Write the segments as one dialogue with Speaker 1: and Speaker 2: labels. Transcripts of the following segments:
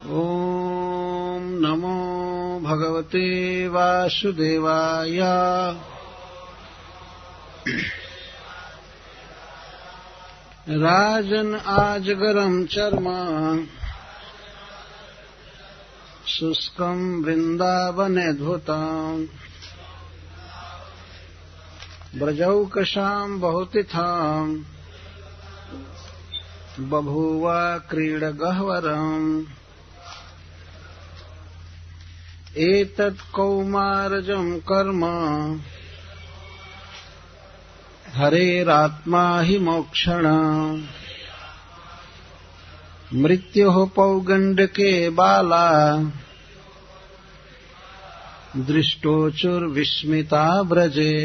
Speaker 1: ओम नमो भगवते वासुदेवाय। राजन आजगरम चर्म शुष्कं वृंदावनेऽद्भुतम् व्रजौकशां बहुतिथाम् बभूव क्रीडगह्वरम् एतत् कौमारजं कर्म हरेरात्मा हि मोक्षण मृत्योः पौगण्डके बाला दृष्टोचुर्विस्मिता व्रजे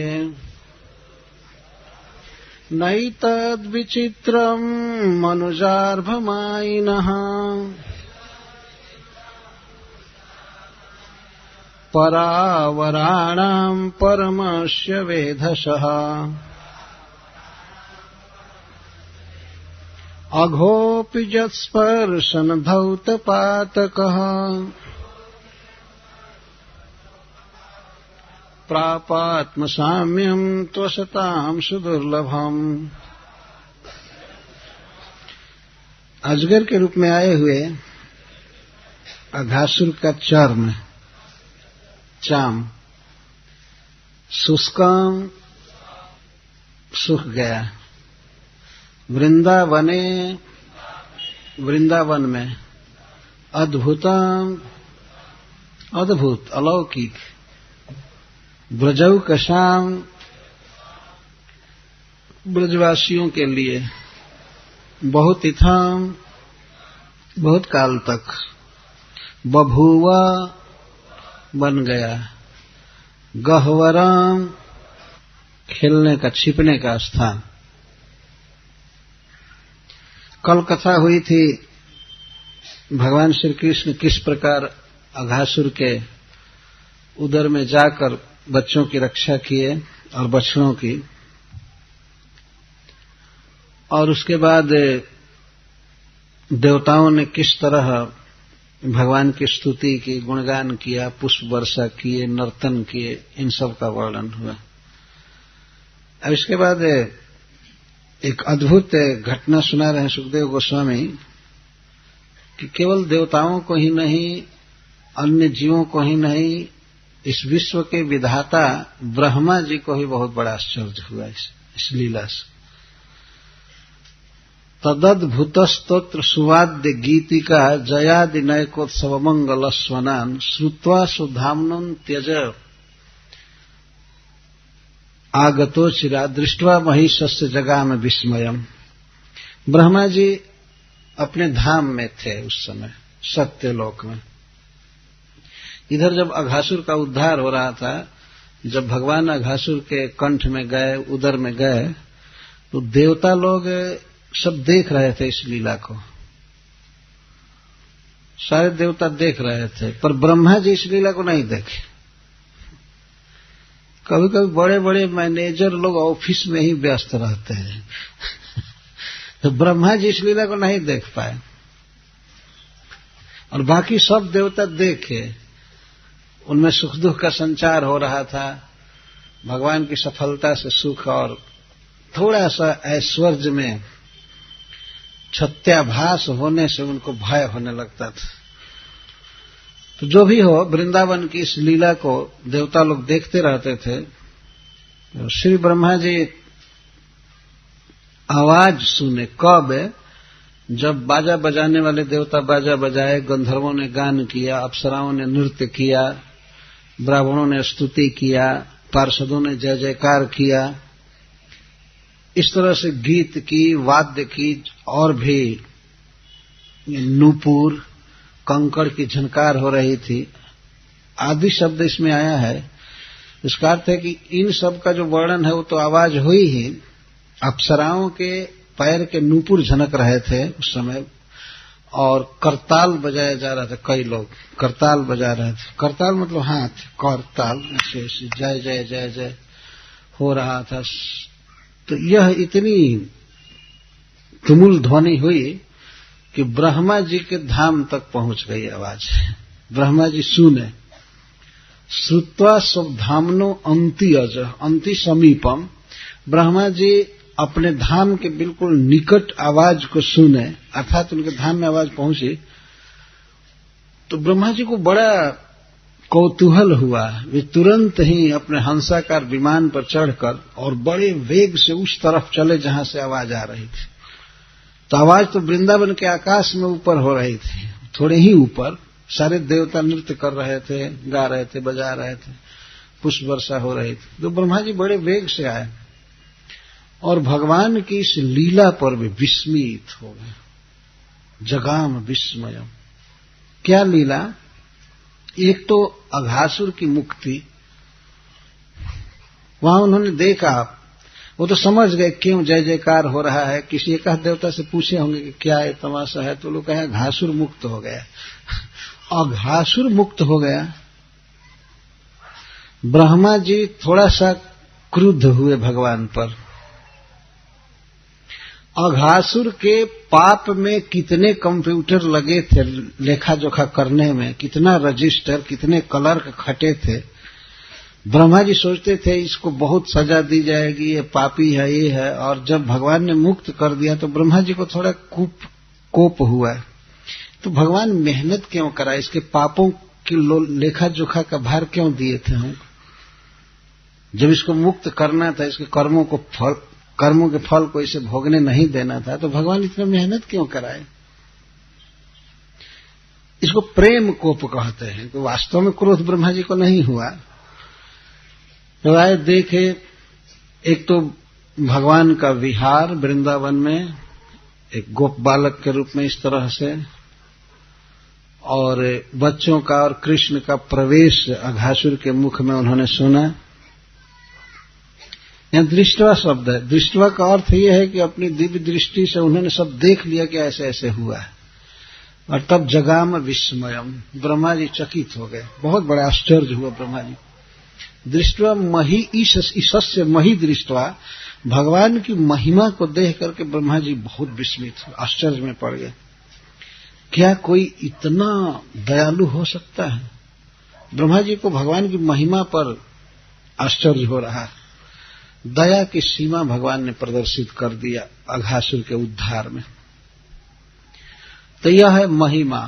Speaker 1: नैतद्विचित्रं मनुजार्भमायिनः परावराणां परमस्य वेधसः अघोऽपि यत्स्पर्शनधौतपातकः प्रापात्मसाम्यं त्वसतां सुदुर्लभम्। अजगर के रूप में आए हुए अघासुर का चर्म चाम शुष्कम सूख गया। वृंदावने वृंदावन में अद्भुतम अद्भुत अलौकिक ब्रजौकशाम ब्रजवासियों के लिए बहुत इथाम बहुत काल तक बभूवा बन गया गह्वरम खेलने का छिपने का स्थान। कल कथा हुई थी भगवान श्री कृष्ण किस प्रकार अघासुर के उदर में जाकर बच्चों की रक्षा किए और बछड़ों की, और उसके बाद देवताओं ने किस तरह भगवान की स्तुति की, गुणगान किया, पुष्प वर्षा किए, नर्तन किए, इन सब का वर्णन हुआ। अब इसके बाद एक अद्भुत घटना सुना रहे सुखदेव गोस्वामी कि केवल देवताओं को ही नहीं, अन्य जीवों को ही नहीं, इस विश्व के विधाता ब्रह्मा जी को ही बहुत बड़ा आश्चर्य हुआ इस लीला से। तदद्भुतस्तोत्र सुवाद्य गीतिका जयादि नयकोत्सव मंगल स्वनान श्रुत्वा सुधाम्नं त्यज आगतो चिरा दृष्ट्वा महिषस्य जगाम विस्मयम्। ब्रह्मा जी अपने धाम में थे उस समय, सत्यलोक में। इधर जब अघासुर का उद्धार हो रहा था, जब भगवान अघासुर के कंठ में गए, उदर में गए, तो देवता लोग सब देख रहे थे इस लीला को, सारे देवता देख रहे थे, पर ब्रह्मा जी इस लीला को नहीं देखे। कभी कभी बड़े बड़े मैनेजर लोग ऑफिस में ही व्यस्त रहते हैं तो ब्रह्मा जी इस लीला को नहीं देख पाए, और बाकी सब देवता देखे। उनमें सुख दुख का संचार हो रहा था, भगवान की सफलता से सुख और थोड़ा सा ऐश्वर्य में छत्याभास होने से उनको भय होने लगता था। तो जो भी हो, वृंदावन की इस लीला को देवता लोग देखते रहते थे। श्री ब्रह्मा जी आवाज सुने, कब? जब बाजा बजाने वाले देवता बाजा बजाए, गंधर्वों ने गान किया, अप्सराओं ने नृत्य किया, ब्राह्मणों ने स्तुति किया, पार्षदों ने जय जयकार किया, इस तरह से गीत की, वाद्य की, और भी नूपुर, कंकड़ की झनकार हो रही थी, आदि शब्द इसमें आया है। इसका अर्थ है कि इन सब का जो वर्णन है वो तो आवाज हुई ही, अप्सराओं के पैर के नूपुर झनक रहे थे उस समय, और करताल बजाया जा रहा था। कई लोग करताल बजा रहे थे। करताल मतलब हाथ, करताल, ऐसे जय जय जय जय हो रहा था। तो यह इतनी तुमुल ध्वनि हुई कि ब्रह्मा जी के धाम तक पहुंच गई आवाज। ब्रह्मा जी सुने, श्रुत्वा स्वधामनो अंति अज अंति समीपम। ब्रह्मा जी अपने धाम के बिल्कुल निकट आवाज को सुने, अर्थात उनके धाम में आवाज पहुंची, तो ब्रह्मा जी को बड़ा कौतूहल हुआ। वे तुरंत ही अपने हंसाकार विमान पर चढ़कर और बड़े वेग से उस तरफ चले जहां से आवाज आ रही थी। तो आवाज तो वृंदावन के आकाश में ऊपर हो रही थी, थोड़े ही ऊपर। सारे देवता नृत्य कर रहे थे, गा रहे थे, बजा रहे थे, पुष्प वर्षा हो रही थी। तो ब्रह्मा जी बड़े वेग से आए और भगवान की इस लीला पर भी विस्मित हो गए। जगाम विस्मयम। क्या लीला? एक तो अघासुर की मुक्ति, वहां उन्होंने देखा, वो तो समझ गए क्यों जय जयकार हो रहा है। किसी एक देवता से पूछे होंगे कि क्या ये तमाशा है, तो लोग कहे घासुर मुक्त हो गया। अघासुर मुक्त हो गया। ब्रह्मा जी थोड़ा सा क्रुद्ध हुए भगवान पर। अघासुर के पाप में कितने कंप्यूटर लगे थे लेखा जोखा करने में, कितना रजिस्टर, कितने क्लर्क खटे थे। ब्रह्मा जी सोचते थे इसको बहुत सजा दी जाएगी, ये पापी है, ये है। और जब भगवान ने मुक्त कर दिया तो ब्रह्मा जी को थोड़ा कोप हुआ। तो भगवान मेहनत क्यों करा, इसके पापों की लेखा जोखा का भार क्यों दिए थे हम? जब इसको मुक्त करना था, इसके कर्मों के फल को इसे भोगने नहीं देना था, तो भगवान इतना मेहनत क्यों कराए? इसको प्रेम कोप कहते हैं। तो वास्तव में क्रोध ब्रह्मा जी को नहीं हुआ। तो आए देखे, एक तो भगवान का विहार वृंदावन में एक गोप बालक के रूप में इस तरह से, और बच्चों का और कृष्ण का प्रवेश अघासुर के मुख में उन्होंने सुना। यहां दृष्टवा शब्द है। दृष्टवा का अर्थ यह है कि अपनी दिव्य दृष्टि से उन्होंने सब देख लिया कि ऐसे ऐसे हुआ है। और तब जगाम विस्मयम, ब्रह्मा जी चकित हो गए, बहुत बड़ा आश्चर्य हुआ ब्रह्मा जी। दृष्टवा मही ईशस्य मही दृष्टवा, भगवान की महिमा को देख करके ब्रह्मा जी बहुत विस्मित हुए, आश्चर्य में पड़ गए। क्या कोई इतना दयालु हो सकता है? ब्रह्मा जी को भगवान की महिमा पर आश्चर्य हो रहा है। दया की सीमा भगवान ने प्रदर्शित कर दिया अघासुर के उद्धार में। तो यह है महिमा।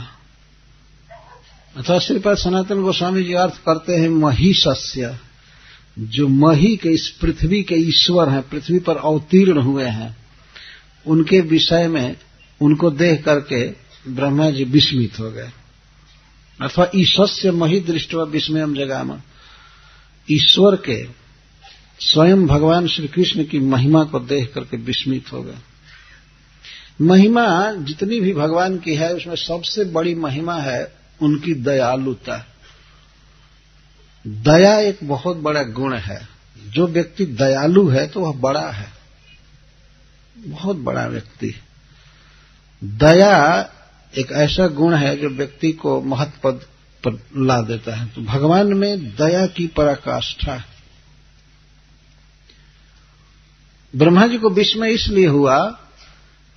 Speaker 1: अथवा श्रीपाद सनातन गोस्वामी जी अर्थ करते हैं महिषस्य, जो मही के इस पृथ्वी के ईश्वर हैं, पृथ्वी पर अवतीर्ण हुए हैं, उनके विषय में उनको देख करके ब्रह्मा जी विस्मित हो गए। अथवा ईशस्य मही दृष्टवा विस्मयम जगाम, ईश्वर के स्वयं भगवान श्री कृष्ण की महिमा को देख करके विस्मित हो गए। महिमा जितनी भी भगवान की है, उसमें सबसे बड़ी महिमा है उनकी दयालुता। दया एक बहुत बड़ा गुण है। जो व्यक्ति दयालु है तो वह बड़ा है, बहुत बड़ा व्यक्ति। दया एक ऐसा गुण है जो व्यक्ति को महत् पद पर ला देता है। तो भगवान में दया की पराकाष्ठा है। ब्रह्मा जी को विस्मय इसलिए हुआ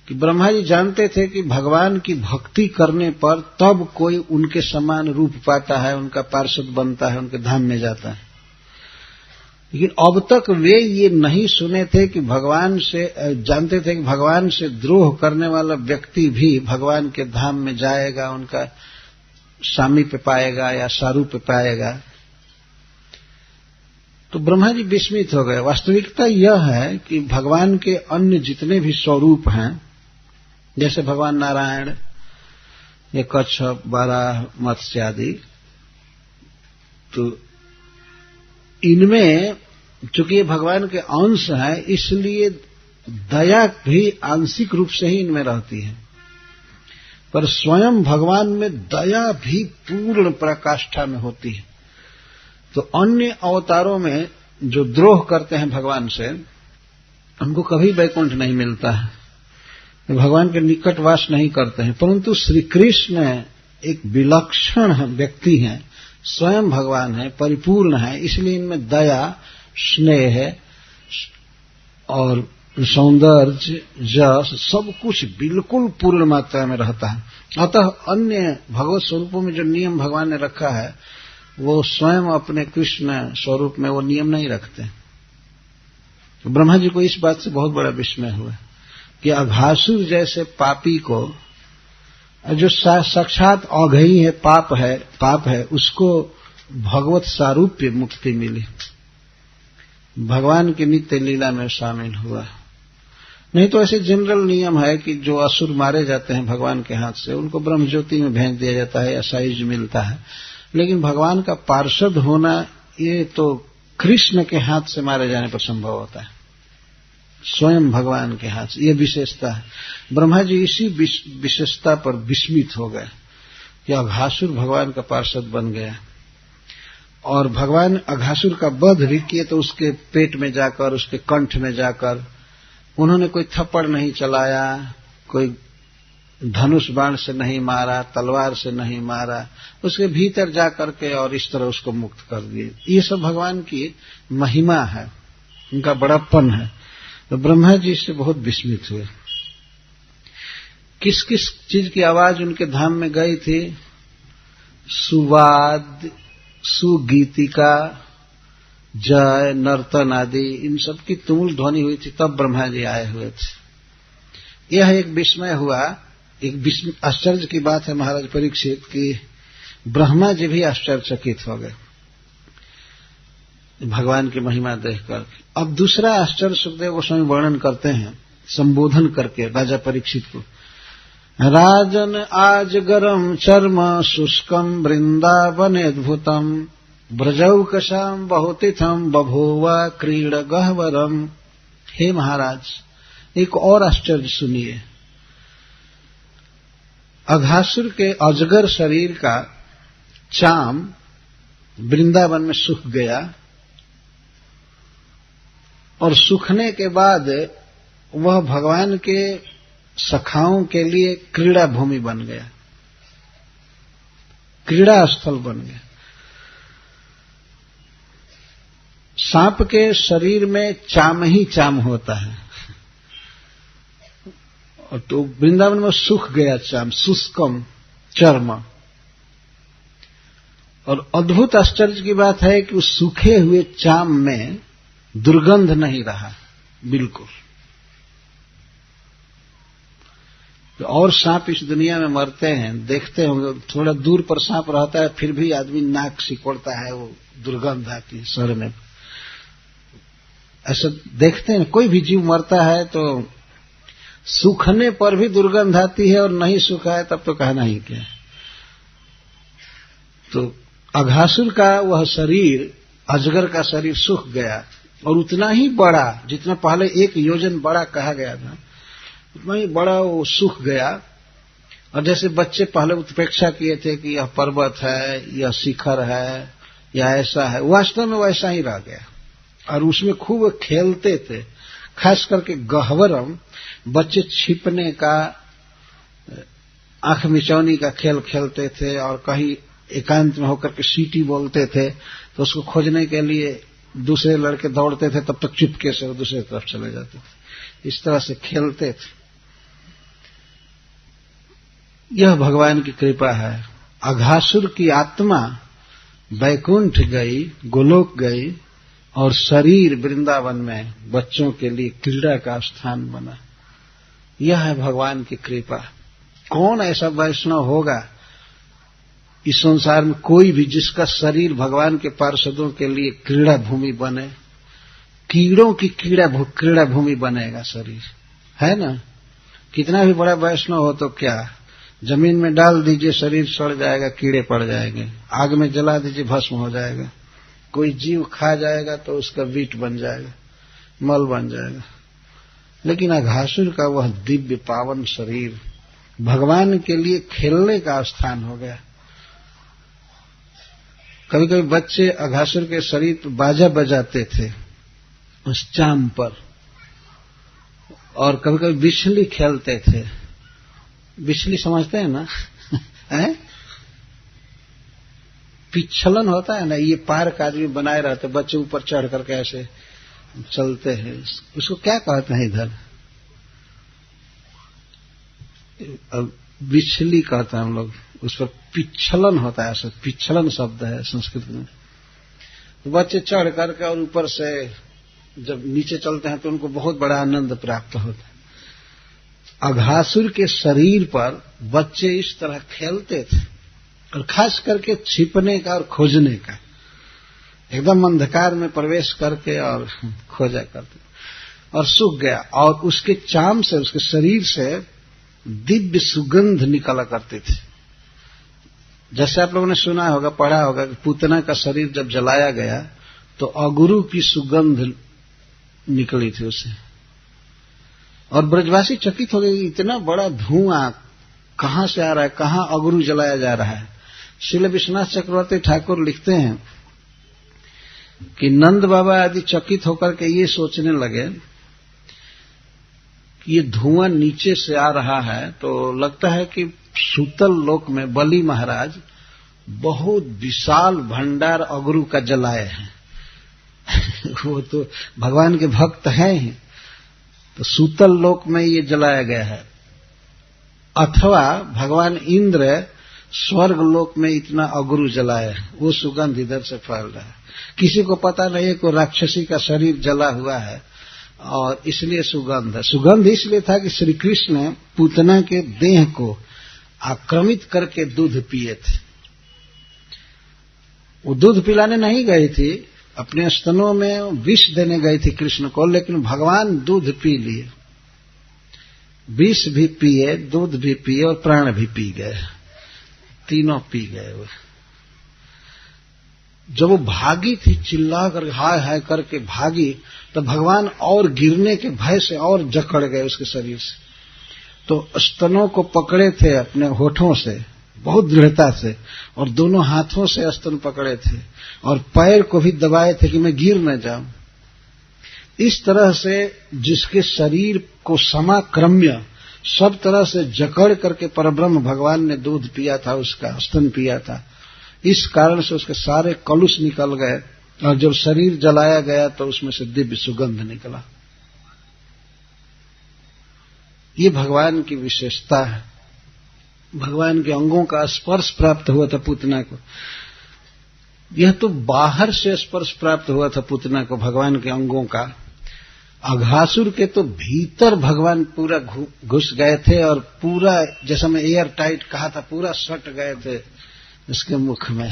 Speaker 1: कि ब्रह्मा जी जानते थे कि भगवान की भक्ति करने पर तब कोई उनके समान रूप पाता है, उनका पार्षद बनता है, उनके धाम में जाता है। लेकिन अब तक वे ये नहीं सुने थे कि भगवान से, जानते थे कि भगवान से द्रोह करने वाला व्यक्ति भी भगवान के धाम में जाएगा, उनका सामीप्य पाएगा या सारूप्य पाएगा। तो ब्रह्मा जी विस्मित हो गए। वास्तविकता यह है कि भगवान के अन्य जितने भी स्वरूप हैं, जैसे भगवान नारायण, ये कच्छप, वाराह, मत्स्य आदि, तो इनमें चूंकि ये भगवान के अंश हैं, इसलिए दया भी आंशिक रूप से ही इनमें रहती है। पर स्वयं भगवान में दया भी पूर्ण पराकाष्ठा में होती है। तो अन्य अवतारों में जो द्रोह करते हैं भगवान से, उनको कभी वैकुंठ नहीं मिलता है, भगवान के निकट वास नहीं करते हैं। परंतु श्री कृष्ण एक विलक्षण व्यक्ति हैं, स्वयं भगवान है, परिपूर्ण है, इसलिए इनमें दया, स्नेह और सौंदर्य, जस, सब कुछ बिल्कुल पूर्ण मात्रा में रहता है। अतः अन्य भगवत स्वरूपों में जो नियम भगवान ने रखा है वो स्वयं अपने कृष्ण स्वरूप में वो नियम नहीं रखते। तो ब्रह्मा जी को इस बात से बहुत बड़ा विस्मय हुआ कि अघासुर जैसे पापी को, जो साक्षात अघई है, पाप है, उसको भगवत सारूप्य मुक्ति मिली, भगवान की नित्य लीला में शामिल हुआ। नहीं तो ऐसे जनरल नियम है कि जो असुर मारे जाते हैं भगवान के हाथ से उनको ब्रह्म ज्योति में भेज दिया जाता है या साइज मिलता है, लेकिन भगवान का पार्षद होना ये तो कृष्ण के हाथ से मारे जाने पर संभव होता है, स्वयं भगवान के हाथ से। ये विशेषता है। ब्रह्मा जी इसी विशेषता पर विस्मित हो गए कि अघासुर भगवान का पार्षद बन गया, और भगवान अघासुर का वध भी किए तो उसके पेट में जाकर, उसके कंठ में जाकर उन्होंने कोई थप्पड़ नहीं चलाया, कोई धनुष बाण से नहीं मारा, तलवार से नहीं मारा, उसके भीतर जाकर के और इस तरह उसको मुक्त कर दिए। ये सब भगवान की महिमा है, उनका बड़प्पन है। तो ब्रह्मा जी इससे बहुत विस्मित हुए। किस किस चीज की आवाज उनके धाम में गई थी? सुवाद, सुगीतिका, जय, नर्तन आदि, इन सब की तुमुल ध्वनि हुई थी, तब ब्रह्मा जी आए हुए थे। यह एक विस्मय हुआ, एक आश्चर्य की बात है महाराज परीक्षित कि ब्रह्मा जी भी आश्चर्यचकित हो गए भगवान की महिमा देखकर। अब दूसरा आश्चर्य सुखदेव गोस्वामी वर्णन करते हैं, संबोधन करके राजा परीक्षित को। राजन आज गरम चर्म शुष्कम वृंदावनेद्भुतम ब्रजौकशाम बहुतिथम बभूवा क्रीड़ गहवरम। हे महाराज, एक और आश्चर्य सुनिए। अघासुर के अजगर शरीर का चाम वृंदावन में सूख गया, और सूखने के बाद वह भगवान के सखाओं के लिए क्रीड़ा भूमि बन गया, क्रीड़ा स्थल बन गया। सांप के शरीर में चाम ही चाम होता है, और तो वृंदावन में सूख गया चाम, शुष्कम चर्म। और अद्भुत आश्चर्य की बात है कि उस सूखे हुए चाम में दुर्गंध नहीं रहा बिल्कुल। तो और सांप इस दुनिया में मरते हैं, देखते होंगे, थोड़ा दूर पर सांप रहता है फिर भी आदमी नाक सिकोड़ता है, वो दुर्गंध आती है सर में। ऐसा देखते हैं, कोई भी जीव मरता है तो सूखने पर भी दुर्गंध आती है, और नहीं सूखा है तब तो कहना ही क्या है। तो अघासुर का वह शरीर, अजगर का शरीर सूख गया, और उतना ही बड़ा, जितना पहले 1 योजन बड़ा कहा गया था, उतना ही बड़ा वो सूख गया। और जैसे बच्चे पहले उत्प्रेक्षा किए थे कि यह पर्वत है, यह शिखर है, या ऐसा है, वास्तव में वैसा ही रह गया, और उसमें खूब खेलते थे। खास करके गहवरम, बच्चे छिपने का, आंख मिचौनी का खेल खेलते थे, और कहीं एकांत में होकर के सीटी बोलते थे तो उसको खोजने के लिए दूसरे लड़के दौड़ते थे, तब तक चुपके से वो दूसरी तरफ चले जाते थे। इस तरह से खेलते थे। यह भगवान की कृपा है। अघासुर की आत्मा वैकुंठ गई, गोलोक गई, और शरीर वृंदावन में बच्चों के लिए क्रीड़ा का स्थान बना। यह है भगवान की कृपा। कौन ऐसा वैष्णव होगा इस संसार में, कोई भी जिसका शरीर भगवान के पार्षदों के लिए क्रीड़ा भूमि बने? कीड़ों की क्रीड़ा भूमि बनेगा शरीर, है ना? कितना भी बड़ा वैष्णव हो तो क्या, जमीन में डाल दीजिए शरीर सड़ जाएगा, कीड़े पड़ जाएंगे। आग में जला दीजिए भस्म हो जाएगा। कोई जीव खा जाएगा तो उसका वीट बन जाएगा, मल बन जाएगा। लेकिन अघासुर का वह दिव्य पावन शरीर भगवान के लिए खेलने का स्थान हो गया। कभी कभी बच्चे अघासुर के शरीर पर बाजा बजाते थे उस चाम पर, और कभी कभी बिछली खेलते थे। बिछली समझते हैं ना? हैं? पिछलन होता है ना, ये पार्क आदमी बनाए रहते, बच्चे ऊपर चढ़ करके ऐसे चलते हैं, उसको क्या कहते हैं इधर? बिछली कहते हैं हम लोग, उस पर पिछलन होता है, पिछलन शब्द है संस्कृत में। तो बच्चे चढ़ करके और ऊपर से जब नीचे चलते हैं तो उनको बहुत बड़ा आनंद प्राप्त होता है। अघासुर के शरीर पर बच्चे इस तरह खेलते थे, और खास करके छिपने का और खोजने का, एकदम अंधकार में प्रवेश करके और खोजा करते, और सूख गया, और उसके चाम से, उसके शरीर से दिव्य सुगंध निकला करती थी। जैसे आप लोगों ने सुना होगा, पढ़ा होगा कि पूतना का शरीर जब जलाया गया तो अगुरु की सुगंध निकली थी उसे, और ब्रजवासी चकित हो गए, इतना बड़ा धुआं कहां से आ रहा है, कहां अगुरु जलाया जा रहा है। श्रील विश्वनाथ चक्रवर्ती ठाकुर लिखते हैं कि नंद बाबा आदि चकित होकर के ये सोचने लगे कि ये धुआं नीचे से आ रहा है, तो लगता है कि सूतल लोक में बलि महाराज बहुत विशाल भंडार अगुरु का जलाए हैं। वो तो भगवान के भक्त हैं ही, तो सूतल लोक में ये जलाया गया है, अथवा भगवान इंद्र स्वर्ग लोक में इतना अगुरु जलाए हैं, वो सुगंध इधर से फैल रहा है। किसी को पता नहीं है, कोई राक्षसी का शरीर जला हुआ है और इसलिए सुगंध है। सुगंध इसलिए था कि श्री कृष्ण ने पूतना के देह को आक्रमित करके दूध पिए थे। वो दूध पिलाने नहीं गई थी, अपने स्तनों में विष देने गई थी कृष्ण को, लेकिन भगवान दूध पी लिए, विष भी पिए, दूध भी पिए और प्राण भी पी गए, तीनों पी गए। वो जब वो भागी थी, चिल्ला कर हाय हाय करके भागी, तो भगवान और गिरने के भय से और जकड़ गए उसके शरीर से। तो स्तनों को पकड़े थे अपने होठों से बहुत दृढ़ता से, और दोनों हाथों से स्तन पकड़े थे, और पैर को भी दबाए थे कि मैं गिर न जाऊं। इस तरह से जिसके शरीर को समाक्रम्य सब तरह से जकड़ करके परब्रह्म भगवान ने दूध पिया था, उसका स्तन पिया था, इस कारण से उसके सारे कलुष निकल गए, और जब शरीर जलाया गया तो उसमें से दिव्य सुगंध निकला। ये भगवान की विशेषता है। भगवान के अंगों का स्पर्श प्राप्त हुआ था पूतना को। यह तो बाहर से स्पर्श प्राप्त हुआ था पूतना को भगवान के अंगों का। अघासुर के तो भीतर भगवान पूरा घुस गए थे, और पूरा, जैसा मैं एयर टाइट कहा था, पूरा सट गए थे उसके मुख में,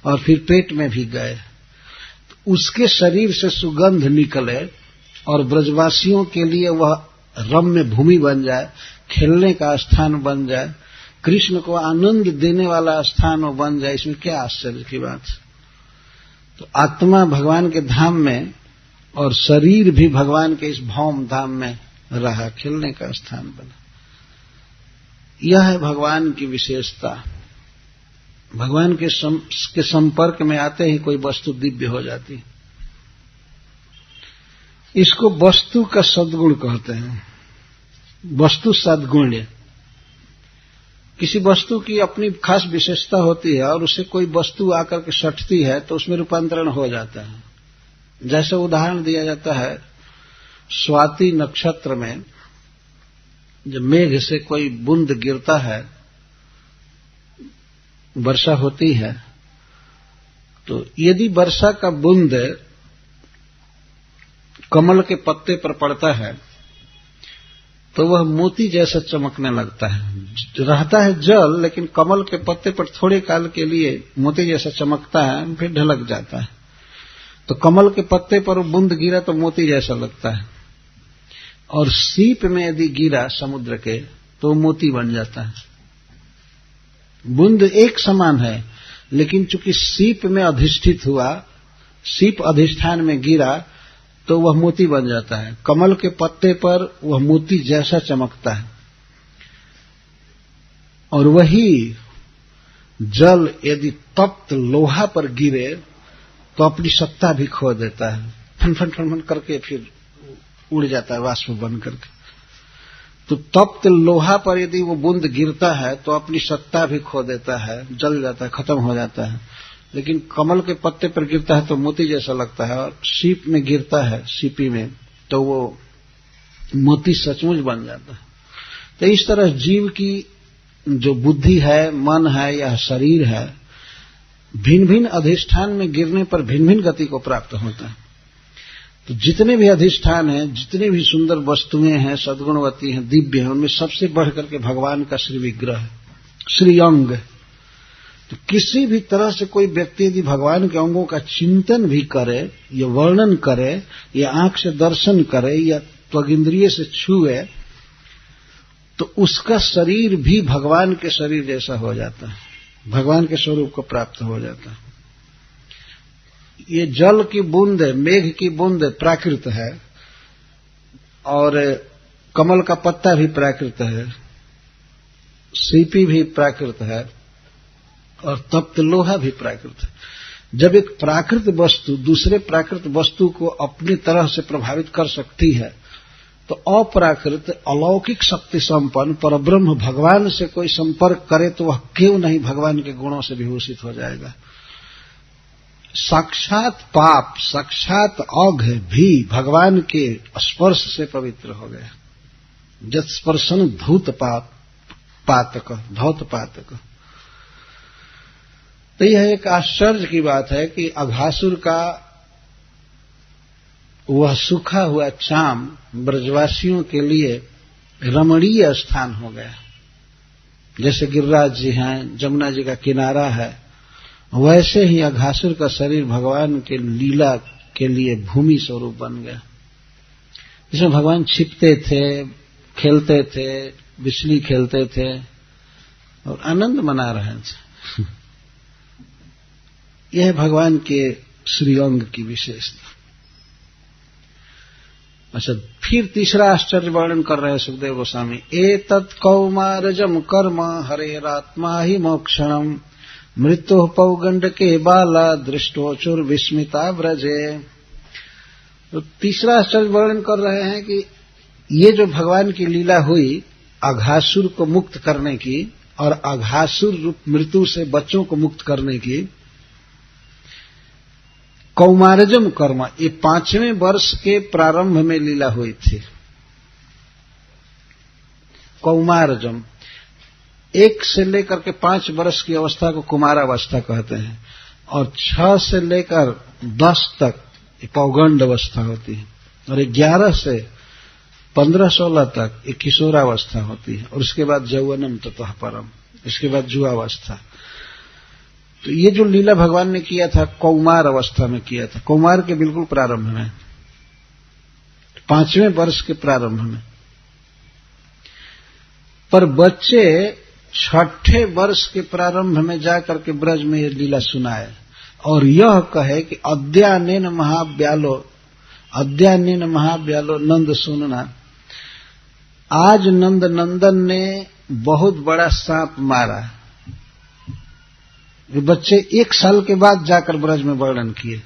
Speaker 1: और फिर पेट में भी गए। उसके शरीर से सुगंध निकले, और ब्रजवासियों के लिए वह रम्य भूमि बन जाए, खेलने का स्थान बन जाए, कृष्ण को आनंद देने वाला स्थान वो बन जाए, इसमें क्या आश्चर्य की बात। तो आत्मा भगवान के धाम में और शरीर भी भगवान के इस भौम धाम में रहा, खेलने का स्थान बना। यह है भगवान की विशेषता। भगवान के संपर्क में आते ही कोई वस्तु दिव्य हो जाती। इसको वस्तु का सद्गुण कहते हैं, वस्तु सद्गुण्य। किसी वस्तु की अपनी खास विशेषता होती है, और उसे कोई वस्तु आकर के सटती है तो उसमें रूपांतरण हो जाता है। जैसे उदाहरण दिया जाता है, स्वाति नक्षत्र में जब मेघ से कोई बूंद गिरता है, वर्षा होती है, तो यदि वर्षा का बूंद कमल के पत्ते पर पड़ता है तो वह मोती जैसा चमकने लगता है। रहता है जल, लेकिन कमल के पत्ते पर थोड़े काल के लिए मोती जैसा चमकता है, फिर ढलक जाता है। तो कमल के पत्ते पर बूंद गिरा तो मोती जैसा लगता है, और सीप में यदि गिरा समुद्र के तो मोती बन जाता है। बूंद एक समान है, लेकिन चूंकि सीप में अधिष्ठित हुआ, सीप अधिष्ठान में गिरा, तो वह मोती बन जाता है। कमल के पत्ते पर वह मोती जैसा चमकता है। और वही जल यदि तप्त लोहा पर गिरे तो अपनी सत्ता भी खो देता है, फन फन फन फन करके फिर उड़ जाता है वाष्प बन करके। तो तप्त लोहा पर यदि वो बूंद गिरता है तो अपनी सत्ता भी खो देता है, जल जाता है, खत्म हो जाता है। लेकिन कमल के पत्ते पर गिरता है तो मोती जैसा लगता है, और सीप में गिरता है, सीपी में, तो वो मोती सचमुच बन जाता है। तो इस तरह जीव की जो बुद्धि है, मन है या शरीर है, भिन्न भिन्न अधिष्ठान में गिरने पर भिन्न भिन्न गति को प्राप्त होता है। तो जितने भी अधिष्ठान हैं, जितनी भी सुंदर वस्तुएं हैं, सद्गुणवती हैं, दिव्य हैं, उनमें सबसे बढ़कर के भगवान का श्री विग्रह है, श्री अंग। तो किसी भी तरह से कोई व्यक्ति यदि भगवान के अंगों का चिंतन भी करे या वर्णन करे या आंख से दर्शन करे या त्वगिंद्रिय से छुए, तो उसका शरीर भी भगवान के शरीर जैसा हो जाता है, भगवान के स्वरूप को प्राप्त हो जाता है। ये जल की बूंद, मेघ की बूंद प्राकृत है, और कमल का पत्ता भी प्राकृत है, सीपी भी प्राकृत है, और तप्त लोहा भी प्राकृत है। जब एक प्राकृत वस्तु दूसरे प्राकृत वस्तु को अपनी तरह से प्रभावित कर सकती है, तो अप्राकृत अलौकिक शक्ति संपन्न परब्रह्म भगवान से कोई संपर्क करे तो वह क्यों नहीं भगवान के गुणों से विभूषित हो जाएगा। साक्षात पाप, साक्षात औघ भी भगवान के स्पर्श से पवित्र हो गया। जत स्पर्शन धूत पातक, धौत पातक। तो यह एक आश्चर्य की बात है कि अघासुर का वह सूखा हुआ चाम ब्रजवासियों के लिए रमणीय स्थान हो गया। जैसे गिरिराज जी हैं, जमुना जी का किनारा है, वैसे ही अघासुर का शरीर भगवान के लीला के लिए भूमि स्वरूप बन गया। इसमें भगवान छिपते थे, खेलते थे, बिजली खेलते थे और आनंद मना रहे थे। यह भगवान के श्रीअंग की विशेषता। अच्छा, फिर तीसरा आश्चर्य वर्णन कर रहे हैं सुखदेव गोस्वामी। एतत् कौमारजम कर्म हरेरात्मा ही मोक्षणम मृत्यु पौगंड के बाला दृष्टोचुर विस्मिता व्रजे। तो तीसरा आश्चर्य वर्णन कर रहे हैं कि ये जो भगवान की लीला हुई अघासुर को मुक्त करने की और अघासुर रूप मृत्यु से बच्चों को मुक्त करने की, कौमारजम कर्म, ये 5वें वर्ष के प्रारंभ में लीला हुई थी। कौमारजम, 1 से लेकर के 5 वर्ष की अवस्था को कुमारावस्था कहते हैं, और 6 से लेकर 10 तक पौगंड अवस्था होती है, और 11 से 15-16 तक एक किशोरावस्था होती है, और उसके बाद यौवनम ततः परम, इसके बाद जुआवस्था। तो ये जो लीला भगवान ने किया था कौमार अवस्था में किया था, कौमार के बिल्कुल प्रारंभ में, 5वें वर्ष के प्रारंभ में। पर बच्चे 6ठे वर्ष के प्रारंभ में जाकर के ब्रज में ये लीला सुनाए और यह कहे कि अद्यानेन महाव्यालो नंद सुनना। आज नंद नंदन ने बहुत बड़ा सांप मारा। ये बच्चे 1 साल के बाद जाकर ब्रज में वर्णन किए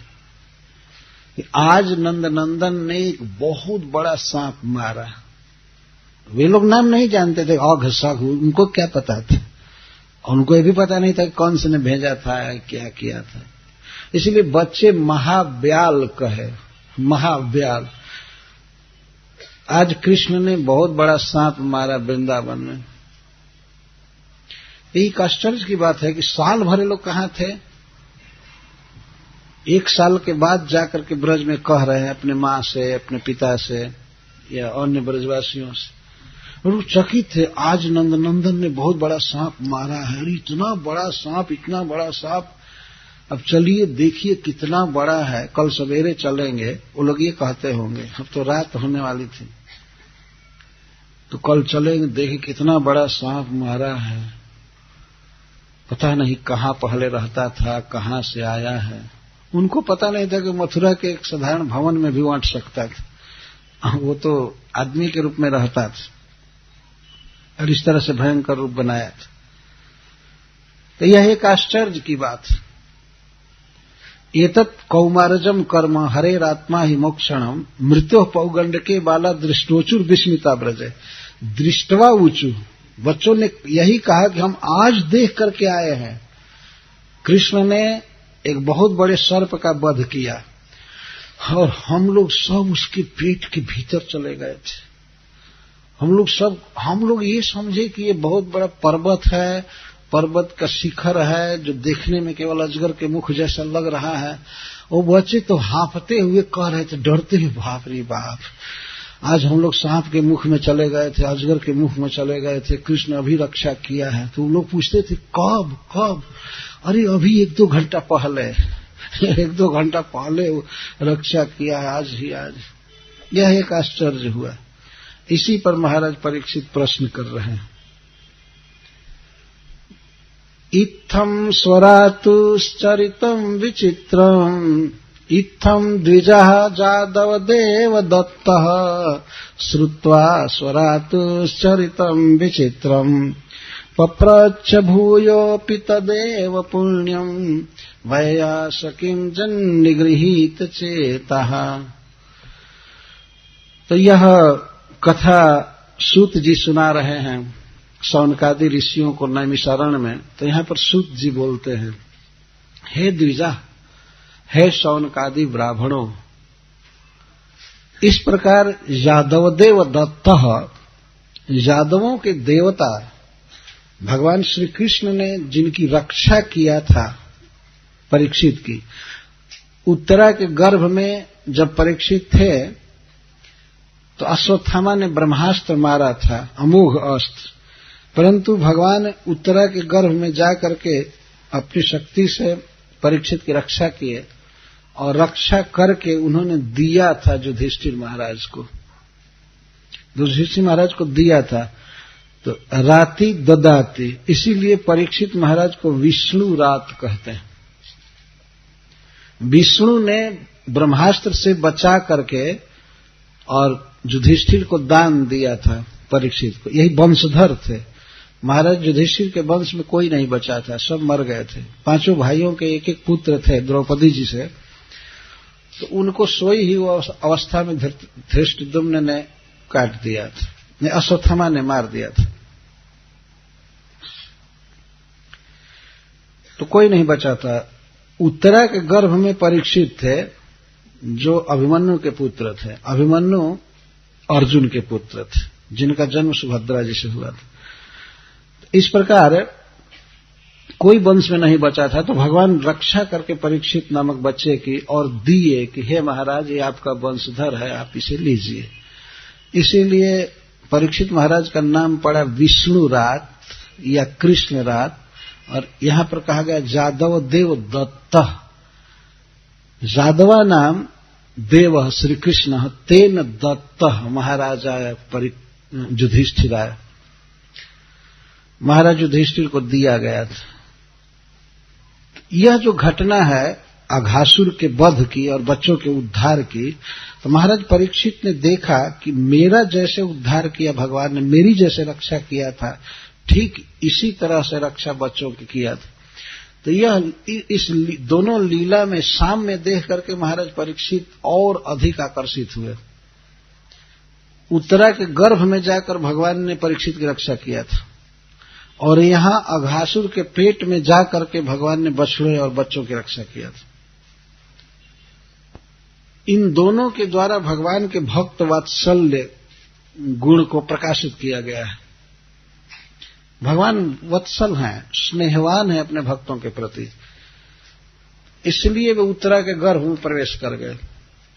Speaker 1: कि आज नंद नंदन ने एक बहुत बड़ा सांप मारा। वे लोग नाम नहीं जानते थे, औघ सघ, उनको क्या पता था, उनको ये भी पता नहीं था कि कौन से ने भेजा था, क्या किया था। इसलिए बच्चे महाव्याल कहे, महाव्याल। आज कृष्ण ने बहुत बड़ा सांप मारा वृंदावन में। एक आश्चर्य की बात है कि साल भर लोग कहां थे, 1 साल के बाद जाकर के ब्रज में कह रहे हैं अपने मां से, अपने पिता से या अन्य ब्रजवासियों से, और वो चकित थे। आज नंद नंदन ने बहुत बड़ा सांप मारा है, इतना बड़ा सांप, इतना बड़ा सांप। अब चलिए देखिए कितना बड़ा है, कल सवेरे चलेंगे। वो लोग ये कहते होंगे, अब तो रात होने वाली थी, तो कल चलेंगे, देखें कितना बड़ा सांप मारा है। पता नहीं कहां पहले रहता था, कहां से आया है। उनको पता नहीं था कि मथुरा के एक साधारण भवन में भी वो अट सकता था। वो तो आदमी के रूप में रहता था और इस तरह से भयंकर रूप बनाया था। तो यह एक आश्चर्य की बात है। एतत् कौमारजम कर्म हरेरात्मा ही मोक्षणम मृत्यु पौगंड के बाला दृष्टोचुर विस्मिता ब्रजे। दृष्टवा ऊंचू, बच्चों ने यही कहा कि हम आज देख करके आए हैं। कृष्ण ने
Speaker 2: एक बहुत बड़े सर्प का वध किया और हम लोग सब उसके पेट के भीतर चले गए थे। हम लोग ये समझे कि ये बहुत बड़ा पर्वत है, पर्वत का शिखर है जो देखने में केवल अजगर के मुख जैसा लग रहा है। वो बच्चे तो हांफते हुए कह रहे थे, डरते हुए, बाप रे बाप, आज हम लोग सांप के मुख में चले गए थे, अजगर के मुख में चले गए थे, कृष्ण अभी रक्षा किया है। तो लोग पूछते थे कब? अरे अभी 1-2 घंटा पहले 1-2 घंटा पहले रक्षा किया है, आज ही आज। यह एक आश्चर्य हुआ। इसी पर महाराज परीक्षित प्रश्न कर रहे हैं। इत्थं स्वरातुश्चरितं विचित्रम् इत्थं द्विजः जादव देवदत्तः श्रुत्वा स्वरातुश्चरितं विचित्रम् पप्रच्छ भूयोऽपि तदेव पुण्यम् वैयासकिं जन्निगृहीत चेतः। तो यह कथा सूत जी सुना रहे हैं शौनकादि ऋषियों को नैमिषारण्य में। तो यहाँ पर सूत जी बोलते हैं, हे द्विजा, हे शौनकादि ब्राह्मणों, इस प्रकार यादवदेव दत्त, यादवों के देवता भगवान श्री कृष्ण ने जिनकी रक्षा किया था परीक्षित की, उत्तरा के गर्भ में जब परीक्षित थे तो अश्वत्थामा ने ब्रह्मास्त्र मारा था, अमोघ अस्त्र, परंतु भगवान उत्तरा के गर्भ में जाकर के अपनी शक्ति से परीक्षित की रक्षा किए और रक्षा करके उन्होंने दिया था युधिष्ठिर महाराज को, युधिष्ठिर महाराज को दिया था। तो राति ददाति, इसीलिए परीक्षित महाराज को विष्णु रात कहते हैं। विष्णु ने ब्रह्मास्त्र से बचा करके और युधिष्ठिर को दान दिया था परीक्षित को। यही वंशधर थे महाराज। युधिष्ठिर के वंश में कोई नहीं बचा था, सब मर गए थे। 5 भाइयों के एक एक पुत्र थे द्रौपदी जी से, तो उनको सोई ही अवस्था में धृष्टद्युम्न ने काट दिया था, अश्वत्थामा ने मार दिया था। तो कोई नहीं बचा था। उत्तरा के गर्भ में परीक्षित थे जो अभिमन्यु के पुत्र थे। अभिमन्यु अर्जुन के पुत्र थे जिनका जन्म सुभद्रा जी से हुआ था। इस प्रकार कोई वंश में नहीं बचा था। तो भगवान रक्षा करके परीक्षित नामक बच्चे की और दिए कि हे महाराज, ये आपका वंशधर है, आप इसे लीजिए। इसीलिए परीक्षित महाराज का नाम पड़ा विष्णु रात या कृष्ण रात। और यहां पर कहा गया जादव देव दत्त, जादवा नाम देव श्री कृष्ण तेन दत्त महाराजा युधिष्ठिराय, महाराज युधिष्ठिर को दिया गया था। यह जो घटना है अघासुर के वध की और बच्चों के उद्धार की, तो महाराज परीक्षित ने देखा कि मेरा जैसे उद्धार किया भगवान ने, मेरी जैसे रक्षा किया था, ठीक इसी तरह से रक्षा बच्चों की किया था। तो यह इस दोनों लीला में साम्य देख करके महाराज परीक्षित और अधिक आकर्षित हुए। उत्तरा के गर्भ में जाकर भगवान ने परीक्षित की रक्षा किया था और यहां अघासुर के पेट में जाकर के भगवान ने बछड़े और बच्चों की रक्षा किया था। इन दोनों के द्वारा भगवान के भक्त वात्सल्य गुण को प्रकाशित किया गया है। भगवान वत्सल हैं, स्नेहवान हैं अपने भक्तों के प्रति, इसलिए वे उत्तरा के गर्भ में प्रवेश कर गए।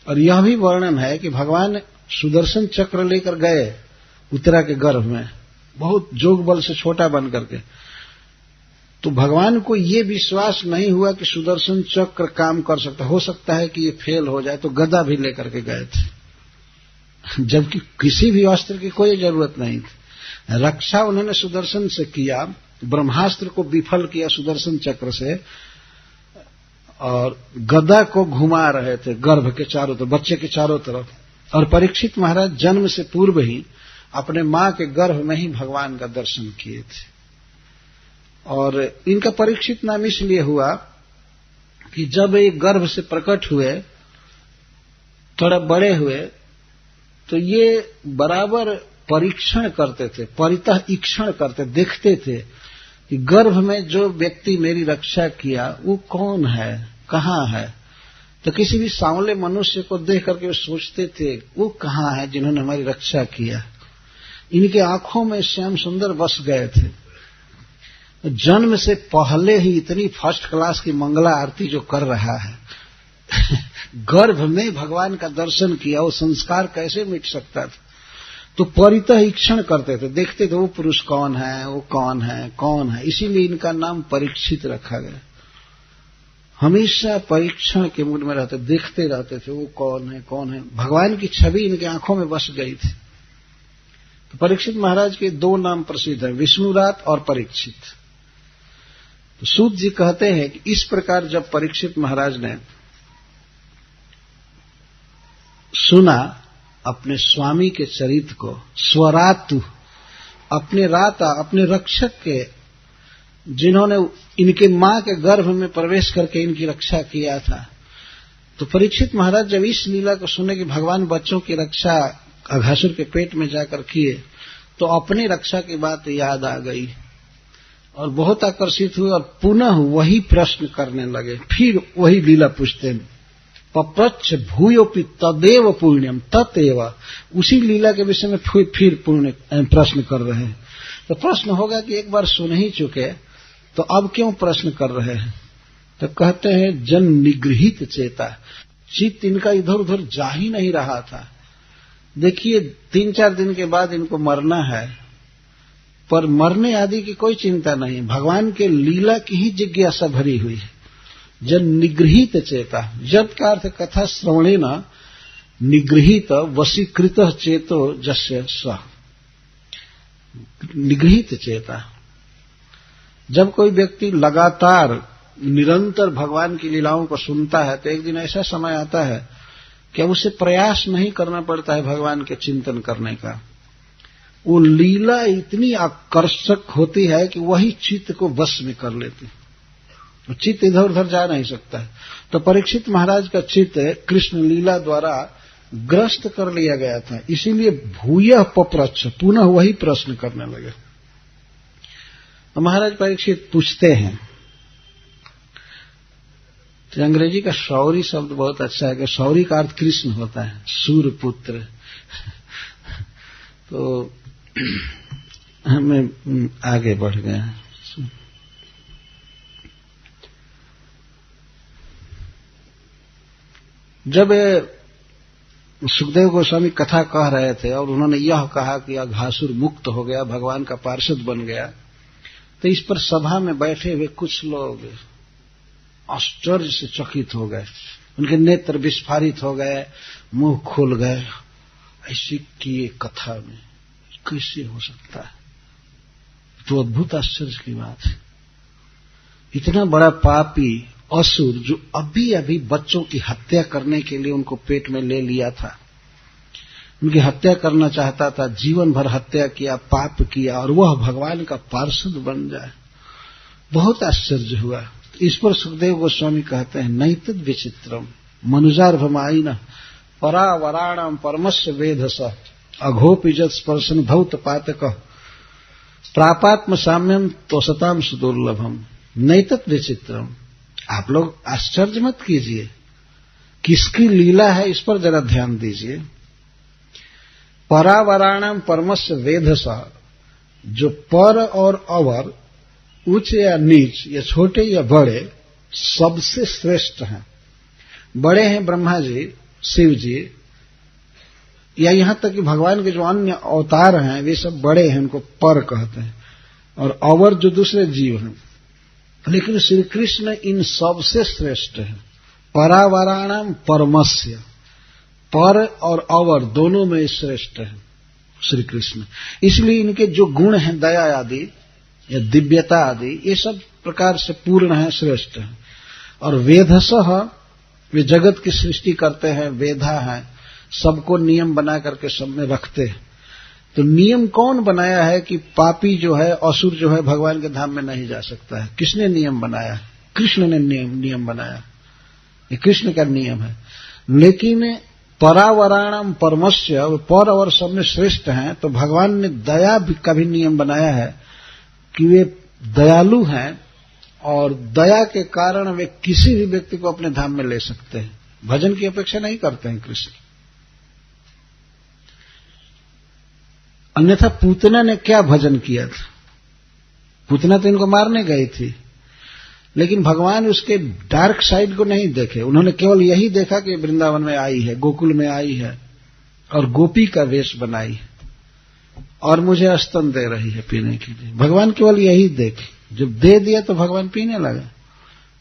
Speaker 2: और यह भी वर्णन है कि भगवान सुदर्शन चक्र लेकर गए उत्तरा के गर्भ में, बहुत जोग बल से छोटा बन करके। तो भगवान को ये विश्वास नहीं हुआ कि सुदर्शन चक्र काम कर सकता, हो सकता है कि ये फेल हो जाए, तो गदा भी लेकर के गए थे, जबकि किसी भी अस्त्र की कोई जरूरत नहीं थी। रक्षा उन्होंने सुदर्शन से किया, ब्रह्मास्त्र को विफल किया सुदर्शन चक्र से, और गदा को घुमा रहे थे गर्भ के चारों तरफ, बच्चे के चारों तरफ। और परीक्षित महाराज जन्म से पूर्व ही अपने मां के गर्भ में ही भगवान का दर्शन किए थे। और इनका परीक्षित नाम इसलिए हुआ कि जब ये गर्भ से प्रकट हुए, थोड़ा बड़े हुए, तो ये बराबर परीक्षण करते थे, परितः ईक्षण करते, देखते थे कि गर्भ में जो व्यक्ति मेरी रक्षा किया वो कौन है, कहाँ है? तो किसी भी सांवले मनुष्य को देख करके वे सोचते थे वो कहाँ है जिन्होंने हमारी रक्षा किया। इनके आंखों में श्याम सुंदर बस गए थे। जन्म से पहले ही इतनी फर्स्ट क्लास की मंगला आरती जो कर रहा है गर्भ में भगवान का दर्शन किया, वो संस्कार कैसे मिट सकता था? तो परितः ईक्षण करते थे, देखते थे वो पुरुष कौन है, वो कौन है, कौन है। इसीलिए इनका नाम परीक्षित रखा गया। हमेशा परीक्षण के मूड में रहते, देखते रहते थे वो कौन है, कौन है। भगवान की छवि इनके आंखों में बस गई थी। तो परीक्षित महाराज के दो नाम प्रसिद्ध हैं, विष्णुरात और परीक्षित। तो सूत जी कहते हैं कि इस प्रकार जब परीक्षित महाराज ने सुना अपने स्वामी के चरित्र को, स्वरातु, अपने राता, अपने रक्षक के, जिन्होंने इनके मां के गर्भ में प्रवेश करके इनकी रक्षा किया था, तो परीक्षित महाराज जब इस लीला को सुने कि भगवान बच्चों की रक्षा अघासुर के पेट में जाकर किए, तो अपनी रक्षा की बात याद आ गई और बहुत आकर्षित हुए और पुनः वही प्रश्न करने लगे। फिर वही लीला पूछते हैं, पप्रच्छ भूयोपि तदेव पुण्यम ततेव। उसी लीला के विषय में फिर पुण्य प्रश्न कर रहे हैं। तो प्रश्न होगा कि एक बार सुन ही चुके तो अब क्यों प्रश्न कर रहे हैं? तो कहते हैं जन निगृहित चेता, चित्त इनका इधर उधर जा ही नहीं रहा था। देखिए 3-4 दिन के बाद इनको मरना है, पर मरने आदि की कोई चिंता नहीं, भगवान के लीला की ही जिज्ञासा भरी हुई है। जन निगृहित चेता, जब का अर्थ कथा श्रवणेन निगृहित वशीकृत चेतो जस्य स। निगृहित चेता, जब कोई व्यक्ति लगातार निरंतर भगवान की लीलाओं को सुनता है तो एक दिन ऐसा समय आता है कि अब उसे प्रयास नहीं करना पड़ता है भगवान के चिंतन करने का। वो लीला इतनी आकर्षक होती है कि वही चित्त को वश में कर लेती है, चित्त इधर उधर जा नहीं सकता है। तो परीक्षित महाराज का चित्त कृष्ण लीला द्वारा ग्रस्त कर लिया गया था, इसीलिए भूयः पप्रच्छ, पुनः वही प्रश्न करने लगे। तो महाराज परीक्षित पूछते हैं, तो अंग्रेजी का शौरी शब्द बहुत अच्छा है कि शौरी का अर्थ कृष्ण होता है, सूर्यपुत्र। तो हमें आगे बढ़ गए हैं। जब सुखदेव गोस्वामी कथा कह रहे थे और उन्होंने यह कहा कि अघासुर मुक्त हो गया, भगवान का पार्षद बन गया, तो इस पर सभा में बैठे हुए कुछ लोग आश्चर्य से चकित हो गए, उनके नेत्र विस्फारित हो गए, मुंह खुल गए। ऐसी किए कथा में कैसे हो सकता है? तो अद्भुत आश्चर्य की बात है। इतना बड़ा पापी असुर जो अभी अभी बच्चों की हत्या करने के लिए उनको पेट में ले लिया था, उनकी हत्या करना चाहता था, जीवन भर हत्या किया, पाप किया, और वह भगवान का पार्षद बन जाए, बहुत आश्चर्य हुआ। इस पर सुखदेव गोस्वामी कहते हैं, नैतद विचित्रम मनुजार्भमायिन परावराणाम परमस्य वेधस अघोपिजत स्पर्शन धौत पातक प्रापात्म साम्यम तोषताम सुदुर्लभम। नैतद विचित्रम, आप लोग आश्चर्य मत कीजिए, किसकी लीला है इस पर जरा ध्यान दीजिए। परावराणाम परमस्य वेधसा, जो पर और अवर, उच्च या नीच या छोटे या बड़े, सबसे श्रेष्ठ हैं। बड़े हैं ब्रह्मा जी, शिव जी, या यहां तक कि भगवान के जो अन्य अवतार हैं वे सब बड़े हैं, उनको पर कहते हैं, और अवर जो दूसरे जीव हैं। लेकिन श्री कृष्ण इन सबसे श्रेष्ठ है। परावराणाम परमस्य, पर और अवर दोनों में श्रेष्ठ है श्री कृष्ण। इसलिए इनके जो गुण हैं, दया आदि या दिव्यता आदि, ये सब प्रकार से पूर्ण है, श्रेष्ठ है। और वेधसः, वे जगत की सृष्टि करते हैं, वेधा है, सबको नियम बना करके सब में रखते हैं। तो नियम कौन बनाया है कि पापी जो है, असुर जो है, भगवान के धाम में नहीं जा सकता है? किसने नियम बनाया? कृष्ण ने नियम बनाया, ये कृष्ण का नियम है। लेकिन परावराणाम परमस्य, पर और सब में श्रेष्ठ हैं, तो भगवान ने दया का भी नियम बनाया है कि वे दयालु हैं और दया के कारण वे किसी भी व्यक्ति को अपने धाम में ले सकते हैं। भजन की अपेक्षा नहीं करते हैं कृष्ण। अन्यथा पूतना ने क्या भजन किया था? पूतना तो इनको मारने गई थी, लेकिन भगवान उसके डार्क साइड को नहीं देखे। उन्होंने केवल यही देखा कि वृंदावन में आई है, गोकुल में आई है और गोपी का वेश बनाई है और मुझे स्तन दे रही है पीने के लिए। भगवान केवल यही देखे। जब दे दिया तो भगवान पीने लगा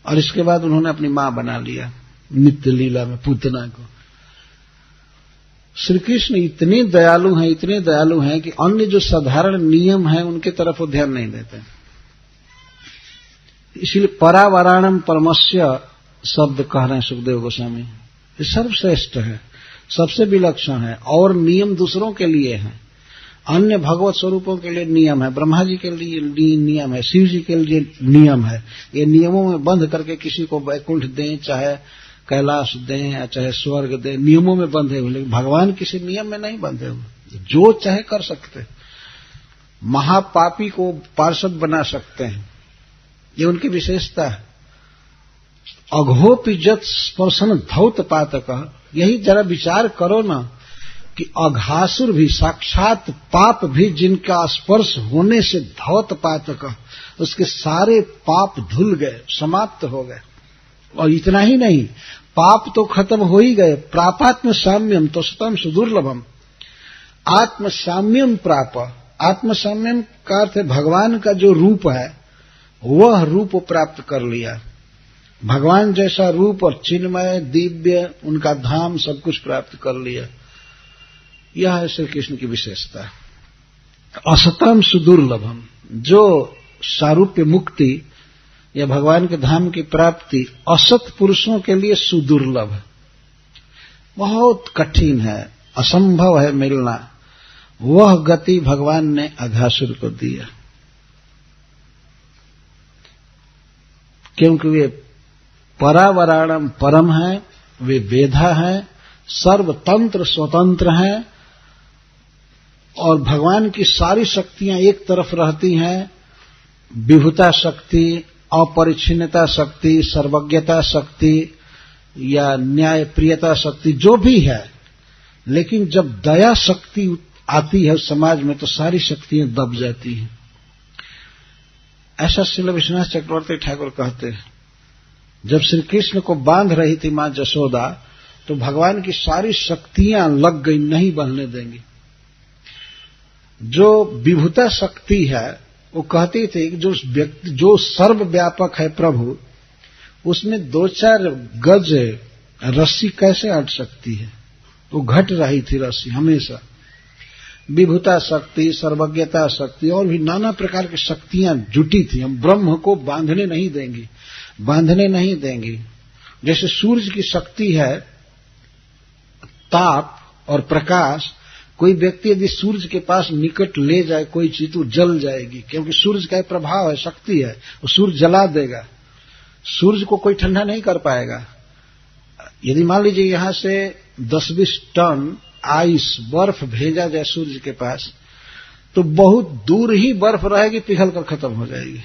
Speaker 2: और इसके बाद उन्होंने अपनी मां बना लिया नित्य लीला में पूतना को। श्री कृष्ण इतने दयालु हैं कि अन्य जो साधारण नियम है उनके तरफ वो ध्यान नहीं देते। इसलिए परावराणम परमस्य शब्द कह रहे हैं सुखदेव गोस्वामी। ये सर्वश्रेष्ठ है, सबसे विलक्षण है और नियम दूसरों के लिए है। अन्य भगवत स्वरूपों के लिए नियम है, ब्रह्मा जी के लिए नियम है, शिव जी के लिए नियम है। ये नियमों में बंध करके किसी को वैकुंठ दें, चाहे कैलाश दें या चाहे स्वर्ग दें, नियमों में बंधे हुए। लेकिन भगवान किसी नियम में नहीं बंधे हुए, जो चाहे कर सकते। महापापी को पार्षद बना सकते हैं, ये उनकी विशेषता है। अघोपि जत स्पर्शन धौत पातक, यही जरा विचार करो ना कि अघासुर भी, साक्षात पाप भी जिनका स्पर्श होने से धौत पातक, उसके सारे पाप धुल गए, समाप्त हो गए। और इतना ही नहीं, पाप तो खत्म हो ही गए। प्रापात्म साम्यम तो सतम सुदुर्लभम, आत्म साम्यम प्राप। आत्म साम्यम का अर्थ है भगवान का जो रूप है वह रूप प्राप्त कर लिया। भगवान जैसा रूप और चिन्मय दिव्य उनका धाम सब कुछ प्राप्त कर लिया। यह है श्री कृष्ण की विशेषता। असतम सुदुर्लभम, जो सारूप्य मुक्ति या भगवान के धाम की प्राप्ति असत पुरुषों के लिए सुदुर्लभ है, बहुत कठिन है, असंभव है मिलना। वह गति भगवान ने अघासुर को दिया, क्योंकि वे परावराणम परम है, वे वेधा है, सर्वतंत्र स्वतंत्र हैं और भगवान की सारी शक्तियां एक तरफ रहती हैं। विभुता शक्ति, अपरिच्छिन्नता शक्ति, सर्वज्ञता शक्ति या न्याय प्रियता शक्ति जो भी है, लेकिन जब दया शक्ति आती है समाज में तो सारी शक्तियां दब जाती हैं। ऐसा श्रील विश्वनाथ चक्रवर्ती ठाकुर कहते हैं, जब श्री कृष्ण को बांध रही थी मां जसोदा तो भगवान की सारी शक्तियां लग गई, नहीं बहने देंगी। जो विभुता शक्ति है वो कहती थी कि जो व्यक्ति जो सर्वव्यापक है प्रभु, उसमें 2-4 गज रस्सी कैसे अट सकती है? वो घट रही थी रस्सी हमेशा। विभुता शक्ति, सर्वज्ञता शक्ति और भी नाना प्रकार की शक्तियां जुटी थी। हम ब्रह्म को बांधने नहीं देंगे, बांधने नहीं देंगे। जैसे सूर्य की शक्ति है ताप और प्रकाश, कोई व्यक्ति यदि सूर्य के पास निकट ले जाए कोई चीज तो जल जाएगी, क्योंकि सूर्य का प्रभाव है, शक्ति है, वो सूर्य जला देगा। सूर्य को कोई ठंडा नहीं कर पाएगा। यदि मान लीजिए यहां से 10-20 टन आइस बर्फ भेजा जाए सूर्य के पास, तो बहुत दूर ही बर्फ रहेगी, पिघल कर खत्म हो जाएगी।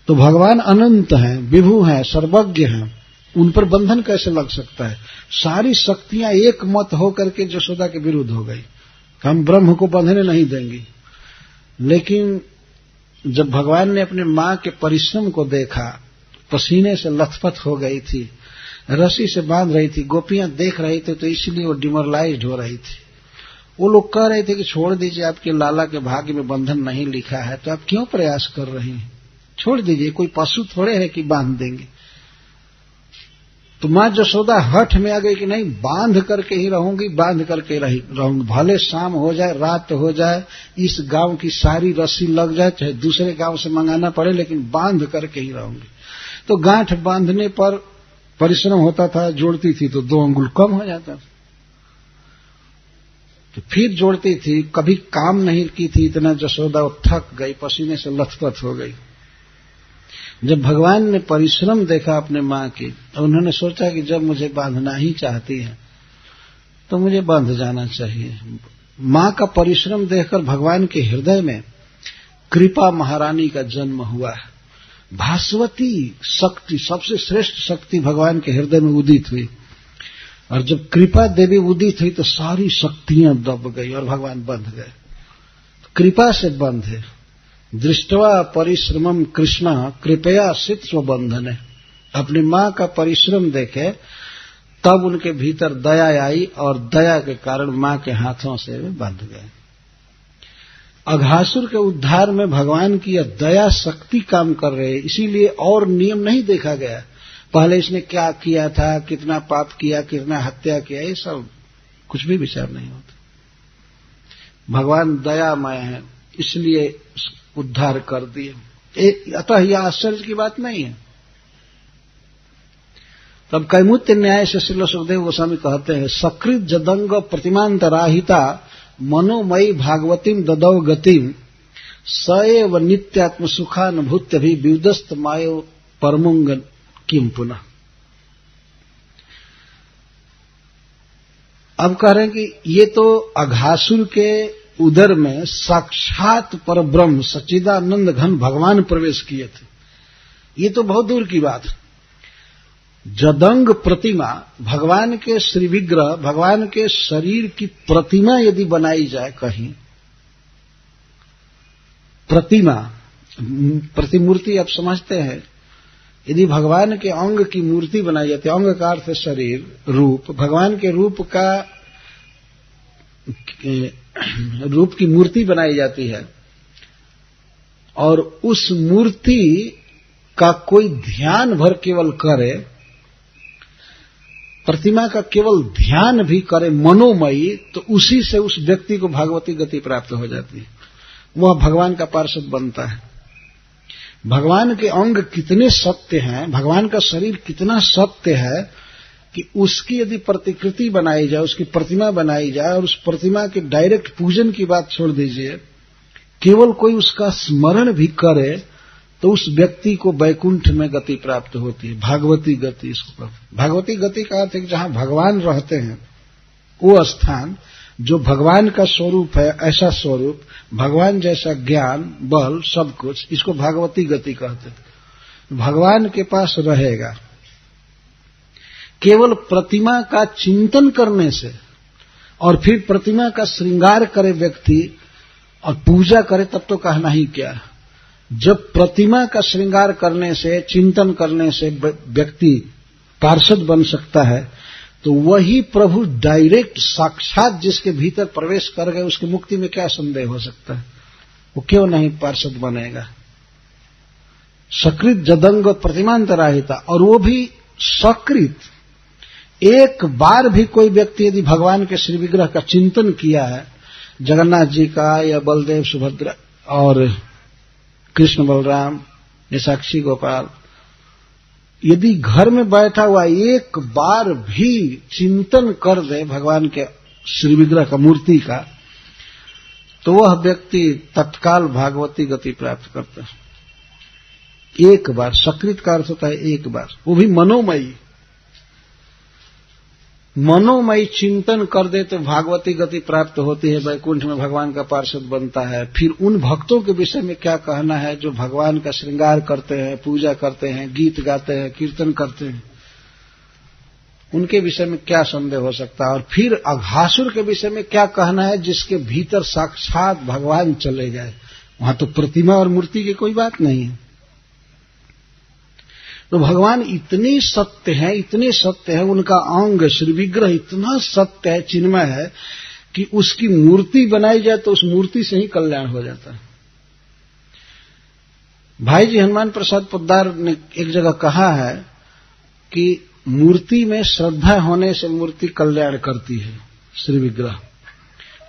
Speaker 2: तो भगवान अनंत हैं, विभु हैं, सर्वज्ञ हैं, उन पर बंधन कैसे लग सकता है? सारी शक्तियां एक मत होकर के यशोदा के विरुद्ध हो गई, हम ब्रह्म को बंधने नहीं देंगे। लेकिन जब भगवान ने अपने मां के परिश्रम को देखा, पसीने से लथपथ हो गई थी, रस्सी से बांध रही थी, गोपियां देख रही थी, तो इसलिए वो डिमोरलाइज्ड हो रही थी। वो लोग कह रहे थे कि छोड़ दीजिए, आपके लाला के भाग्य में बंधन नहीं लिखा है, तो आप क्यों प्रयास कर रही हैं? छोड़ दीजिए, कोई पशु थोड़े है कि बांध देंगे। तो मां जसोदा हठ में आ गई कि नहीं, बांध करके ही रहूंगी, बांध करके रहूंगी, भले शाम हो जाए, रात हो जाए, इस गांव की सारी रस्सी लग जाए, चाहे दूसरे गांव से मंगाना पड़े, लेकिन बांध करके ही रहूंगी। तो गांठ बांधने पर परिश्रम होता था, जोड़ती थी तो 2 अंगुल कम हो जाता था, तो फिर जोड़ती थी। कभी काम नहीं की थी इतना जसोदा, थक गई, पसीने से लथपथ हो गई। जब भगवान ने परिश्रम देखा अपने मां की, तो उन्होंने सोचा कि जब मुझे बांधना ही चाहती है तो मुझे बांध जाना चाहिए। मां का परिश्रम देखकर भगवान के हृदय में कृपा महारानी का जन्म हुआ है। भास्वती शक्ति, सबसे श्रेष्ठ शक्ति भगवान के हृदय में उदित हुई। और जब कृपा देवी उदित हुई तो सारी शक्तियां दब गई और भगवान बंध गए। कृपा से बंध है। दृष्टवा परिश्रमम कृष्ण कृपया सित्स्व बंधने। अपनी मां का परिश्रम देखे तब उनके भीतर दया आई और दया के कारण मां के हाथों से वे बंध गए। अघासुर के उद्धार में भगवान की यह दया शक्ति काम कर रहे, इसीलिए और नियम नहीं देखा गया। पहले इसने क्या किया था, कितना पाप किया, कितना हत्या किया, ये सब कुछ भी विचार नहीं होता। भगवान दयामय है, इसलिए उद्धार कर दिए। अतः यह आश्चर्य की बात नहीं है। तब कैमुत्य न्याय से श्रील सुखदेव गोस्वामी कहते हैं, सकृत जदंग प्रतिमांतराहिता मनोमयी भागवतीम ददौ गतिम सएव नित्यात्म सुखानुभूत्य भी विदस्त मायो परमुंग किम पुनः। अब कह रहे हैं कि ये तो अघासुर के उदर में साक्षात परब्रह्म सच्चिदानंद घन भगवान प्रवेश किए थे। ये तो बहुत दूर की बात है। जदंग प्रतिमा, भगवान के श्री विग्रह, भगवान के शरीर की प्रतिमा यदि बनाई जाए कहीं, प्रतिमा प्रतिमूर्ति आप समझते हैं, यदि भगवान के अंग की मूर्ति बनाई जाती है, अंग का अर्थ है शरीर, रूप, भगवान के रूप की मूर्ति बनाई जाती है और उस मूर्ति का कोई ध्यान भर केवल करे, प्रतिमा का केवल ध्यान भी करे मनोमयी, तो उसी से उस व्यक्ति को भागवती गति प्राप्त हो जाती है। वह भगवान का पार्षद बनता है। भगवान के अंग कितने सत्य हैं, भगवान का शरीर कितना सत्य है कि उसकी यदि प्रतिकृति बनाई जाए, उसकी प्रतिमा बनाई जाए और उस प्रतिमा के डायरेक्ट पूजन की बात छोड़ दीजिए, केवल कोई उसका स्मरण भी करे तो उस व्यक्ति को वैकुंठ में गति प्राप्त होती है, भागवती गति इसको। भागवती गति का अर्थ है कि जहां भगवान रहते हैं वो स्थान, जो भगवान का स्वरूप है, ऐसा स्वरूप, भगवान जैसा ज्ञान, बल, सब कुछ, इसको भागवती गति कहते हैं। भगवान के पास रहेगा। केवल प्रतिमा का चिंतन करने से और फिर प्रतिमा का श्रृंगार करे व्यक्ति और पूजा करे तब तो कहना ही क्या है। जब प्रतिमा का श्रृंगार करने से, चिंतन करने से व्यक्ति पार्षद बन सकता है, तो वही प्रभु डायरेक्ट साक्षात जिसके भीतर प्रवेश कर गए, उसकी मुक्ति में क्या संदेह हो सकता है? वो क्यों नहीं पार्षद बनेगा? सकृत जदंग प्रतिमांतराहिता, और वो भी सकृत। एक बार भी कोई व्यक्ति यदि भगवान के श्री विग्रह का चिंतन किया है, जगन्नाथ जी का या बलदेव सुभद्रा और कृष्ण बलराम या साक्षी गोपाल, यदि घर में बैठा हुआ एक बार भी चिंतन कर दे भगवान के श्री विग्रह का, मूर्ति का, तो वह व्यक्ति तत्काल भागवती गति प्राप्त करता है। एक बार, सकृत का अर्थ होता है एक बार, वो भी मनोमयी। मनोमयी चिंतन कर दे तो भागवती गति प्राप्त होती है, वैकुंठ में भगवान का पार्षद बनता है। फिर उन भक्तों के विषय में क्या कहना है जो भगवान का श्रृंगार करते हैं, पूजा करते हैं, गीत गाते हैं, कीर्तन करते हैं, उनके विषय में क्या संदेह हो सकता है? और फिर अघासुर के विषय में क्या कहना है जिसके भीतर साक्षात भगवान चले गए? वहां तो प्रतिमा और मूर्ति की कोई बात नहीं है। तो भगवान इतने सत्य हैं, उनका अंग श्री विग्रह इतना सत्य है, चिन्मय है कि उसकी मूर्ति बनाई जाए तो उस मूर्ति से ही कल्याण हो जाता है। भाई जी हनुमान प्रसाद पोद्दार ने एक जगह कहा है कि मूर्ति में श्रद्धा होने से मूर्ति कल्याण करती है, श्री विग्रह।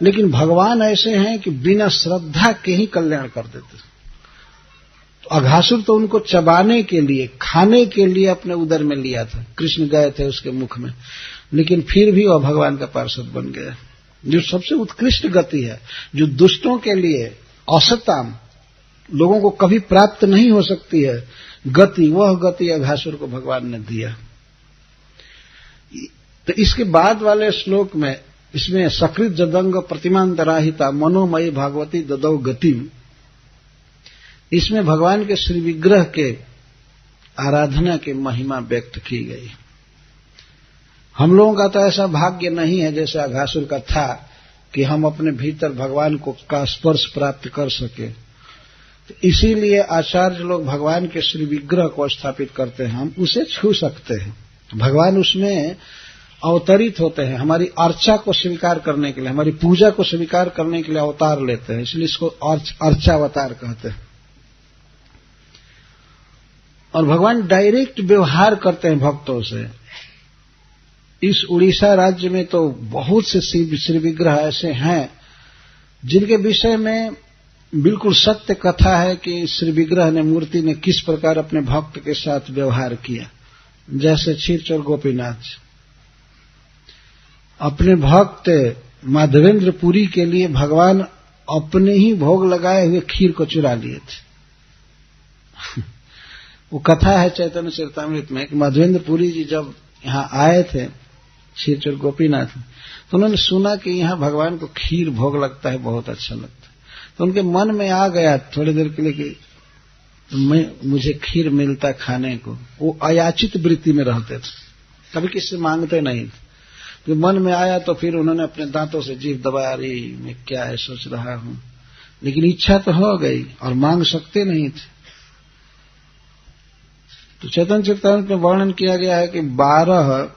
Speaker 2: लेकिन भगवान ऐसे हैं कि बिना श्रद्धा के ही कल्याण कर देते हैं। अघासुर तो उनको चबाने के लिए, खाने के लिए अपने उदर में लिया था, कृष्ण गए थे उसके मुख में, लेकिन फिर भी वह भगवान का पार्षद बन गया। जो सबसे उत्कृष्ट गति है, जो दुष्टों के लिए असताम, लोगों को कभी प्राप्त नहीं हो सकती है गति, वह गति अघासुर को भगवान ने दिया। तो इसके बाद वाले श्लोक में, इसमें सकृत जदंग प्रतिमांतराहिता मनोमयी भागवती ददौ गति, इसमें भगवान के श्री विग्रह के आराधना की महिमा व्यक्त की गई। हम लोगों का तो ऐसा भाग्य नहीं है जैसे अघासुर का था कि हम अपने भीतर भगवान को का स्पर्श प्राप्त कर सके। तो इसीलिए आचार्य लोग भगवान के श्री विग्रह को स्थापित करते हैं, हम उसे छू सकते हैं, भगवान उसमें अवतरित होते हैं। हमारी अर्चा को स्वीकार करने के लिए, हमारी पूजा को स्वीकार करने के लिए अवतार लेते हैं, इसलिए इसको अर्चावतार कहते हैं। और भगवान डायरेक्ट व्यवहार करते हैं भक्तों से। इस उड़ीसा राज्य में तो बहुत से श्री विग्रह ऐसे हैं जिनके विषय में बिल्कुल सत्य कथा है कि श्री विग्रह ने, मूर्ति ने किस प्रकार अपने भक्त के साथ व्यवहार किया। जैसे क्षीरचोर गोपीनाथ अपने भक्त माधवेंद्र पुरी के लिए भगवान अपने ही भोग लगाए हुए खीर को चुरा लिए थे। वो कथा है चैतन्य चरितामृत में कि माधवेंद्र पुरी जी जब यहाँ आए थे क्षीरचोर गोपीनाथ, तो उन्होंने सुना कि यहाँ भगवान को खीर भोग लगता है, बहुत अच्छा लगता है। तो उनके मन में आ गया थोड़ी देर के लिए कि मुझे खीर मिलता खाने को। वो अयाचित वृत्ति में रहते थे, कभी किससे मांगते नहीं थे। तो मन में आया तो फिर उन्होंने अपने दांतों से जीभ दबाया, अरे मैं क्या है सोच रहा हूं, लेकिन इच्छा तो हो गई और मांग सकते नहीं थे। तो चैतन्य चरितामृत में वर्णन किया गया है कि 12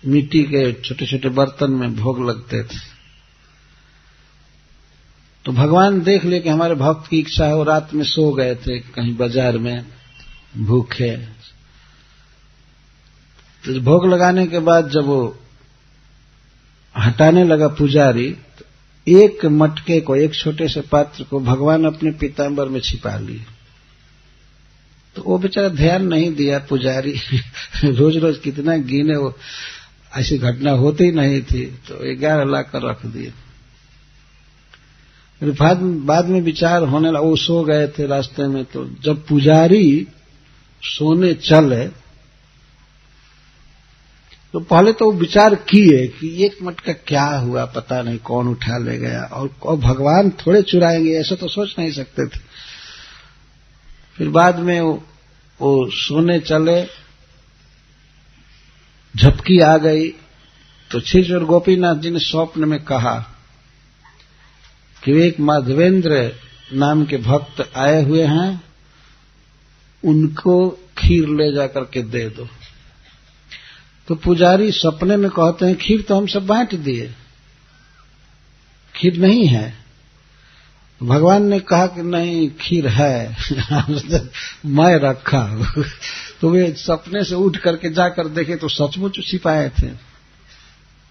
Speaker 2: मिट्टी के छोटे छोटे बर्तन में भोग लगते थे। तो भगवान देख लिए कि हमारे भक्त की इच्छा है, वो रात में सो गए थे कहीं बाजार में भूखे। तो भोग लगाने के बाद जब वो हटाने लगा पुजारी, तो एक मटके को, एक छोटे से पात्र को भगवान अपने पीतांबर में छिपा लिए। तो वो बेचारा ध्यान नहीं दिया पुजारी रोज रोज कितना गिने, वो ऐसी घटना होती नहीं थी, तो 11 लाख कर रख दिए। बाद में विचार होने लगा, वो सो गए थे रास्ते में। तो जब पुजारी सोने चले तो पहले तो वो विचार किए कि एक मटका क्या हुआ, पता नहीं कौन उठा ले गया, और भगवान थोड़े चुराएंगे, ऐसा तो सोच नहीं सकते थे। फिर बाद में वो सोने चले, झपकी आ गई तो क्षीरचोर गोपीनाथ जी ने स्वप्न में कहा कि एक माधवेंद्र नाम के भक्त आए हुए हैं, उनको खीर ले जाकर के दे दो। तो पुजारी सपने में कहते हैं खीर तो हम सब बांट दिए, खीर नहीं है। भगवान ने कहा कि नहीं खीर है मैं रखा। तो वे सपने से उठ करके जाकर देखे तो सचमुच छिपाए थे,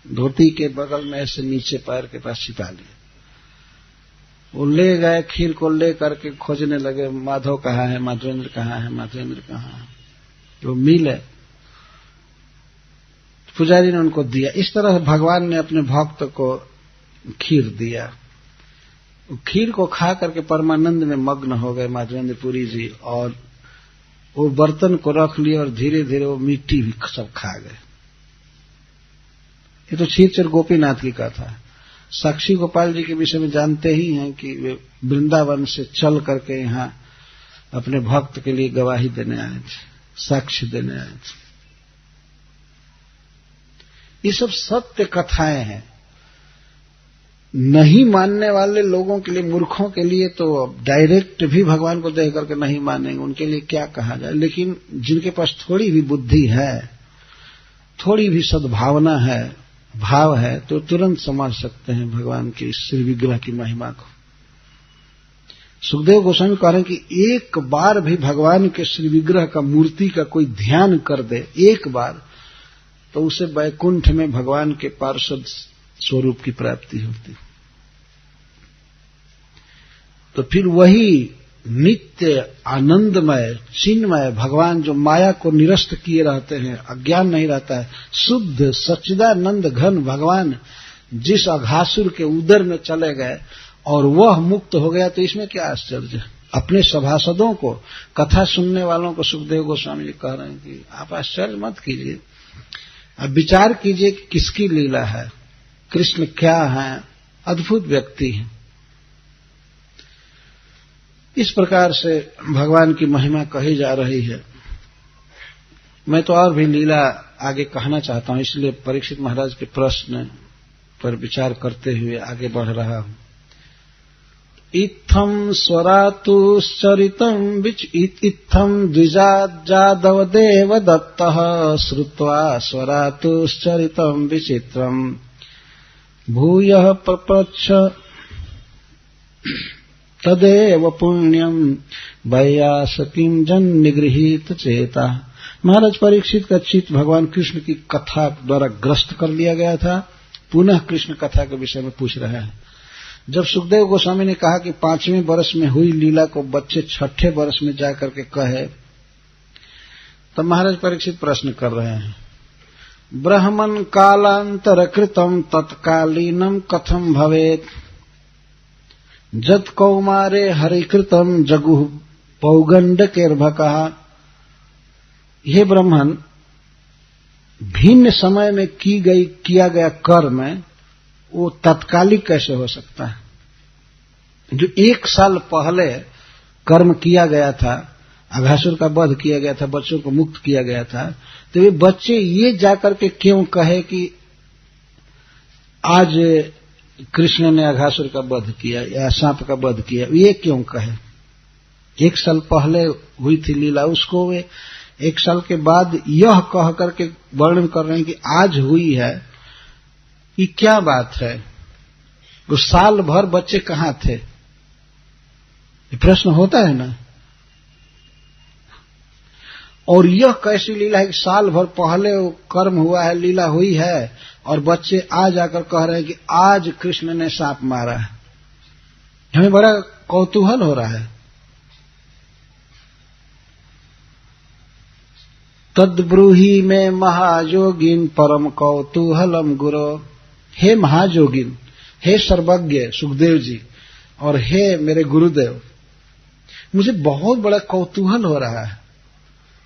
Speaker 2: धोती के बगल में ऐसे नीचे पैर के पास छिपा लिए। वो ले गए, खीर को ले करके खोजने लगे, माधव कहाँ है, माधवेंद्र कहाँ है, माधवेंद्र कहाँ है। तो मिले, पुजारी ने उनको दिया। इस तरह भगवान ने अपने भक्त को खीर दिया। खीर को खा करके परमानंद में मग्न हो गए माधवेंद्र पुरी जी, और वो बर्तन को रख लिए और धीरे धीरे वो मिट्टी भी सब खा गए। ये तो क्षीरचोर गोपीनाथ की कथा है। साक्षी गोपाल जी के विषय में जानते ही हैं कि वे वृंदावन से चल करके यहाँ अपने भक्त के लिए गवाही देने आए थे, साक्ष्य देने आए थे। ये सब सत्य कथाएं हैं। नहीं मानने वाले लोगों के लिए, मूर्खों के लिए तो डायरेक्ट भी भगवान को देख करके नहीं मानेंगे, उनके लिए क्या कहा जाए। लेकिन जिनके पास थोड़ी भी बुद्धि है, थोड़ी भी सद्भावना है, भाव है, तो तुरंत समझ सकते हैं भगवान के श्री विग्रह की महिमा को। सुखदेव गोस्वामी कह रहे हैं कि एक बार भी भगवान के श्री विग्रह का, मूर्ति का कोई ध्यान कर दे एक बार, तो उसे वैकुंठ में भगवान के पार्षद स्वरूप की प्राप्ति होती। तो फिर वही नित्य आनंदमय चिन्मय भगवान जो माया को निरस्त किए रहते हैं, अज्ञान नहीं रहता है, शुद्ध सच्चिदानंद घन भगवान जिस अघासुर के उदर में चले गए और वह मुक्त हो गया, तो इसमें क्या आश्चर्य है। अपने सभासदों को, कथा सुनने वालों को सुखदेव गोस्वामी जी कह रहे हैं कि आप आश्चर्य मत कीजिए, अब विचार कीजिए कि किसकी लीला है, कृष्ण क्या है, अद्भुत व्यक्ति है। इस प्रकार से भगवान की महिमा कही जा रही है। मैं तो और भी लीला आगे कहना चाहता हूं, इसलिए परीक्षित महाराज के प्रश्न पर विचार करते हुए आगे बढ़ रहा हूं। इत्थम स्वरातुश्चरितम् इत्थम द्विजादव देव दत्तः श्रुत्वा स्वरातुश्चरितम् विचित्रम् भूयः प्रपच्छ तदेव पुण्यम वैयासकीं जन निगृहीत चेता। महाराज परीक्षित का चित्त भगवान कृष्ण की कथा द्वारा ग्रस्त कर लिया गया था। पुनः कृष्ण कथा के विषय में पूछ रहे हैं। जब सुखदेव गोस्वामी ने कहा कि 5वें वर्ष में हुई लीला को बच्चे 6ठे वर्ष में जाकर के कहे, तब महाराज परीक्षित प्रश्न कर रहे हैं, ब्रह्मन् कालांतर कृतम तत्कालीनम कथम भवेत जत कौमारे हरिकृतम जगुः पौगंडकेर्भकः। हे ब्रह्मन, भिन्न समय में किया गया कर्म वो तत्कालिक कैसे हो सकता है? जो 1 साल पहले कर्म किया गया था, अघासुर का वध किया गया था, बच्चों को मुक्त किया गया था, तो वे बच्चे ये जाकर के क्यों कहे कि आज कृष्ण ने अघासुर का वध किया या सांप का वध किया? ये क्यों कहे? 1 साल पहले हुई थी लीला, उसको वे 1 साल के बाद यह कह करके वर्णन कर रहे हैं कि आज हुई है। ये क्या बात है? वो साल भर बच्चे कहां थे? ये प्रश्न होता है ना। और यह कैसी लीला है कि साल भर पहले वो कर्म हुआ है, लीला हुई है, और बच्चे आज आकर कह रहे हैं कि आज कृष्ण ने सांप मारा है। हमें बड़ा कौतूहल हो रहा है। तद्ब्रूहि में महायोगिन परम कौतूहलम गुरो। हे महायोगिन, हे सर्वज्ञ सुखदेव जी, और हे मेरे गुरुदेव, मुझे बहुत बड़ा कौतूहल हो रहा है।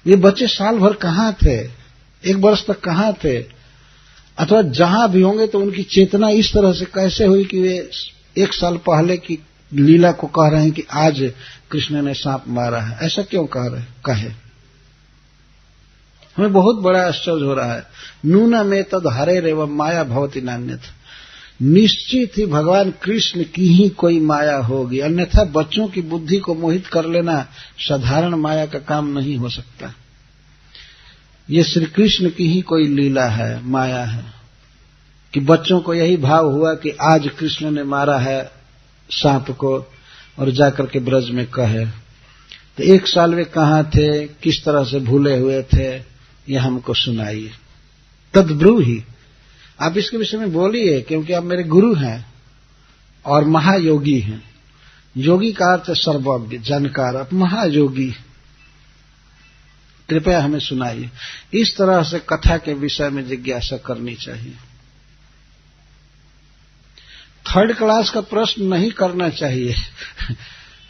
Speaker 2: ये बच्चे साल भर कहां थे? 1 वर्ष तक कहां थे? अथवा जहां भी होंगे तो उनकी चेतना इस तरह से कैसे हुई कि वे 1 साल पहले की लीला को कह रहे हैं कि आज कृष्ण ने सांप मारा है? ऐसा क्यों कहे? हमें बहुत बड़ा आश्चर्य हो रहा है। नूना में तद हरे रेव माया भवती नान्यथा। निश्चित ही भगवान कृष्ण की ही कोई माया होगी, अन्यथा बच्चों की बुद्धि को मोहित कर लेना साधारण माया का काम नहीं हो सकता। ये श्री कृष्ण की ही कोई लीला है, माया है, कि बच्चों को यही भाव हुआ कि आज कृष्ण ने मारा है सांप को, और जाकर के ब्रज में कहे। तो 1 साल वे कहां थे, किस तरह से भूले हुए थे, यह हमको सुनाइए। तद्ब्रूहि, आप इसके विषय में बोलिए, क्योंकि आप मेरे गुरु हैं और महायोगी हैं। योगी का अर्थ सर्वज्ञ, जानकार, आप महायोगी, कृपया हमें सुनाइए। इस तरह से कथा के विषय में जिज्ञासा करनी चाहिए। 3rd क्लास का प्रश्न नहीं करना चाहिए।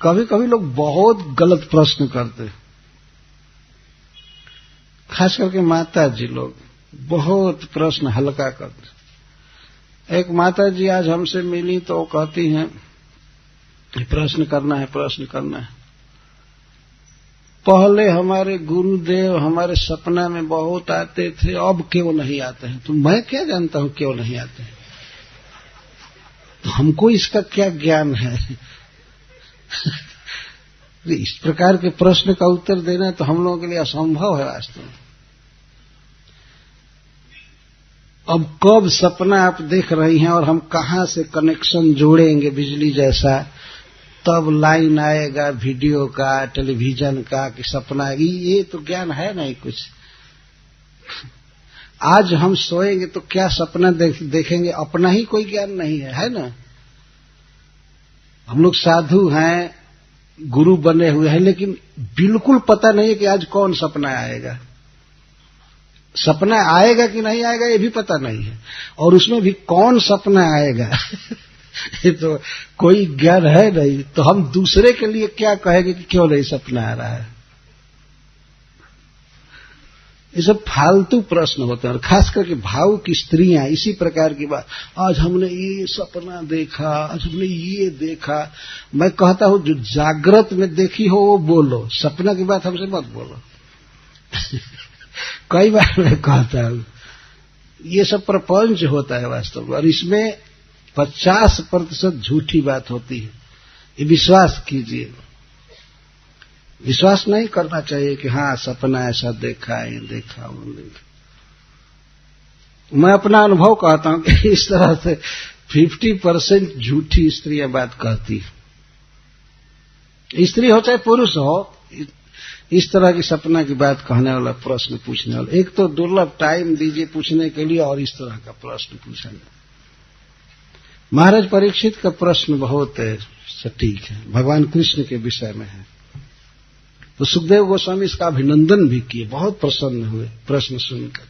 Speaker 2: कभी कभी लोग बहुत गलत प्रश्न करते, खास करके माता जी लोग बहुत प्रश्न हल्का करते। एक माता जी आज हमसे मिली तो कहती हैं प्रश्न करना है, प्रश्न करना है। पहले हमारे गुरुदेव हमारे सपना में बहुत आते थे, अब क्यों नहीं आते हैं? तो मैं क्या जानता हूं क्यों नहीं आते हैं? तो हमको इसका क्या ज्ञान है? इस प्रकार के प्रश्न का उत्तर देना तो हम लोगों के लिए असंभव है वास्तव में। अब कब सपना आप देख रही हैं और हम कहां से कनेक्शन जोड़ेंगे बिजली जैसा, तब लाइन आएगा वीडियो का, टेलीविजन का, कि सपना, ये तो ज्ञान है नहीं कुछ। आज हम सोएंगे तो क्या सपना देखेंगे, अपना ही कोई ज्ञान नहीं है ना। हम लोग साधु हैं, गुरु बने हुए हैं, लेकिन बिल्कुल पता नहीं है कि आज कौन सपना आएगा। सपना आएगा कि नहीं आएगा ये भी पता नहीं है, और उसमें भी कौन सपना आएगा ये तो कोई ज्ञान है नहीं। तो हम दूसरे के लिए क्या कहेंगे कि क्यों नहीं सपना आ रहा है? ये सब फालतू प्रश्न होते हैं। और खास करके भाव की स्त्रियां इसी प्रकार की बात, आज हमने ये सपना देखा, आज हमने ये देखा। मैं कहता हूं जो जागृत में देखी हो वो बोलो, सपना की बात हमसे मत बोलो। कई बार मैं कहता हूं ये सब प्रपंच होता है वास्तव में, और इसमें 50% झूठी बात होती है। ये विश्वास कीजिए, विश्वास नहीं करना चाहिए कि हाँ सपना ऐसा देखा, ये देखा, वो देखा। मैं अपना अनुभव कहता हूं कि इस तरह से 50% झूठी स्त्रियां बात कहती है। स्त्री हो चाहे पुरुष हो, इस तरह की सपना की बात कहने वाला, प्रश्न पूछने वाला। एक तो दुर्लभ टाइम दीजिए पूछने के लिए, और इस तरह का प्रश्न पूछेंगे। महाराज परीक्षित का प्रश्न बहुत सटीक है, भगवान कृष्ण के विषय में है। तो सुखदेव गोस्वामी इसका अभिनंदन भी किए, बहुत प्रसन्न हुए प्रश्न सुनकर।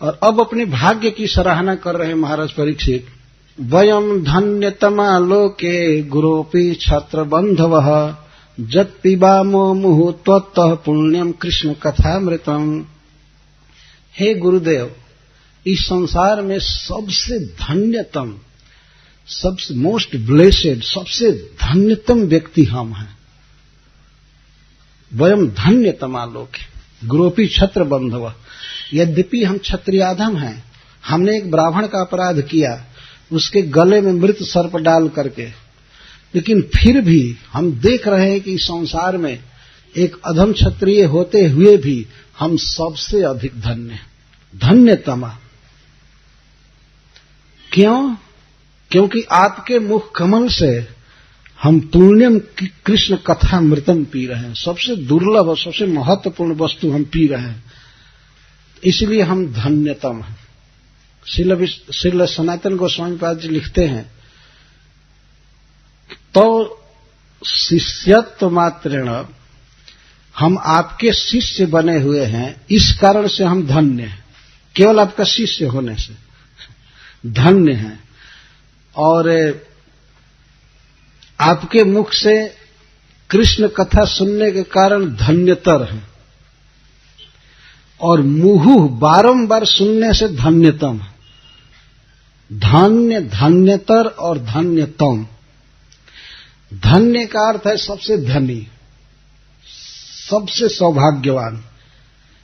Speaker 2: और अब अपने भाग्य की सराहना कर रहे हैं महाराज परीक्षित। वयम धन्यतमा लोके गुरोपि छत्र बंधवः जत पिबामो मुहु त्वत्तः पुण्यम कृष्ण कथामृतम। हे गुरुदेव, इस संसार में सबसे धन्यतम, सबसे मोस्ट ब्लेसेड, सबसे धन्यतम व्यक्ति हम हैं। वयम धन्यतमा लोके गुरोपि छत्र बंधव। यद्यपि हम क्षत्रियाधम हैं, हमने एक ब्राह्मण का अपराध किया, उसके गले में मृत सर्प डाल करके, लेकिन फिर भी हम देख रहे हैं कि इस संसार में एक अधम क्षत्रिय होते हुए भी हम सबसे अधिक धन्य, धन्यतमा। क्यों? क्योंकि आपके मुख कमल से हम पुण्यम कृष्ण कथा मृतम पी रहे हैं। सबसे दुर्लभ और सबसे महत्वपूर्ण वस्तु हम पी रहे हैं, इसलिए हम धन्यतम हैं। श्रील सनातन गोस्वामी पाद जी लिखते हैं, तो शिष्यत्व मात्रेण, हम आपके शिष्य बने हुए हैं, इस कारण से हम धन्य हैं। केवल आपका शिष्य होने से धन्य हैं। और आपके मुख से कृष्ण कथा सुनने के कारण धन्यतर है, और मुहु बारंबार सुनने से धन्यतम है। धन्य, धन्यतर और धन्यतम। धन्य का अर्थ है सबसे धनी, सबसे सौभाग्यवान,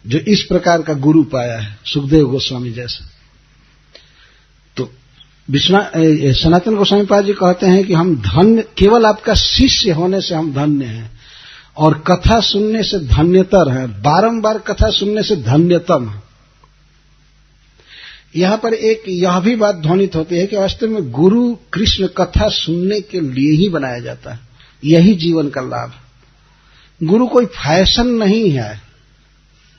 Speaker 2: जो इस प्रकार का गुरु पाया है, सुखदेव गोस्वामी जैसा। तो सनातन गोस्वामी पाद जी कहते हैं कि हम धन्य, केवल आपका शिष्य होने से हम धन्य हैं, और कथा सुनने से धन्यतर है, बारंबार कथा सुनने से धन्यतम है। यहां पर एक यह भी बात ध्वनित होती है कि वास्तव में गुरु कृष्ण कथा सुनने के लिए ही बनाया जाता है, यही जीवन का लाभ है। गुरु कोई फैशन नहीं है।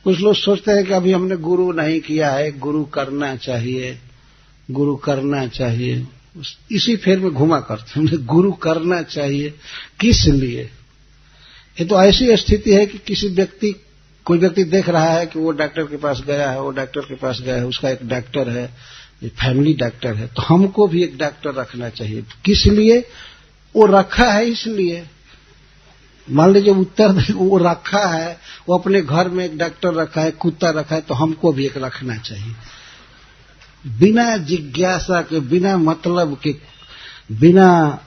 Speaker 2: कुछ लोग सोचते हैं कि अभी हमने गुरु नहीं किया है, गुरु करना चाहिए, गुरु करना चाहिए, इसी फेर में घुमा करते हैं, गुरु करना चाहिए किस लिए? ये तो ऐसी स्थिति है कि कोई व्यक्ति देख रहा है कि वो डॉक्टर के पास गया है, वो डॉक्टर के पास गया है, उसका एक डॉक्टर है, फैमिली डॉक्टर है, तो हमको भी एक डॉक्टर रखना चाहिए। किस लिए? वो रखा है इसलिए। मान लीजिए उत्तर वो रखा है, वो अपने घर में एक डॉक्टर रखा है, कुत्ता रखा है, तो हमको भी एक रखना चाहिए। बिना जिज्ञासा के, बिना मतलब के, बिना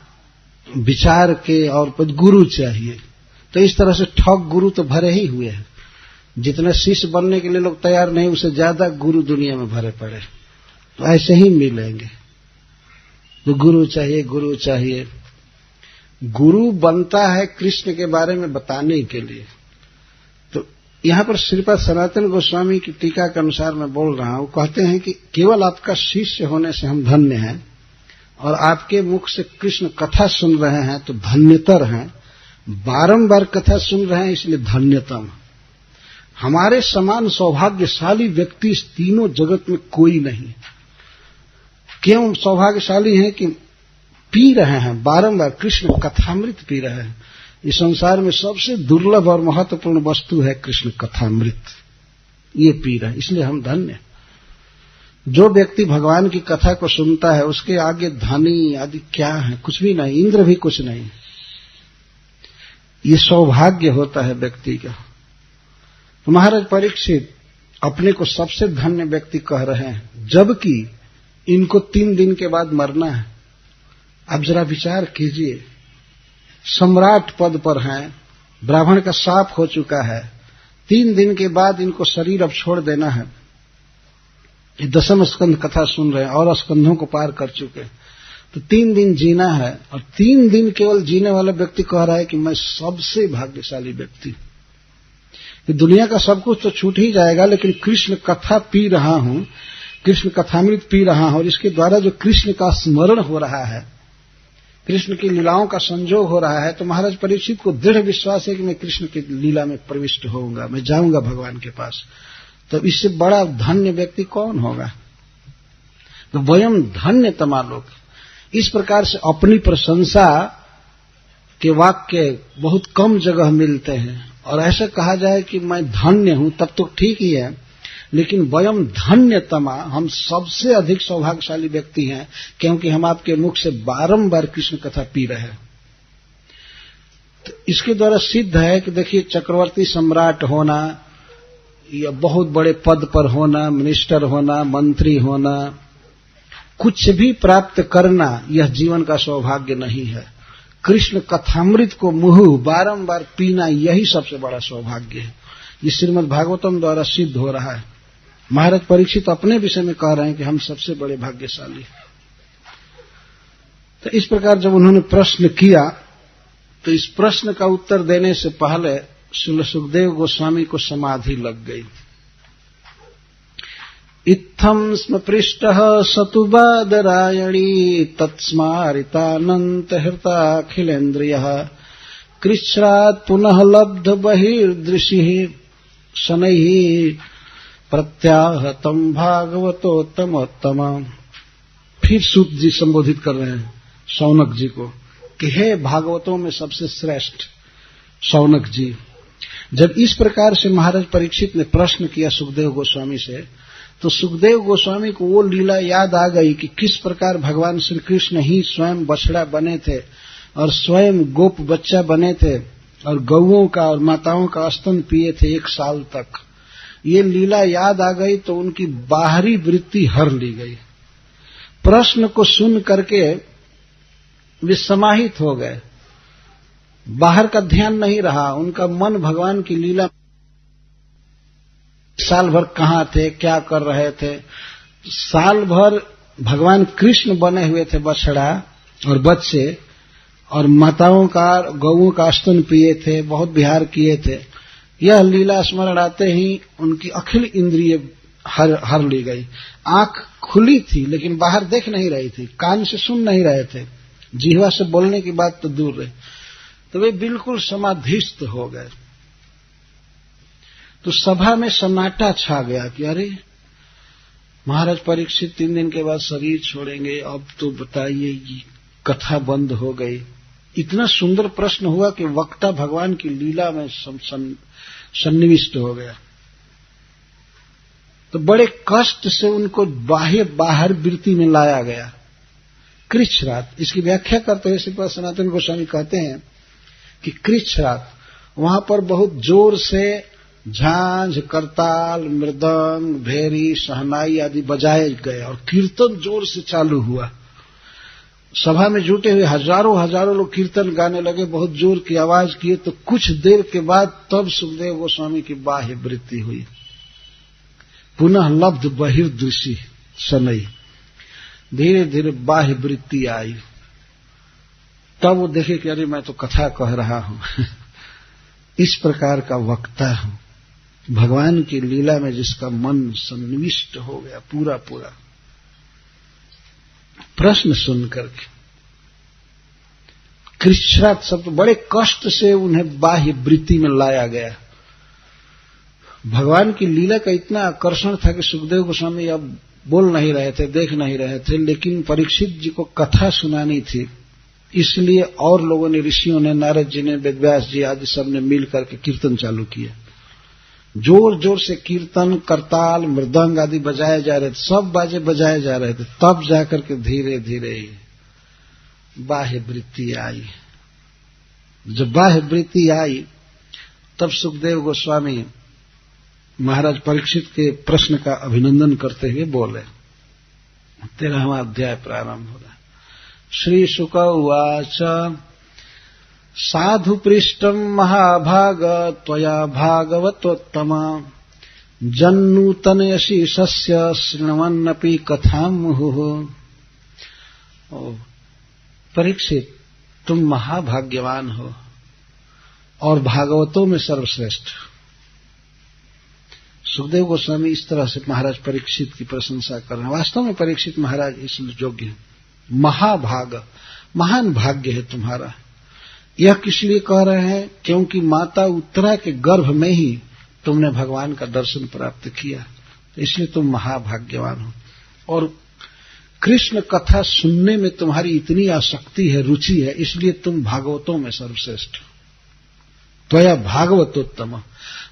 Speaker 2: विचार के, और गुरु चाहिए। तो इस तरह से ठग गुरु तो भरे ही हुए हैं। जितने शिष्य बनने के लिए लोग तैयार नहीं, उससे ज्यादा गुरु दुनिया में भरे पड़े। तो ऐसे ही मिलेंगे। तो गुरु चाहिए, गुरु चाहिए। गुरु बनता है कृष्ण के बारे में बताने के लिए। तो यहां पर श्रीपाद सनातन गोस्वामी की टीका के अनुसार मैं बोल रहा हूं, कहते हैं कि केवल आपका शिष्य होने से हम धन्य हैं, और आपके मुख से कृष्ण कथा सुन रहे हैं तो धन्यतर हैं। बारंबार कथा सुन रहे हैं इसलिए धन्यतम। हमारे समान सौभाग्यशाली व्यक्ति इस तीनों जगत में कोई नहीं। क्यों सौभाग्यशाली हैं? कि पी रहे हैं बारंबार कृष्ण कथामृत पी रहे हैं। इस संसार में सबसे दुर्लभ और महत्वपूर्ण वस्तु है कृष्ण कथामृत, ये पी रहे हैं, इसलिए हम धन्य। जो व्यक्ति भगवान की कथा को सुनता है उसके आगे धनी आदि क्या है? कुछ भी नहीं, इंद्र भी कुछ नहीं। ये सौभाग्य होता है व्यक्ति का। तो महाराज परीक्षित अपने को सबसे धन्य व्यक्ति कह रहे हैं, जबकि इनको 3 दिन के बाद मरना है। आप जरा विचार कीजिए, सम्राट पद पर हैं, ब्राह्मण का शाप हो चुका है, 3 दिन के बाद इनको शरीर अब छोड़ देना है। ये 10वें स्कंध कथा सुन रहे हैं और स्कंधों को पार कर चुके हैं, तो 3 दिन जीना है, और 3 दिन केवल जीने वाला व्यक्ति कह रहा है कि मैं सबसे भाग्यशाली व्यक्ति। कि दुनिया का सब कुछ तो छूट ही जाएगा, लेकिन कृष्ण कथा पी रहा हूं, कृष्ण कथामृत पी रहा हूं, और इसके द्वारा जो कृष्ण का स्मरण हो रहा है, कृष्ण की लीलाओं का संजोग हो रहा है, तो महाराज परीक्षित को दृढ़ विश्वास है कि मैं कृष्ण की लीला में प्रविष्ट होऊंगा, मैं जाऊंगा भगवान के पास। तो इससे बड़ा धन्य व्यक्ति कौन होगा? तो वयम धन्यतमा लोक। इस प्रकार से अपनी प्रशंसा के वाक्य बहुत कम जगह मिलते हैं, और ऐसा कहा जाए कि मैं धन्य हूं तब तो ठीक ही है, लेकिन वयम धन्यतमा, हम सबसे अधिक सौभाग्यशाली व्यक्ति हैं, क्योंकि हम आपके मुख से बारंबार कृष्ण कथा पी रहे हैं। तो इसके द्वारा सिद्ध है कि देखिए, चक्रवर्ती सम्राट होना या बहुत बड़े पद पर होना, मिनिस्टर होना, मंत्री होना, कुछ भी प्राप्त करना यह जीवन का सौभाग्य नहीं है। कृष्ण कथामृत को मुंह बारंबार पीना यही सबसे बड़ा सौभाग्य है। ये श्रीमद् भागवतम द्वारा सिद्ध हो रहा है। महाराज परीक्षित अपने विषय में कह रहे हैं कि हम सबसे बड़े भाग्यशाली। तो इस प्रकार जब उन्होंने प्रश्न किया, तो इस प्रश्न का उत्तर देने से पहले श्री सुखदेव गोस्वामी को समाधि लग गई। इत्थम स्म पृष्टः सतु बादरायणी तत्स्मारितानंत हृताखिलेन्द्रियः कृच्छ्रात् पुनः लब्ध बहिर्दृशिः शनैः प्रत्याहतम भागवतोत्तमोत्तम। फिर सूत जी संबोधित कर रहे हैं शौनक जी को कि हे भागवतों में सबसे श्रेष्ठ शौनक जी। जब इस प्रकार से महाराज परीक्षित ने प्रश्न किया सुखदेव गोस्वामी से, तो सुखदेव गोस्वामी को वो लीला याद आ गई कि किस प्रकार भगवान श्री कृष्ण ही स्वयं बछड़ा बने थे और स्वयं गोप बच्चा बने थे और गौओं का और माताओं का स्तन पिए थे 1 साल तक। ये लीला याद आ गई तो उनकी बाहरी वृत्ति हर ली गई। प्रश्न को सुन करके वे समाहित हो गए, बाहर का ध्यान नहीं रहा, उनका मन भगवान की लीला। साल भर कहाँ थे, क्या कर रहे थे? साल भर भगवान कृष्ण बने हुए थे बछड़ा और बच्चे, और माताओं का गौओं का स्तन पिए थे, बहुत विहार किए थे। यह लीला स्मरण आते ही उनकी अखिल इंद्रिय हर ली गई। आंख खुली थी लेकिन बाहर देख नहीं रही थी, कान से सुन नहीं रहे थे, जिह्वा से बोलने की बात तो दूर रही। तो वे बिल्कुल समाधिस्थ हो गए। तो सभा में सन्नाटा छा गया कि अरे महाराज परीक्षित 3 दिन के बाद शरीर छोड़ेंगे, अब तो बताइए, ये कथा बंद हो गई। इतना सुंदर प्रश्न हुआ कि वक्ता भगवान की लीला में सन्निविष्ट हो गया। तो बड़े कष्ट से उनको बाहर वृत्ति में लाया गया। कृच्छ्रात, इसकी व्याख्या करते हुए श्रीपाद सनातन गोस्वामी कहते हैं कि कृच्छ्रात, वहां पर बहुत जोर से झांझ, करताल, मृदंग, भेरी, शहनाई आदि बजाए गए और कीर्तन जोर से चालू हुआ। सभा में जुटे हुए हजारों लोग कीर्तन गाने लगे, बहुत जोर की आवाज किए। तो कुछ देर के बाद तब सुखदेव गोस्वामी की बाह्य वृत्ति हुई। पुनः लब्ध बहिर्दृशि शनैः, धीरे धीरे बाह्य वृत्ति आई। तब वो देखे कि अरे मैं तो कथा कह रहा हूं। इस प्रकार का वक्ता हूं, भगवान की लीला में जिसका मन सन्निविष्ट हो गया पूरा। प्रश्न सुन करके कृच्छ्रात शब्द बड़े कष्ट से उन्हें बाह्य वृत्ति में लाया गया। भगवान की लीला का इतना आकर्षण था कि सुखदेव गोस्वामी अब बोल नहीं रहे थे, देख नहीं रहे थे, लेकिन परीक्षित जी को कथा सुनानी थी। इसलिए और लोगों ने, ऋषियों ने, नारद जी ने, वेदव्यास जी आदि सब ने मिल करके कीर्तन चालू किया। जोर जोर से कीर्तन, करताल, मृदंग आदि बजाए जा रहे थे, सब बाजे बजाए जा रहे थे। तब जाकर के धीरे धीरे बाह्य वृत्ति आई। जब बाह्य वृत्ति आई तब सुखदेव गोस्वामी महाराज परीक्षित के प्रश्न का अभिनंदन करते हुए बोले। 13वां अध्याय प्रारंभ हो रहा है। श्री शुक उवाच साधु पृष्टम महाभाग त्वया भागवतोत्तम जन्नूतनयसी सस्य शृण्वन्नपि कथां मुहुः। परीक्षित, तुम महाभाग्यवान हो और भागवतों में सर्वश्रेष्ठ। सुखदेव गोस्वामी इस तरह से महाराज परीक्षित की प्रशंसा कर रहे हैं। वास्तव में परीक्षित महाराज इस योग्य हैं। महाभाग, महान भाग्य है तुम्हारा। यह किस लिए कह रहे हैं? क्योंकि माता उत्तरा के गर्भ में ही तुमने भगवान का दर्शन प्राप्त किया, इसलिए तुम महाभाग्यवान हो। और कृष्ण कथा सुनने में तुम्हारी इतनी आसक्ति है, रुचि है, इसलिए तुम भागवतों में सर्वश्रेष्ठ हो। त्वया भागवतोत्तम,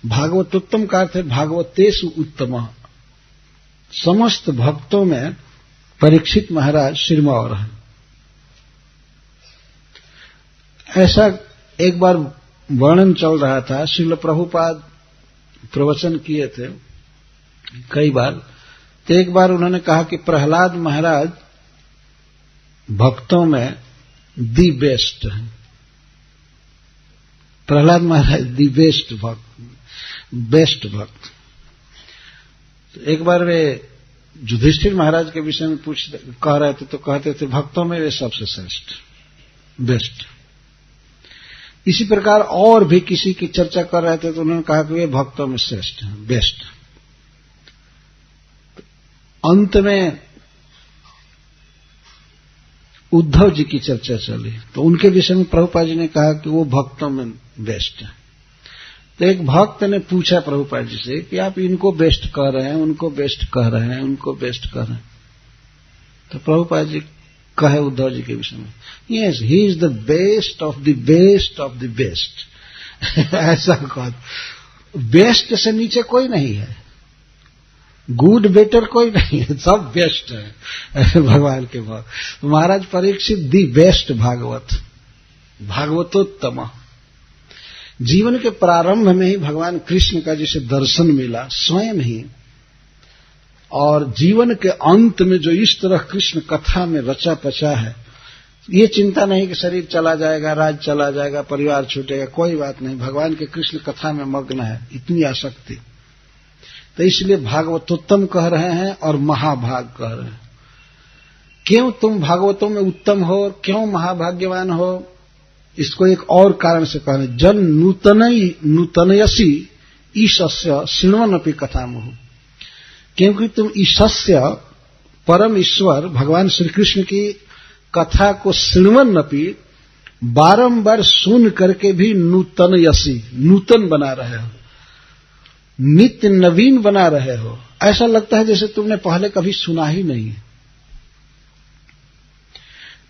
Speaker 2: भागवतोत्तम का अर्थ है भागवतेषु उत्तम। समस्त भक्तों में परीक्षित महाराज सिरमौर हैं। ऐसा एक बार वर्णन चल रहा था, श्रील प्रभुपाद प्रवचन किए थे कई बार। तो एक बार उन्होंने कहा कि प्रहलाद महाराज भक्तों में दी बेस्ट है। प्रहलाद महाराज दी बेस्ट भक्त। तो एक बार वे युधिष्ठिर महाराज के विषय में कह रहे थे, तो कहते थे भक्तों में वे सबसे श्रेष्ठ, बेस्ट। इसी प्रकार और भी किसी की चर्चा कर रहे थे तो उन्होंने कहा कि वे भक्तों में श्रेष्ठ हैं, बेस्ट। अंत में उद्धव जी की चर्चा चली तो उनके विषय में प्रभुपाद जी ने कहा कि वो भक्तों में बेस्ट है। तो एक भक्त ने पूछा प्रभुपाद जी से कि आप इनको बेस्ट कह रहे हैं, उनको बेस्ट कह रहे हैं, उनको बेस्ट कह रहे हैं। तो प्रभुपाद जी कहे उद्धव जी के विषय में, yes, he is the best of the best of the best. ऐसा कह, बेस्ट से नीचे कोई नहीं है, गुड बेटर कोई नहीं है, सब बेस्ट है भगवान के भक्त। महाराज परीक्षित दी बेस्ट भागवत, भागवतोत्तम। जीवन के प्रारंभ में ही भगवान कृष्ण का जिसे दर्शन मिला स्वयं ही, और जीवन के अंत में जो इस तरह कृष्ण कथा में रचा पचा है, ये चिंता नहीं कि शरीर चला जाएगा, राज चला जाएगा, परिवार छूटेगा, कोई बात नहीं। भगवान के कृष्ण कथा में मग्न है, इतनी आसक्ति। तो इसलिए भागवतोत्तम कह रहे हैं और महाभाग कह रहे हैं। क्यों तुम भागवतों में उत्तम हो, क्यों महाभाग्यवान हो? इसको एक और कारण से कह रहे हैं, जन नूतनयसी ईशस्य शृण्वन्नपि कथामुहुः। क्योंकि तुम ईशस्य परम ईश्वर भगवान श्री कृष्ण की कथा को शृण्वन्नपि बारंबार सुन करके भी नूतनयसी, नूतन बना रहे हो, नित्य नवीन बना रहे हो। ऐसा लगता है जैसे तुमने पहले कभी सुना ही नहीं।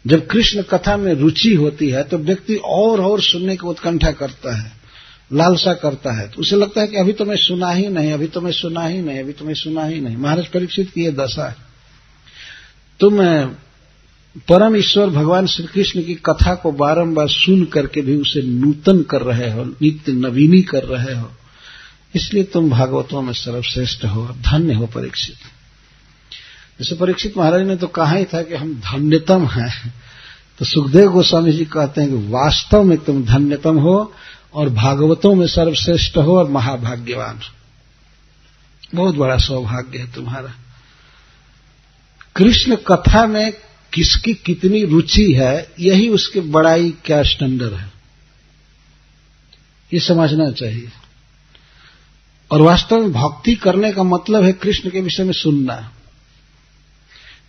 Speaker 2: जब कृष्ण कथा में रुचि होती है तो व्यक्ति और सुनने की उत्कंठा करता है, लालसा करता है, तो उसे लगता है कि अभी तो मैं सुना ही नहीं, अभी तो मैं सुना ही नहीं, अभी तो मैं सुना ही नहीं। महाराज परीक्षित की ये दशा है। तुम परम ईश्वर भगवान श्री कृष्ण की कथा को बारंबार सुन करके भी उसे नूतन कर रहे हो, नित्य नवीनी कर रहे हो, इसलिए तुम भागवतों में सर्वश्रेष्ठ हो, धन्य हो परीक्षित। जैसे परीक्षित महाराज ने तो कहा ही था कि हम धन्यतम हैं, तो सुखदेव गोस्वामी जी कहते हैं कि वास्तव में तुम धन्यतम हो और भागवतों में सर्वश्रेष्ठ हो और महाभाग्यवान। बहुत बड़ा सौभाग्य है तुम्हारा। कृष्ण कथा में किसकी कितनी रुचि है, यही उसके बड़ाई क्या स्टैंडर्ड है, ये समझना चाहिए। और वास्तव में भक्ति करने का मतलब है कृष्ण के विषय में सुनना,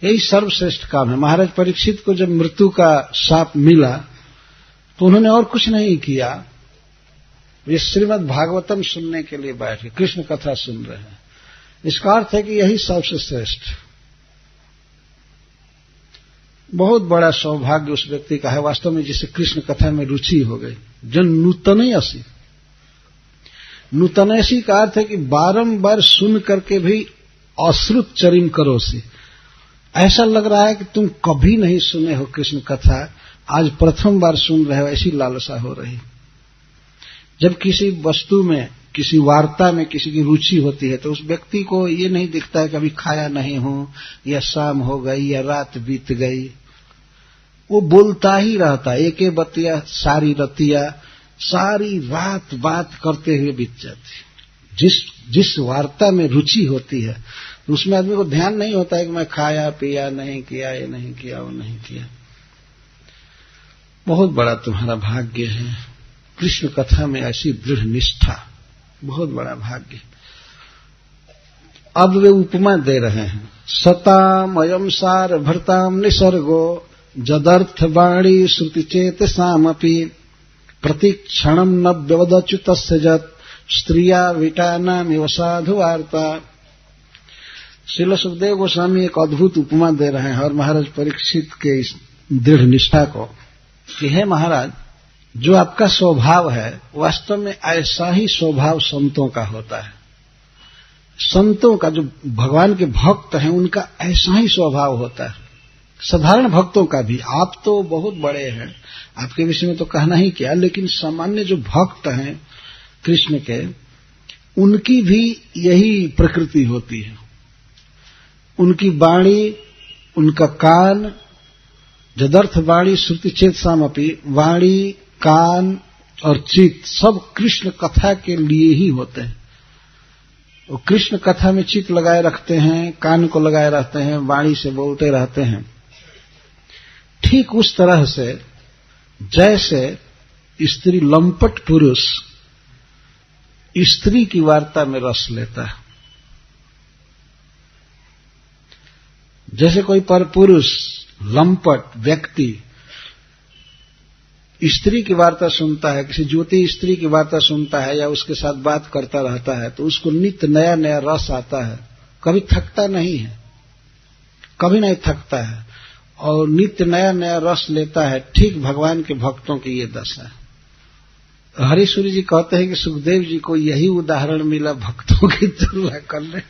Speaker 2: यही सर्वश्रेष्ठ काम है। महाराज परीक्षित को जब मृत्यु का शाप मिला तो उन्होंने और कुछ नहीं किया, वे श्रीमद् भागवतम सुनने के लिए बैठे, कृष्ण कथा सुन रहे हैं। इसका अर्थ है कि यही सबसे श्रेष्ठ। बहुत बड़ा सौभाग्य उस व्यक्ति का है वास्तव में जिसे कृष्ण कथा में रुचि हो गई। जो नूतनयसी, नूतनयसी का अर्थ है कि बारंबार सुन करके भी अश्रुत चरिम करोसी, ऐसा लग रहा है कि तुम कभी नहीं सुने हो कृष्ण कथा, आज प्रथम बार सुन रहे हो, ऐसी लालसा हो रही। जब किसी वस्तु में किसी वार्ता में किसी की रुचि होती है तो उस व्यक्ति को ये नहीं दिखता है कि अभी खाया नहीं हूं, या शाम हो गई, या रात बीत गई। वो बोलता ही रहता है, एके बतिया सारी रतिया, सारी रात बात करते हुए बीत जाती। जिस वार्ता में रुचि होती है उसमें आदमी को ध्यान नहीं होता है कि मैं खाया पिया नहीं किया, ये नहीं किया, वो नहीं किया। बहुत बड़ा तुम्हारा भाग्य है, कृष्ण कथा में ऐसी दृढ़ निष्ठा, बहुत बड़ा भाग्य। अब वे उपमा दे रहे हैं, सताम अयम सार भरताम निसर्गो जदर्थ वाणी श्रुति चेत सामपि प्रतिक्षणम न व्यवदच्युतस्य जत स्त्रिया विटानामिव साधु वार्ता। श्रील सुखदेव गोस्वामी एक अद्भुत उपमा दे रहे हैं और महाराज परीक्षित के इस दृढ़ निष्ठा को कि हे महाराज, जो आपका स्वभाव है वास्तव में ऐसा ही स्वभाव संतों का होता है। संतों का, जो भगवान के भक्त हैं, उनका ऐसा ही स्वभाव होता है। साधारण भक्तों का भी, आप तो बहुत बड़े हैं, आपके विषय में तो कहना ही क्या, लेकिन सामान्य जो भक्त हैं कृष्ण के, उनकी भी यही प्रकृति होती है। उनकी वाणी, उनका कान, जदर्थ वाणी श्रुति चेत सामपि, वाणी, कान और चित्त सब कृष्ण कथा के लिए ही होते हैं। वो कृष्ण कथा में चित्त लगाए रखते हैं, कान को लगाए रहते हैं, वाणी से बोलते रहते हैं। ठीक उस तरह से जैसे स्त्री लंपट पुरुष स्त्री की वार्ता में रस लेता है, जैसे कोई पर पुरुष लंपट व्यक्ति स्त्री की वार्ता सुनता है, किसी ज्योति स्त्री की वार्ता सुनता है या उसके साथ बात करता रहता है तो उसको नित्य नया नया रस आता है, कभी थकता नहीं है, कभी नहीं थकता है और नित्य नया नया रस लेता है। ठीक भगवान के भक्तों की ये दशा है। हरीश्वरी जी कहते हैं कि सुखदेव जी को यही उदाहरण मिला भक्तों की तुलना करने।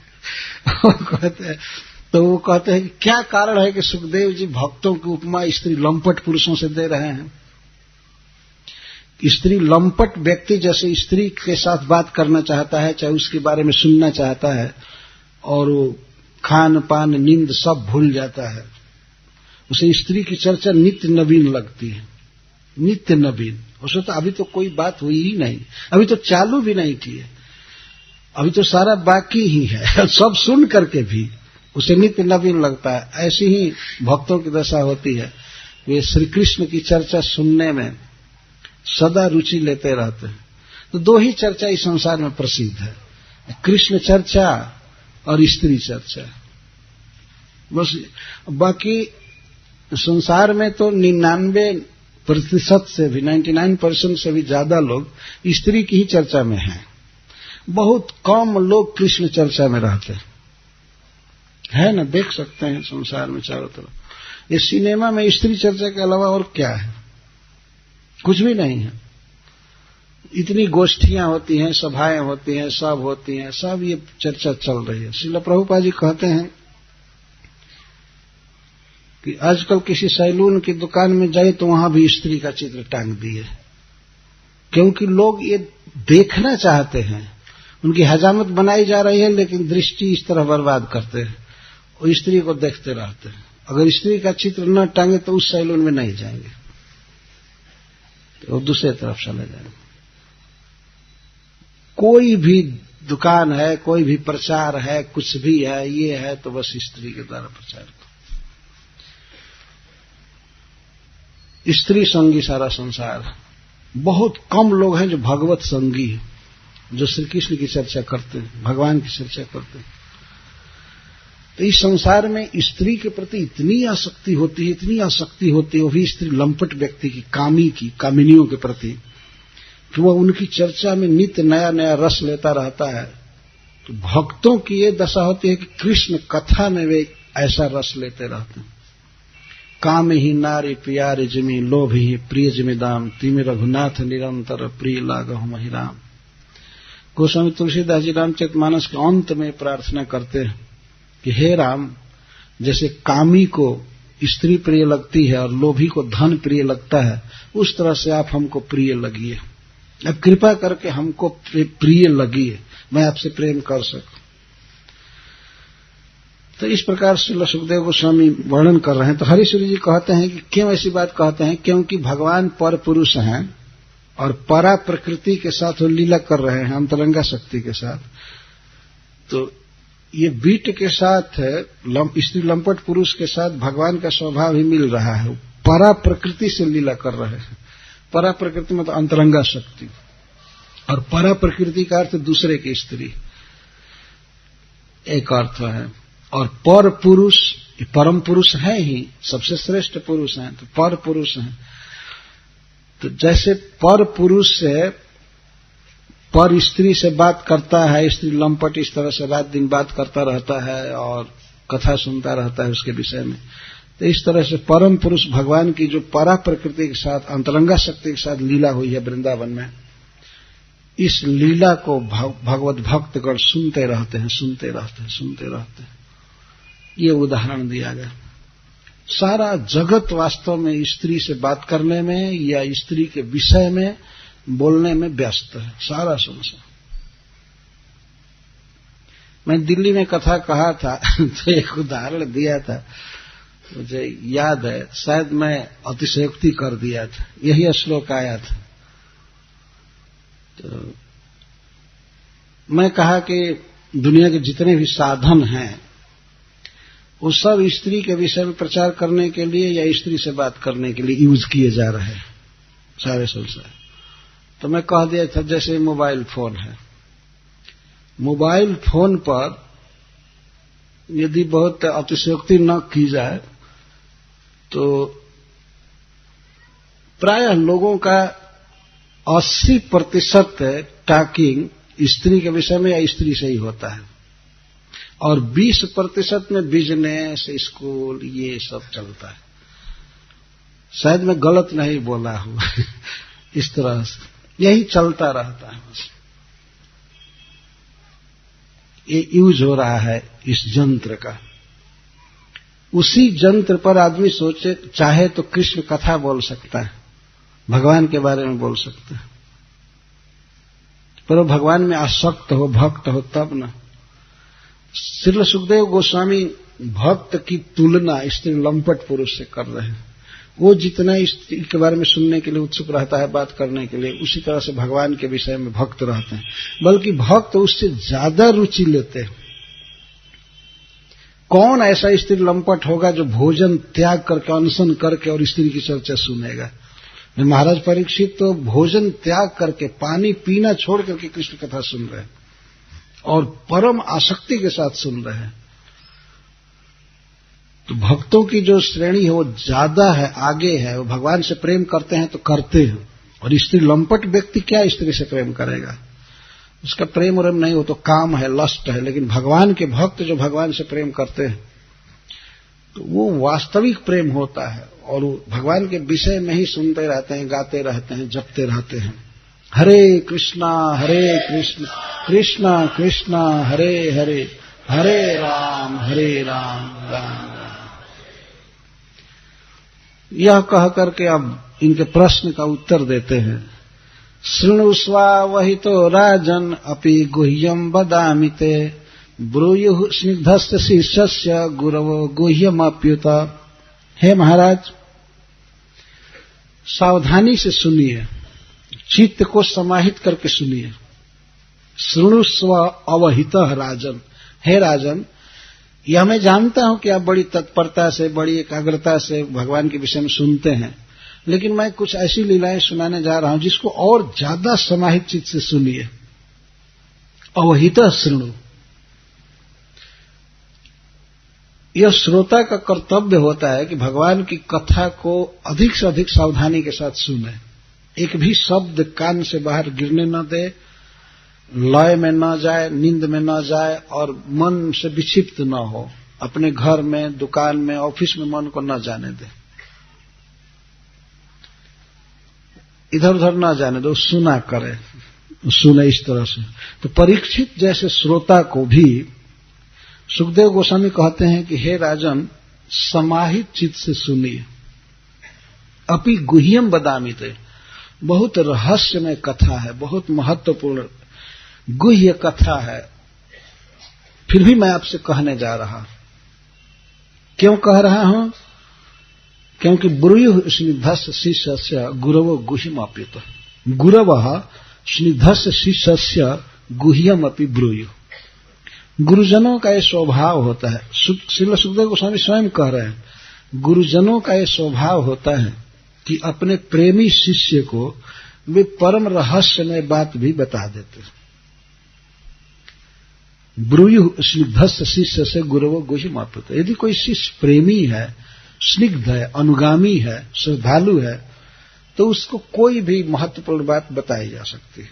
Speaker 2: तो वो कहते हैं कि क्या कारण है कि सुखदेव जी भक्तों की उपमा स्त्री लंपट पुरुषों से दे रहे हैं। स्त्री लंपट व्यक्ति जैसे स्त्री के साथ बात करना चाहता है, चाहे उसके बारे में सुनना चाहता है, और वो खान पान नींद सब भूल जाता है, उसे स्त्री की चर्चा नित्य नवीन लगती है, नित्य नवीन। उसे तो अभी तो कोई बात हुई ही नहीं, अभी तो चालू भी नहीं की है, अभी तो सारा बाकी ही है, सब सुन करके भी उसे नित्य नवीन लगता है। ऐसी ही भक्तों की दशा होती है, वे श्री कृष्ण की चर्चा सुनने में सदा रुचि लेते रहते हैं। तो दो ही चर्चा इस संसार में प्रसिद्ध है, कृष्ण चर्चा और स्त्री चर्चा, बस। बाकी संसार में तो 99% से भी 99% से भी ज्यादा लोग स्त्री की ही चर्चा में हैं। बहुत कम लोग कृष्ण चर्चा में रहते हैं, है ना, देख सकते हैं संसार में चारों तरफ। ये सिनेमा में स्त्री चर्चा के अलावा और क्या है, कुछ भी नहीं है। इतनी गोष्ठियां होती हैं, सभाएं होती हैं, सब होती हैं, सब ये चर्चा चल रही है। श्रील प्रभुपाद जी कहते हैं कि आजकल किसी सैलून की दुकान में जाए तो वहां भी स्त्री का चित्र टांग दिए, क्योंकि लोग ये देखना चाहते हैं। उनकी हजामत बनाई जा रही है, लेकिन दृष्टि इस तरह बर्बाद करते हैं, वो स्त्री को देखते रहते हैं। अगर स्त्री का चित्र न टांगे तो उस सैलून में नहीं जाएंगे, तो दूसरे तरफ चले जाएंगे। कोई भी दुकान है, कोई भी प्रचार है, कुछ भी है, ये है तो बस स्त्री के द्वारा प्रचार को। स्त्री संगी सारा संसार। बहुत कम लोग हैं जो भगवत संगी हैं, जो श्री कृष्ण की चर्चा करते हैं, भगवान की चर्चा करते हैं। तो इस संसार में स्त्री के प्रति इतनी आसक्ति होती है, इतनी आसक्ति होती है, वो भी स्त्री लंपट व्यक्ति की, कामिनियों के प्रति, कि वह उनकी चर्चा में नित्य नया नया रस लेता रहता है। तो भक्तों की ये दशा होती है कि कृष्ण कथा में वे ऐसा रस लेते रहते हैं। काम ही नारी प्यारे जिमी, लोभ ही प्रिय जिमिदाम, तिमि रघुनाथ निरंतर प्रिय लागहु महिराम। गोस्वामी तुलसीदास जी रामचरितमानस के अंत में प्रार्थना करते हैं कि हे राम, जैसे कामी को स्त्री प्रिय लगती है और लोभी को धन प्रिय लगता है, उस तरह से आप हमको प्रिय लगिए। अब कृपा करके हमको प्रिय लगिए, मैं आपसे प्रेम कर सकूं। तो इस प्रकार श्रील सुखदेव गोस्वामी वर्णन कर रहे हैं। तो हरिश्वरी जी कहते हैं कि क्यों ऐसी बात कहते हैं, क्योंकि भगवान पर पुरुष हैं और परा प्रकृति के साथ वो लीला कर रहे हैं, अंतरंगा शक्ति के साथ। तो ये बीट के साथ स्त्री लंपट पुरुष के साथ भगवान का स्वभाव ही मिल रहा है, परा प्रकृति से लीला कर रहे हैं। परा प्रकृति मतलब अंतरंगा शक्ति, और परा प्रकृति का अर्थ दूसरे की स्त्री, एक अर्थ है। और पर पुरुष, परम पुरुष है ही, सबसे श्रेष्ठ पुरुष हैं, तो पर पुरुष हैं। तो जैसे पर पुरुष से पर स्त्री से बात करता है, स्त्री लंपट इस तरह से रात दिन बात करता रहता है और कथा सुनता रहता है उसके विषय में, तो इस तरह से परम पुरुष भगवान की जो परा प्रकृति के साथ, अंतरंगा शक्ति के साथ लीला हुई है वृंदावन में, इस लीला को भगवत भक्तगण सुनते रहते हैं, सुनते रहते हैं, सुनते रहते हैं। ये उदाहरण दिया गया। सारा जगत वास्तव में स्त्री से बात करने में या स्त्री के विषय में बोलने में व्यस्त है, सारा संसार। मैं दिल्ली में कथा कहा था तो एक उदाहरण दिया था, मुझे याद है, शायद मैं अतिशयोक्ति कर दिया था, यही श्लोक आया था। तो मैं कहा कि दुनिया के जितने भी साधन हैं वो सब स्त्री के विषय में प्रचार करने के लिए या स्त्री से बात करने के लिए यूज किए जा रहे हैं सारे संसार। तो मैं कह दिया था जैसे मोबाइल फोन है, मोबाइल फोन पर यदि बहुत अतिशयोक्ति न की जाए तो प्रायः लोगों का 80% टॉकिंग स्त्री के विषय में या स्त्री से ही होता है, और 20% में बिजनेस, स्कूल, ये सब चलता है। शायद मैं गलत नहीं बोला हूं इस तरह से यही चलता रहता है बस। ये यूज हो रहा है इस यंत्र का। उसी यंत्र पर आदमी सोचे चाहे तो कृष्ण कथा बोल सकता है, भगवान के बारे में बोल सकता है, पर वो भगवान में आसक्त हो, भक्त हो तब ना। श्रील सुखदेव गोस्वामी भक्त की तुलना स्त्री लंपट पुरुष से कर रहे हैं। वो जितना स्त्री के बारे में सुनने के लिए उत्सुक रहता है, बात करने के लिए, उसी तरह से भगवान के विषय में भक्त रहते हैं, बल्कि भक्त उससे ज्यादा रुचि लेते हैं। कौन ऐसा स्त्री लंपट होगा जो भोजन त्याग करके, अनशन करके और स्त्री की चर्चा सुनेगा? महाराज परीक्षित तो भोजन त्याग करके, पानी पीना छोड़ करके कृष्ण कथा सुन रहे हैं और परम आसक्ति के साथ सुन रहे हैं। तो भक्तों की जो श्रेणी है वो ज्यादा है, आगे है। वो भगवान से प्रेम करते हैं तो करते हैं, और स्त्री लंपट व्यक्ति क्या स्त्री से प्रेम करेगा? उसका प्रेम और नहीं, वो तो काम है, लस्ट है। लेकिन भगवान के भक्त जो भगवान से प्रेम करते हैं तो वो वास्तविक प्रेम होता है, और वो भगवान के विषय में ही सुनते रहते हैं, गाते रहते हैं, जपते रहते हैं। हरे कृष्णा कृष्णा कृष्णा हरे हरे, हरे राम राम राम। यह कह करके अब इनके प्रश्न का उत्तर देते हैं। शृणुष्वा वही तो राजन अपि गुह्यम वदामि ते, ब्रूयुः स्निग्धस्य शिष्यस्य गुरवो गुह्यमप्युत। हे महाराज, सावधानी से सुनिए, चित्त को समाहित करके सुनिए। शृणुष्व अवहितः राजन, हे राजन, यह मैं जानता हूं कि आप बड़ी तत्परता से, बड़ी एकाग्रता से भगवान के विषय में सुनते हैं, लेकिन मैं कुछ ऐसी लीलाएं सुनाने जा रहा हूं जिसको और ज्यादा समाहित चित्त से सुनिए। अवहितः शृणु, यह श्रोता का कर्तव्य होता है कि भगवान की कथा को अधिक से अधिक सावधानी के साथ सुने, एक भी शब्द कान से बाहर गिरने न दे, लय में न जाए, नींद में न जाए, और मन से विक्षिप्त न हो। अपने घर में, दुकान में, ऑफिस में मन को न जाने दे, इधर उधर न जाने दो, सुना करे, सुने इस तरह से। तो परीक्षित जैसे श्रोता को भी सुखदेव गोस्वामी कहते हैं कि हे राजन, समाहित चित्त से सुनिए। अपि गुह्यम वदामि ते, बहुत रहस्यमय कथा है, बहुत महत्वपूर्ण गुह्य कथा है। फिर भी मैं आपसे कहने जा रहा। क्यों कह रहा हूं? क्योंकि ब्रूयुः स्निग्धस्य शिष्यस्य गुरवो गुह्यमपित, गुरवः स्निग्धस्य शिष्यस्य गुह्यमपि ब्रूयुः। गुरुजनों का ये स्वभाव होता है, श्रील सुखदेव गोस्वामी स्वयं कह रहे हैं, गुरुजनों का ये स्वभाव होता है कि अपने प्रेमी शिष्य को वे परम रहस्यमय बात भी बता देते हैं। ब्रूयुः स्निग्धस्य शिष्यस्य गुरवो गुह्यमपित। यदि कोई शिष्य प्रेमी है, स्निग्ध है, अनुगामी है, श्रद्धालु है, तो उसको कोई भी महत्वपूर्ण बात बताई जा सकती है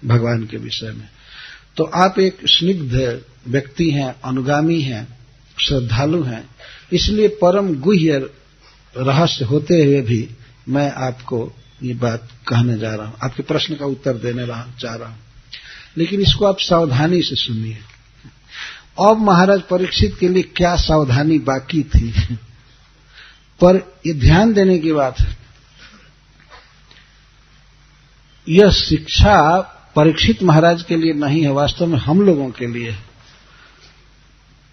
Speaker 2: भगवान के विषय में। तो आप एक स्निग्ध व्यक्ति हैं, अनुगामी हैं, श्रद्धालु हैं, इसलिए परम गुह्य रहस्य होते हुए भी मैं आपको ये बात कहने जा रहा हूं, आपके प्रश्न का उत्तर देने जा रहा हूं। लेकिन इसको आप सावधानी से सुनिए। अब महाराज परीक्षित के लिए क्या सावधानी बाकी थी, पर ये ध्यान देने की बात है। यह शिक्षा परीक्षित महाराज के लिए नहीं है, वास्तव में हम लोगों के लिए है।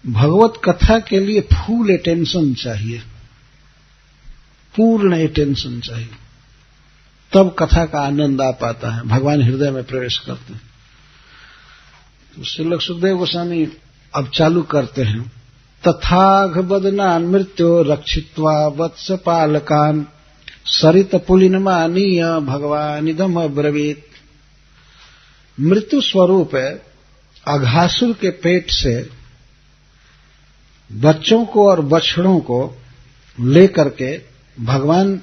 Speaker 2: भगवत कथा के लिए फुल अटेंशन चाहिए, पूर्ण अटेंशन चाहिए, तब कथा का आनंद आ पाता है, भगवान हृदय में प्रवेश करते हैं। तो श्रील सुखदेव गोस्वामी अब चालू करते हैं। तथाघ बदनान मृत्यो रक्षित्वा वत्स पालकान सरित पुलिनमानीय भगवानिदम अब्रवीत। मृत्यु स्वरूप अघासुर के पेट से बच्चों को और बछड़ों को लेकर के भगवान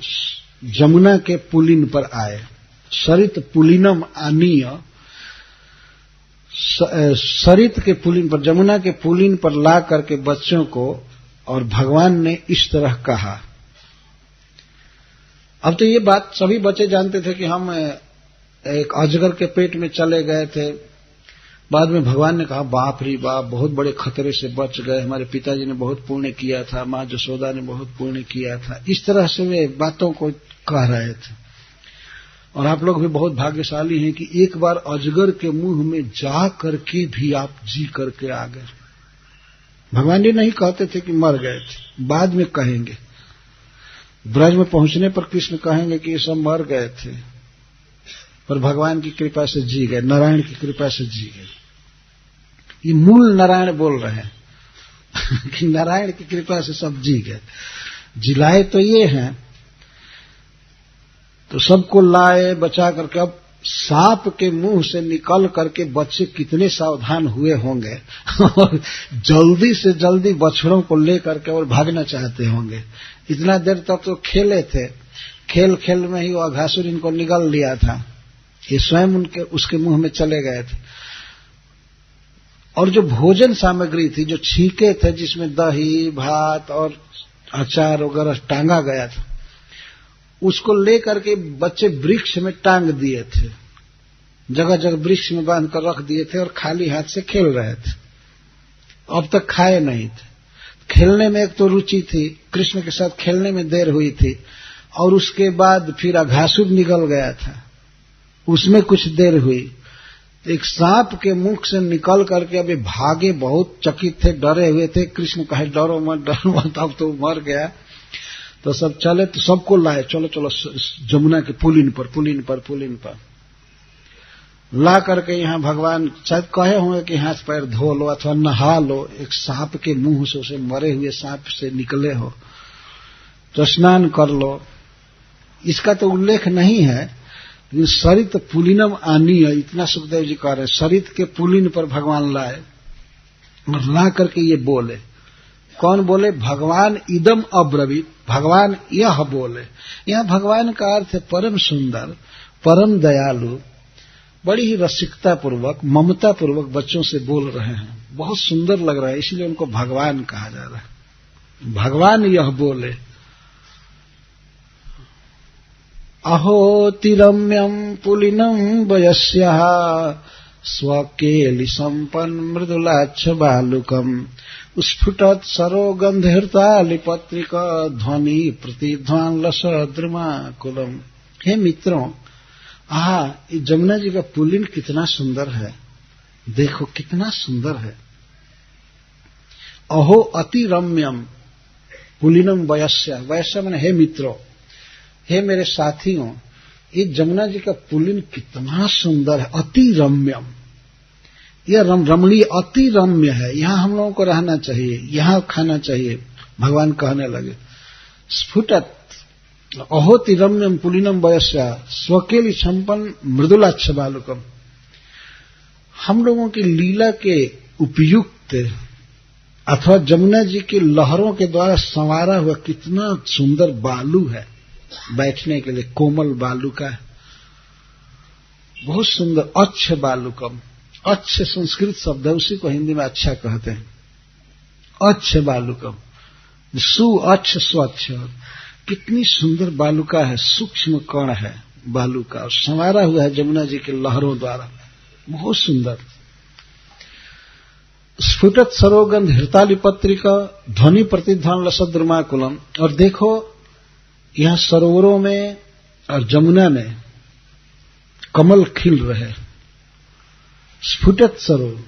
Speaker 2: जमुना के पुलिन पर आए। सरित पुलिनम आनीय, सरित के पुलिन पर, जमुना के पुलिन पर ला करके बच्चों को, और भगवान ने इस तरह कहा। अब तो ये बात सभी बच्चे जानते थे कि हम एक अजगर के पेट में चले गए थे। बाद में भगवान ने कहा, बाप रे बाप, बहुत बड़े खतरे से बच गए, हमारे पिताजी ने बहुत पुण्य किया था, माँ जसोदा ने बहुत पुण्य किया था। इस तरह से वे बातों को कह रहे थे। और आप लोग भी बहुत भाग्यशाली हैं कि एक बार अजगर के मुंह में जा करके भी आप जी करके आ गए। भगवान जी नहीं कहते थे कि मर गए थे, बाद में कहेंगे। ब्रज में पहुंचने पर कृष्ण कहेंगे कि ये सब मर गए थे, पर भगवान की कृपा से जी गए, नारायण की कृपा से जी गए। ये मूल नारायण बोल रहे हैं कि नारायण की कृपा से सब जी गए। जिलाए तो ये हैं, तो सबको लाए बचा करके। अब सांप के मुंह से निकल करके बच्चे कितने सावधान हुए होंगे और जल्दी से जल्दी बछड़ों को लेकर के और भागना चाहते होंगे। इतना देर तक तो खेले थे, खेल खेल में ही वो अघासुर इनको निगल लिया था, ये स्वयं उसके मुंह में चले गए थे। और जो भोजन सामग्री थी, जो छींके थे जिसमें दही भात और अचार वगैरह टांगा गया था, उसको लेकर के बच्चे वृक्ष में टांग दिए थे, जगह जगह वृक्ष में बांध कर रख दिए थे और खाली हाथ से खेल रहे थे। अब तक खाए नहीं थे। खेलने में एक तो रुचि थी, कृष्ण के साथ खेलने में देर हुई थी, और उसके बाद फिर अघासुर निकल गया था, उसमें कुछ देर हुई। एक सांप के मुख से निकल करके अभी भागे, बहुत चकित थे, डरे हुए थे। कृष्ण कहे, डरो मत, डरो मत, अब तो मर गया। तो सब चले, तो सबको लाए, चलो चलो जमुना के पुलिन पर ला करके यहाँ भगवान शायद कहे होंगे कि हाथ पैर धो लो अथवा नहा लो। एक सांप के मुंह से, उसे मरे हुए सांप से निकले हो तो स्नान कर लो। इसका तो उल्लेख नहीं है, लेकिन सरित पुलिनम आनीय, इतना सुखदेव जी कह रहे हैं। सरित के पुलिन पर भगवान लाए और ला करके ये बोले। कौन बोले? भगवान इदम अब्रवीत, भगवान यह बोले। यह भगवान का अर्थ है परम सुंदर, परम दयालु, बड़ी ही रसिकता पूर्वक, ममता पूर्वक बच्चों से बोल रहे हैं। बहुत सुंदर लग रहा है, इसलिए उनको भगवान कहा जा रहा है। भगवान यह बोले, अहोतिरम्यम पुलिनम वयस्यः स्वकेलि संपन्न मृदुलाच्छ बालुकम स्फुटत सरोगंधहृतालिपत्रिका ध्वनि प्रतिध्वान लस द्रुमाकुलम। हे मित्रों, ये जमुना जी का पुलिन कितना सुंदर है, देखो कितना सुंदर है। अहो अति रम्यम पुलिनम वयस्य, वयस्य माने हे मित्रों, हे मेरे साथियों, ये जमुना जी का पुलिन कितना सुंदर है। अति रम्यम, यह रमणीय अति रम्य है, यहां हम लोगों को रहना चाहिए, यहां खाना चाहिए। भगवान कहने लगे स्फुटत अहोति रम्यम पुलिनम वयस्य स्वकेली संपन्न मृदुलाच्छ बालुकम। हम लोगों की लीला के उपयुक्त अथवा जमुना जी की लहरों के द्वारा संवारा हुआ कितना सुंदर बालू है बैठने के लिए, कोमल बालू का, बहुत सुंदर। अच्छ बालुकम, अच्छ संस्कृत शब्द है, उसी को हिंदी में अच्छा कहते हैं। अच्छ बालुकम, सु अच्छ स्वच्छ, कितनी सुंदर बालुका है, सूक्ष्म कण है बालू का, और संवारा हुआ है जमुना जी के लहरों द्वारा, बहुत सुंदर। स्फुटत सरोगंध हृताली पत्रिका ध्वनि प्रतिध्वनि लसद्रुमाकुलम। और देखो यहां सरोवरों में और जमुना में कमल खिल रहे। स्फुटत सरोवर,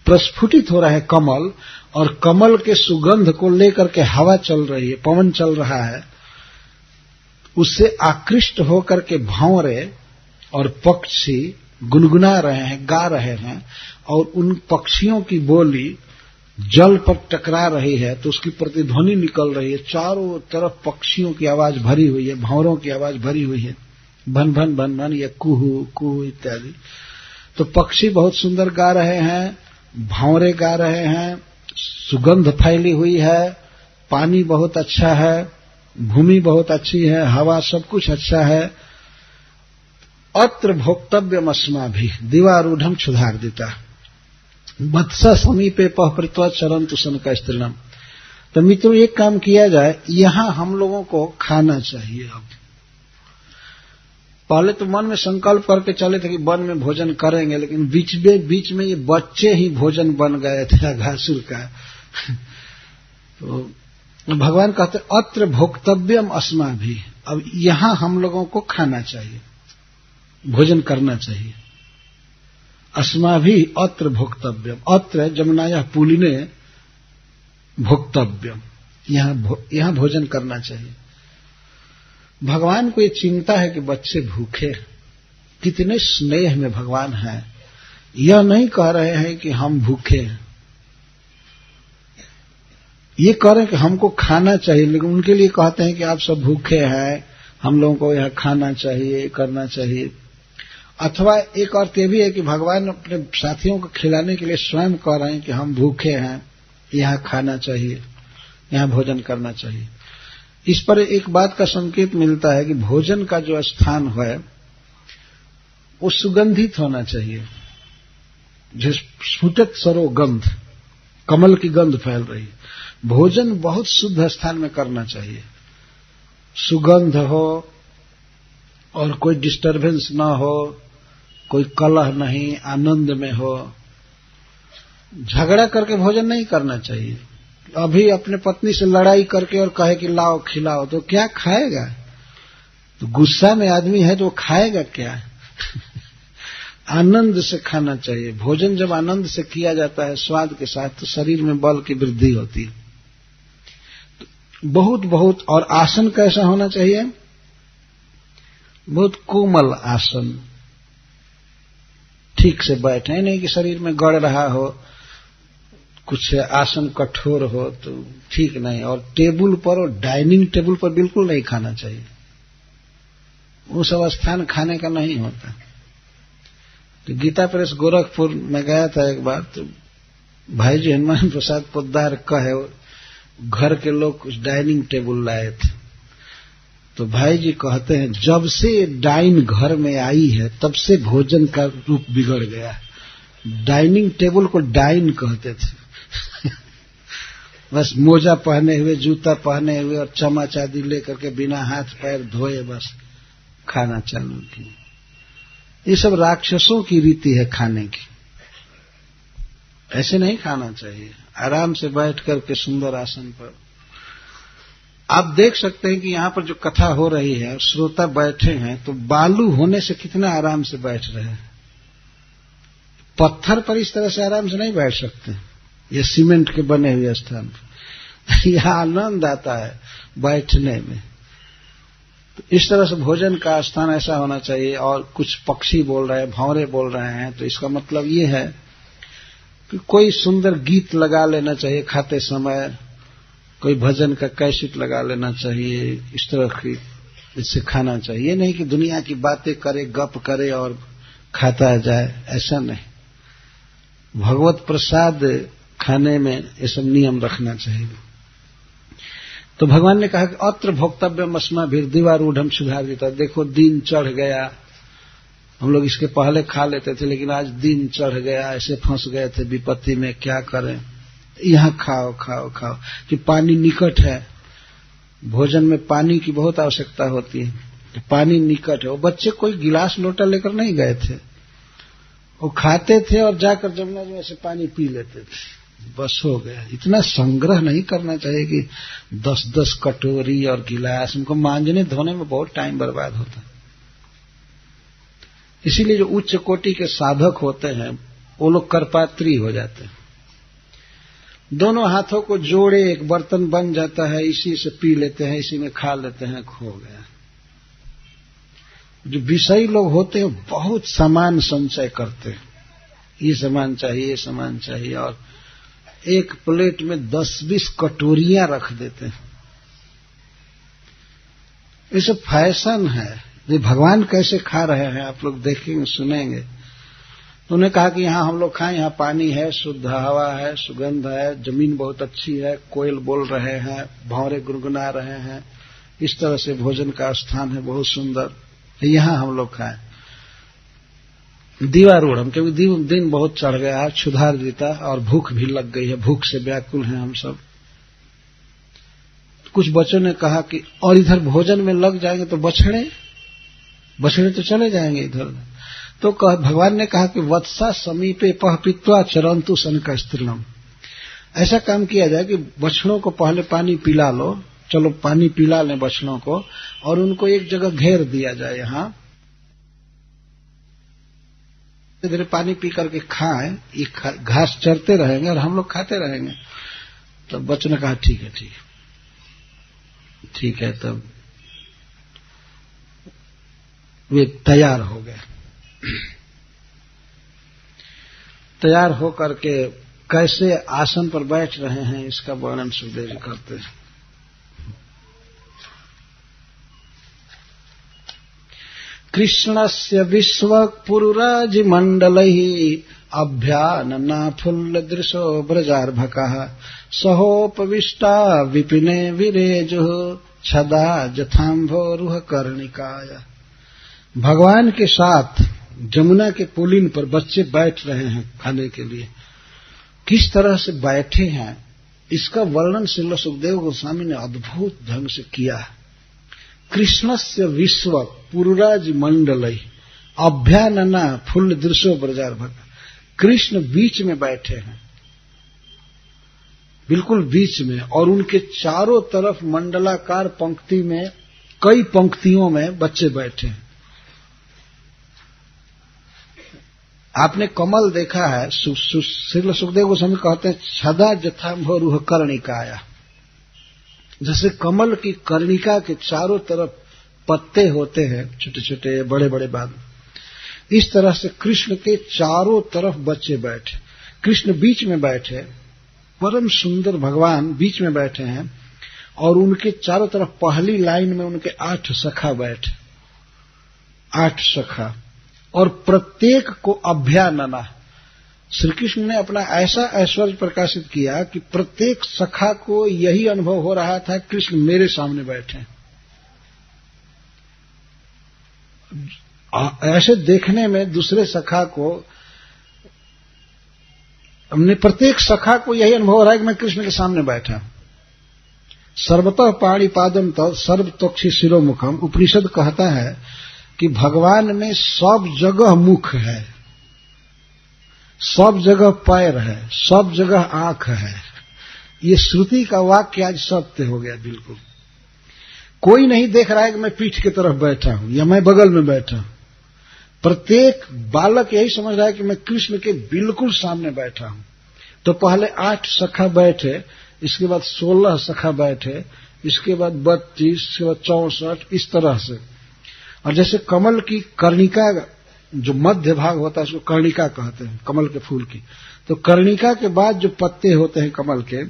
Speaker 2: प्रस्फुटित हो रहा है कमल, और कमल के सुगंध को लेकर के हवा चल रही है, पवन चल रहा है, उससे आकृष्ट होकर के भंवरे और पक्षी गुनगुना रहे हैं, गा रहे हैं, और उन पक्षियों की बोली जल पर टकरा रही है तो उसकी प्रतिध्वनि निकल रही है। चारों तरफ पक्षियों की आवाज भरी हुई है, भंवरों की आवाज भरी हुई है, भन भन भन भन या कुहू कुहू इत्यादि। तो पक्षी बहुत सुंदर गा रहे हैं, भंवरे गा रहे हैं, सुगंध फैली हुई है, पानी बहुत अच्छा है, भूमि बहुत अच्छी है, हवा सब कुछ अच्छा है। अत्र भोक्तव्यम अस्माभिः दिवारूढ़ क्षुधार्दिता वत्सा समीपे पहपृत्वा चरन्तु शनका स्त्रीणम। तो मित्रों एक काम किया जाए, यहां हम लोगों को खाना चाहिए। अब पहले तो मन में संकल्प करके चले थे कि वन में भोजन करेंगे, लेकिन बीच में ये बच्चे ही भोजन बन गए थे अघासुर का। तो भगवान कहते अत्र भोक्तव्यम अस्माभिः, अब यहां हम लोगों को खाना चाहिए, भोजन करना चाहिए। अस्माभिः अत्र भोक्तव्यम, अत्र जमुनायाः पुलिने भोक्तव्यम, यहां भोजन करना चाहिए। भगवान को ये चिंता है कि बच्चे भूखे, कितने स्नेह में भगवान हैं। यह नहीं कह रहे हैं कि हम भूखे हैं, ये कह रहे हैं कि हमको खाना चाहिए, लेकिन उनके लिए कहते हैं कि आप सब भूखे हैं, हम लोगों को यह खाना चाहिए, करना चाहिए। अथवा एक अर्थ ये भी है कि भगवान अपने साथियों को खिलाने के लिए स्वयं कह रहे हैं कि हम भूखे हैं, यहाँ खाना चाहिए, यहाँ भोजन करना चाहिए। इस पर एक बात का संकेत मिलता है कि भोजन का जो स्थान है वो सुगंधित होना चाहिए। जिस स्फुटत सरोगंध, कमल की गंध फैल रही है, भोजन बहुत शुद्ध स्थान में करना चाहिए, सुगंध हो और कोई डिस्टरबेंस ना हो, कोई कलह नहीं, आनंद में हो। झगड़ा करके भोजन नहीं करना चाहिए। अभी अपने पत्नी से लड़ाई करके और कहे कि लाओ खिलाओ, तो क्या खाएगा? तो गुस्सा में आदमी है तो वो खाएगा क्या? आनंद से खाना चाहिए। भोजन जब आनंद से किया जाता है स्वाद के साथ, तो शरीर में बल की वृद्धि होती है। बहुत बहुत। और आसन कैसा होना चाहिए? बहुत कोमल आसन, ठीक से बैठे, नहीं कि शरीर में गड़ रहा हो, कुछ आसन कठोर हो तो ठीक नहीं। और टेबल पर, और डाइनिंग टेबल पर बिल्कुल नहीं खाना चाहिए, उस स्थान खाने का नहीं होता। तो गीता प्रेस गोरखपुर में गया था एक बार, तो भाई जी हनुमान प्रसाद पोद्दार कहे घर के लोग कुछ डाइनिंग टेबल लाए थे, तो भाई जी कहते हैं जब से डाइन घर में आई है तब से भोजन का रूप बिगड़ गया। डाइनिंग टेबल को डाइन कहते थे। बस मोजा पहने हुए, जूता पहने हुए और चम्मच आदि लेकर के बिना हाथ पैर धोए बस खाना चालू किया। ये सब राक्षसों की रीति है खाने की, ऐसे नहीं खाना चाहिए। आराम से बैठ करके सुंदर आसन पर। आप देख सकते हैं कि यहाँ पर जो कथा हो रही है, श्रोता बैठे हैं तो बालू होने से कितना आराम से बैठ रहे हैं। पत्थर पर इस तरह से आराम से नहीं बैठ सकते, ये सीमेंट के बने हुए स्थान पर। यह आनंद आता है बैठने में। तो इस तरह से भोजन का स्थान ऐसा होना चाहिए। और कुछ पक्षी बोल रहे हैं, भंवरे बोल रहे हैं, तो इसका मतलब ये है कि कोई सुंदर गीत लगा लेना चाहिए खाते समय, कोई भजन का कैसेट लगा लेना चाहिए, इस तरह की इससे खाना चाहिए। ये नहीं कि दुनिया की बातें करे, गप करे और खाता जाए, ऐसा नहीं। भगवत प्रसाद खाने में ये सब नियम रखना चाहिए। तो भगवान ने कहा कि अत्र भोक्तव्यम अस्माभिः दिवारूढ़ सुधारित। देखो दिन चढ़ गया, हम लोग इसके पहले खा लेते थे, लेकिन आज दिन चढ़ गया, ऐसे फंस गए थे विपत्ति में, क्या करें। यहाँ खाओ खाओ खाओ कि पानी निकट है। भोजन में पानी की बहुत आवश्यकता होती है, तो पानी निकट है। वो बच्चे कोई गिलास लोटा लेकर नहीं गए थे, वो खाते थे और जाकर जमुना जी में से पानी पी लेते थे, बस हो गया। इतना संग्रह नहीं करना चाहिए कि 10-10 कटोरी और गिलास, उनको मांजने धोने में बहुत टाइम बर्बाद होता है। इसीलिए जो उच्च कोटि के साधक होते हैं वो लोग करपात्री हो जाते हैं। दोनों हाथों को जोड़े एक बर्तन बन जाता है, इसी से पी लेते हैं, इसी में खा लेते हैं, खो गया। जो विषयी लोग होते हैं बहुत सामान संचय करते हैं, ये सामान चाहिए, ये सामान चाहिए, और एक प्लेट में 10-20 कटोरियां रख देते हैं। ये सब फैशन है। ये भगवान कैसे खा रहे हैं आप लोग देखेंगे, सुनेंगे। तो उन्होंने कहा कि यहाँ हम लोग खाएं, यहाँ पानी है, शुद्ध हवा है, सुगंध है, जमीन बहुत अच्छी है, कोयल बोल रहे हैं, भंवरे गुनगुना रहे हैं, इस तरह से भोजन का स्थान है बहुत सुंदर, यहाँ हम लोग खाएं। दीवारूढ़, क्योंकि दिन बहुत चढ़ गया है, क्षुधार्जिता, और भूख भी लग गई है, भूख से व्याकुल हैं हम सब। कुछ बच्चों ने कहा कि और इधर भोजन में लग जाएंगे तो बछड़े तो चले जाएंगे इधर। तो भगवान ने कहा कि वत्सा समीपे पह पीत्वा चरंतु सनका स्त्रीलम। ऐसा काम किया जाए कि बछड़ों को पहले पानी पिला लो, चलो पानी पिला लें बछड़ों को, और उनको एक जगह घेर दिया जाए, यहाँ धीरे पानी पी करके खाएं, ये घास चरते रहेंगे और हम लोग खाते रहेंगे। तब बच्चों ने कहा ठीक है, ठीक है, ठीक है। तब वे तैयार हो गए। तैयार होकर के कैसे आसन पर बैठ रहे हैं इसका वर्णन सुखदेव जी करते हैं। कृष्णस्य विश्वपुरुराजिमण्डलैः अभ्याननाफुल्लदृशो व्रजार्भकः सहोपविष्टा विपिने विरेजुः छदा जथाम्भोरुह कर्णिकाय। भगवान के साथ जमुना के पुलिन पर बच्चे बैठ रहे हैं खाने के लिए। किस तरह से बैठे हैं इसका वर्णन श्रील सुखदेव गोस्वामी ने अद्भुत ढंग से किया है। कृष्णस्य विश्व पुरुराज मंडलई अभ्यानना फुल्ल दृश्यो ब्रजार्भक। कृष्ण बीच में बैठे हैं, बिल्कुल बीच में, और उनके चारों तरफ मंडलाकार पंक्ति में, कई पंक्तियों में बच्चे बैठे हैं। आपने कमल देखा है, श्रील सुखदेव गोस्वामी कहते हैं छदा जथाम्भोरुह कर्णिकाया। जैसे कमल की कर्णिका के चारों तरफ पत्ते होते हैं, छोटे छोटे बड़े बड़े बाल, इस तरह से कृष्ण के चारों तरफ बच्चे बैठे। कृष्ण बीच में बैठे, परम सुंदर भगवान बीच में बैठे हैं, और उनके चारों तरफ पहली लाइन में उनके 8 सखा बैठे, 8 सखा, और प्रत्येक को अभ्यानना। श्री कृष्ण ने अपना ऐसा ऐश्वर्य प्रकाशित किया कि प्रत्येक सखा को यही अनुभव हो रहा था, कृष्ण मेरे सामने बैठे। ऐसे देखने में दूसरे सखा को, हमने प्रत्येक सखा को यही अनुभव हो रहा है कि मैं कृष्ण के सामने बैठा। सर्वतः पाणिपादम तत् सर्वतोक्षि शिरोमुखम। उपनिषद कहता है कि भगवान में सब जगह मुख है, सब जगह पैर है, सब जगह आंख है। ये श्रुति का वाक्य आज सत्य हो गया बिल्कुल। कोई नहीं देख रहा है कि मैं पीठ की तरफ बैठा हूं या मैं बगल में बैठा हूं। प्रत्येक बालक यही समझ रहा है कि मैं कृष्ण के बिल्कुल सामने बैठा हूं। तो पहले 8 सखा बैठे, इसके बाद 16 सखा बैठे, इसके बाद 32, इसके बाद 64, इस तरह से। और जैसे कमल की कर्णिका, जो मध्य भाग होता है उसको कर्णिका कहते हैं, कमल के फूल की। तो कर्णिका के बाद जो पत्ते होते हैं कमल के,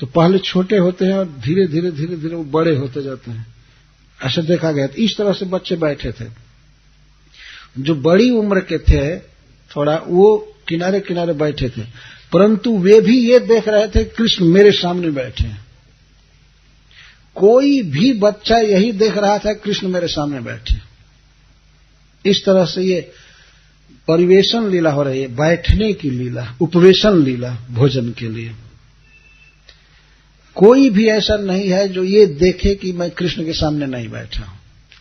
Speaker 2: तो पहले छोटे होते हैं और धीरे धीरे धीरे धीरे वो बड़े होते जाते हैं, ऐसे देखा गया। इस तरह से बच्चे बैठे थे। जो बड़ी उम्र के थे थोड़ा, वो किनारे किनारे बैठे थे, परंतु वे भी ये देख रहे थे कृष्ण मेरे सामने बैठे हैं। कोई भी बच्चा यही देख रहा था कृष्ण मेरे सामने बैठे। इस तरह से ये परिवेशन लीला हो रही है, बैठने की लीला, उपवेशन लीला भोजन के लिए। कोई भी ऐसा नहीं है जो ये देखे कि मैं कृष्ण के सामने नहीं बैठा हूं।